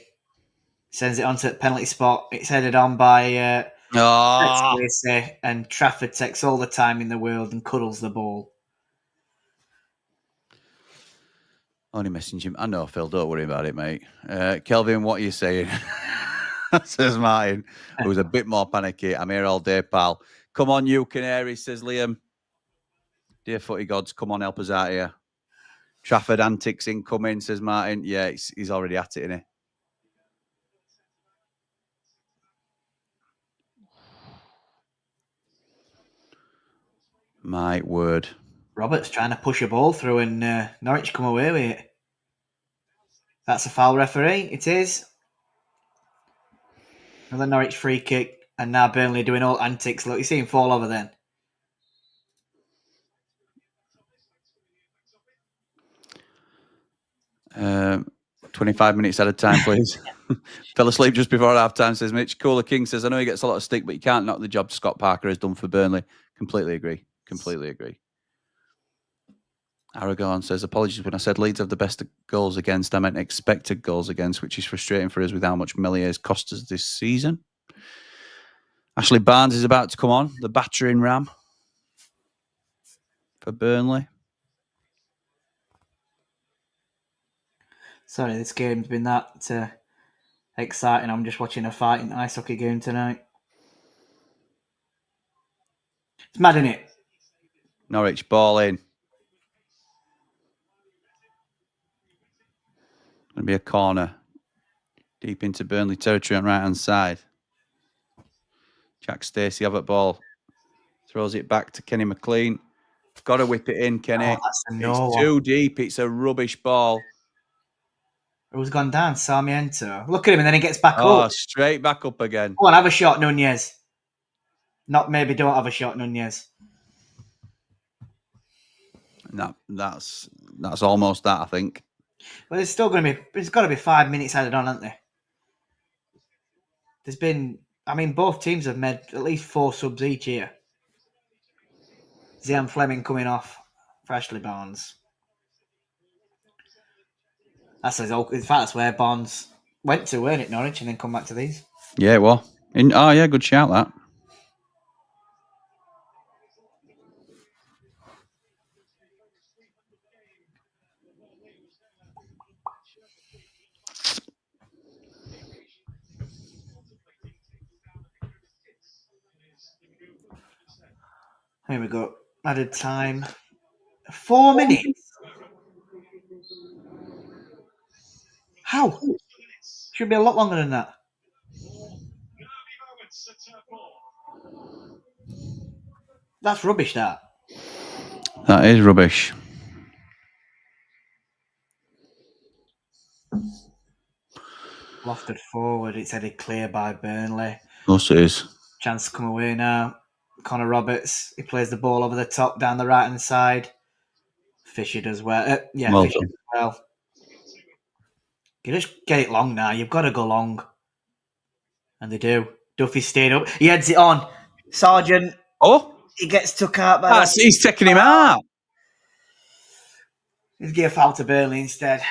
Sends it onto the penalty spot. It's headed on by and Trafford takes all the time in the world and cuddles the ball. Only messaging him. I know, Phil. Don't worry about it, mate. Kelvin, what are you saying? Says Martin, who's a bit more panicky. I'm here all day, pal. Come on, you Canaries, says Liam. Dear footy gods, come on, help us out here. Trafford antics incoming, says Martin. Yeah, he's already at it, isn't he? My word. Roberts trying to push a ball through and Norwich come away with it. That's a foul, referee. It is. Another Norwich free kick. And now Burnley doing all antics. Look, you see him fall over then. Uh, 25 minutes at a time, please. Fell asleep just before half time, says Mitch. Cooler King says, I know he gets a lot of stick, but you can't knock the job Scott Parker has done for Burnley. Completely agree. Aragon says, apologies when I said Leeds have the best goals against. I meant expected goals against, which is frustrating for us with how much Melier's cost us this season. Ashley Barnes is about to come on, the battering ram for Burnley. Sorry, this game's been that exciting. I'm just watching a fighting ice hockey game tonight. It's mad, isn't it? Norwich ball in. Going to be a corner. Deep into Burnley territory on right-hand side. Jack Stacey have at ball. Throws it back to Kenny McLean. Got to whip it in, Kenny. Oh, that's a no It's one. too deep. It's a rubbish ball. Who's gone down? Sarmiento. Look at him, and then he gets back Oh, up. straight back up again. Go on, have a shot, Nunez. Not maybe don't have a shot, Nunez. No, that's almost that, I think. But there's still going to be. There's got to be 5 minutes added on, hasn't there? There's been. I mean, both teams have made at least 4 subs each here. Zian Fleming coming off for Ashley Barnes. In fact, that's where Barnes went to, weren't it, Norwich, and then come back to these. Yeah, it was. Oh, yeah, good shout, that. Here we go. Added time. 4 minutes? How? Should be a lot longer than that. That's rubbish, that. That is rubbish. Lofted forward. It's headed clear by Burnley. Of course it is. Chance to come away now. Connor Roberts. He plays the ball over the top down the right-hand side. Fisher does well. Well Fisher done. does well. You just get it long now. You've got to go long. And they do. Duffy stayed up. He heads it on. Sargent. Oh, He gets took out by he's taking him out. He's give a foul to Burnley instead.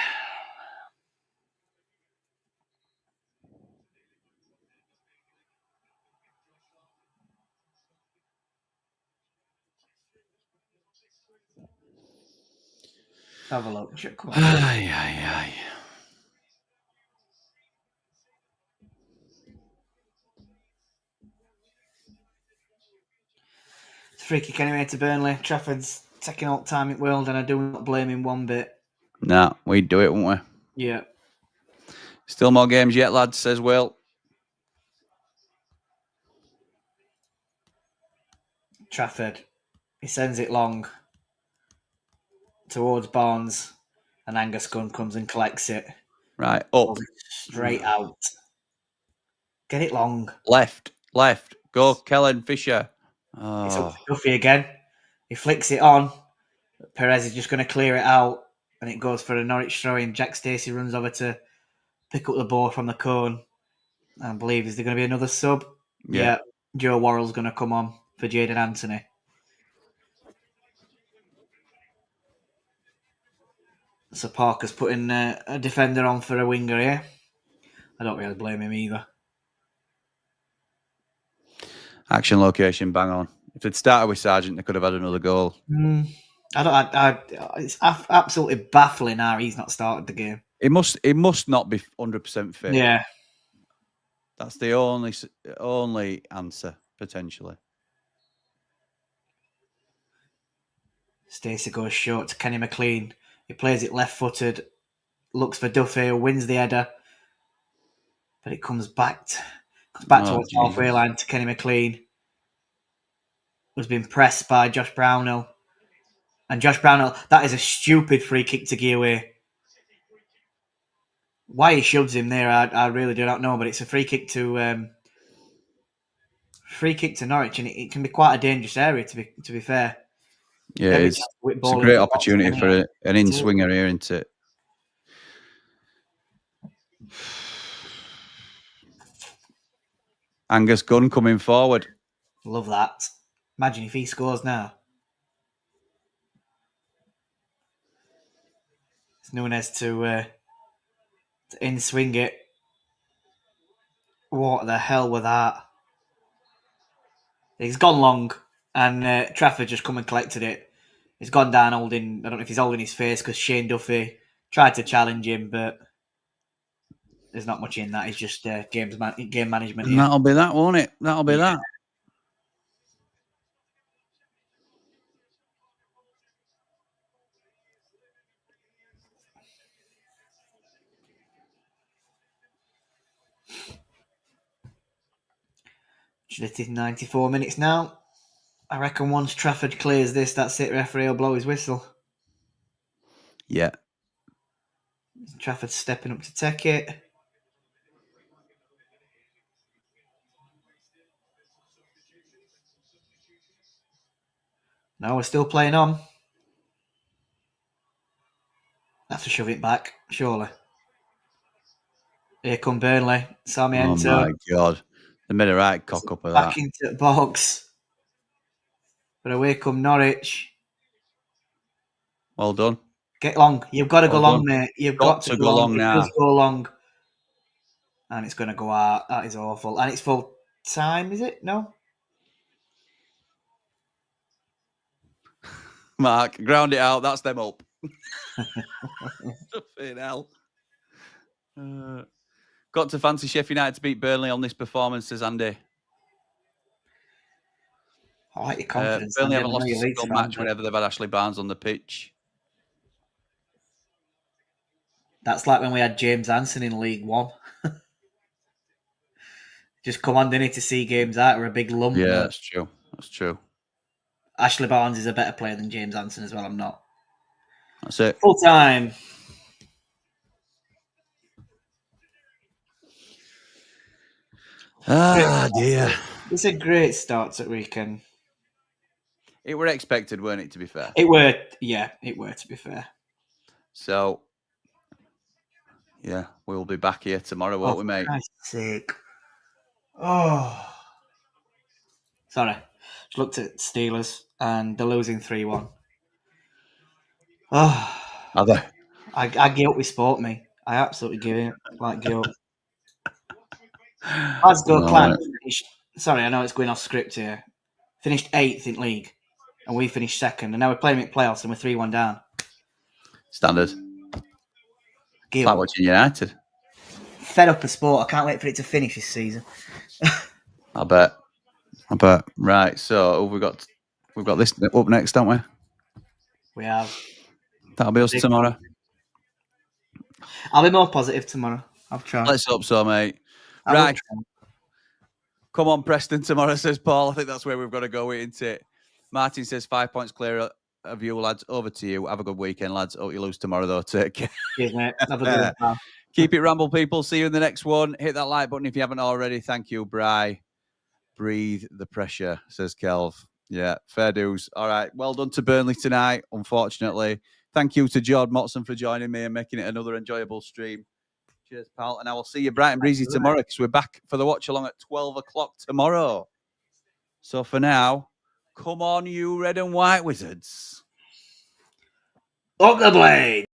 Have a look. Come on. Aye. It's a free kick anyway to Burnley. Trafford's taking all the time it will, and I do not blame him one bit. Nah, we'd do it, wouldn't we? Yeah. Still more games yet, lads, says Will. Trafford. He sends it long towards Barnes, and Angus Gunn comes and collects it. Right, up. Straight out. Get it long. Left. Go, Kellen Fisher. Oh. It's up to Duffy again. He flicks it on. Perez is just going to clear it out, and it goes for a Norwich throw-in. Jack Stacey runs over to pick up the ball from the cone. I believe, is there going to be another sub? Yeah. Joe Worrell's going to come on for Jadon Anthony. So Parker's putting a defender on for a winger here. I don't really blame him either. Action location, bang on. If they'd started with Sargent, they could have had another goal. It's absolutely baffling how he's not started the game. It must not be 100% fit. Yeah. That's the only answer, potentially. Stacey goes short to Kenny McLean. He plays it left-footed, looks for Duffy, who wins the header, but it comes back towards the halfway line to Kenny McLean, who's been pressed by Josh Brownhill. And Josh Brownhill, that is a stupid free kick to give away. Why he shoves him there, I really do not know, but it's a free kick to Norwich, and it can be quite a dangerous area, to be fair. Yeah, it's a great opportunity for an in-swinger here, isn't it? Angus Gunn coming forward. Love that. Imagine if he scores now. It's Nunez to in-swing it. What the hell with that? He's gone long, and Trafford just come and collected it. He's gone down holding, I don't know if he's holding his face because Shane Duffy tried to challenge him, but there's not much in that. It's just game management. And that'll be that, won't it? That'll be that. It is 94 minutes now. I reckon once Trafford clears this, that's it. Referee will blow his whistle. Yeah. Trafford's stepping up to take it. No, we're still playing on. Have to shove it back, surely. Here come Burnley. Sarmiento. Oh my God. They made a right cock up of that. Back into the box. But away come Norwich. Well done. Get long. You've got to go long, mate. You've got to go long. It now. does go long. And it's going to go out. That is awful. And it's full time, is it? No? Mark, ground it out. That's them up. Fucking hell. Got to fancy Sheffield United to beat Burnley on this performance, says Andy. I like your confidence. Burnley haven't lost a single match whenever they've had Ashley Barnes on the pitch. That's like when we had James Hansen in League One. Just come on, didn't he, to see games out, or a big lump. Yeah, that's true. That's true. Ashley Barnes is a better player than James Hansen as well. I'm not. That's it. Full time. Ah, dear. It's a great start to the weekend. It were expected, weren't it, to be fair? It were, yeah, it were, to be fair. So, yeah, we'll be back here tomorrow, won't we, mate? For Christ's sake. Oh. Sorry. Just looked at Steelers and they're losing 3-1. Oh. Are they? I give up with sport, me. I absolutely give up. Glasgow Clan finished, sorry, I know it's going off script here. Finished 8th in league, and we finished 2nd, and now we're playing at playoffs and we're 3-1 down. Standard. It's like watching United. Fed up of sport. I can't wait for it to finish this season. I bet. Right, so we've got this up next, don't we? We have. That'll be us tomorrow. I'll be more positive tomorrow. I'll try. Let's hope so, mate. Right. Come on, Preston, tomorrow, says Paul. I think that's where we've got to go, isn't it? Martin says 5 points clear of you, lads. Over to you. Have a good weekend, lads. Hope you lose tomorrow, though. Take care. Cheers, mate. Have a good one. Keep it ramble, people. See you in the next one. Hit that like button if you haven't already. Thank you, Bri. Breathe the pressure, says Kelv. Yeah, fair dues. All right. Well done to Burnley tonight, unfortunately. Thank you to Jord Motson for joining me and making it another enjoyable stream. Cheers, pal. And I will see you bright and breezy tomorrow because we're back for the watch along at 12 o'clock tomorrow. So for now, come on, you red and white wizards. Up the blade.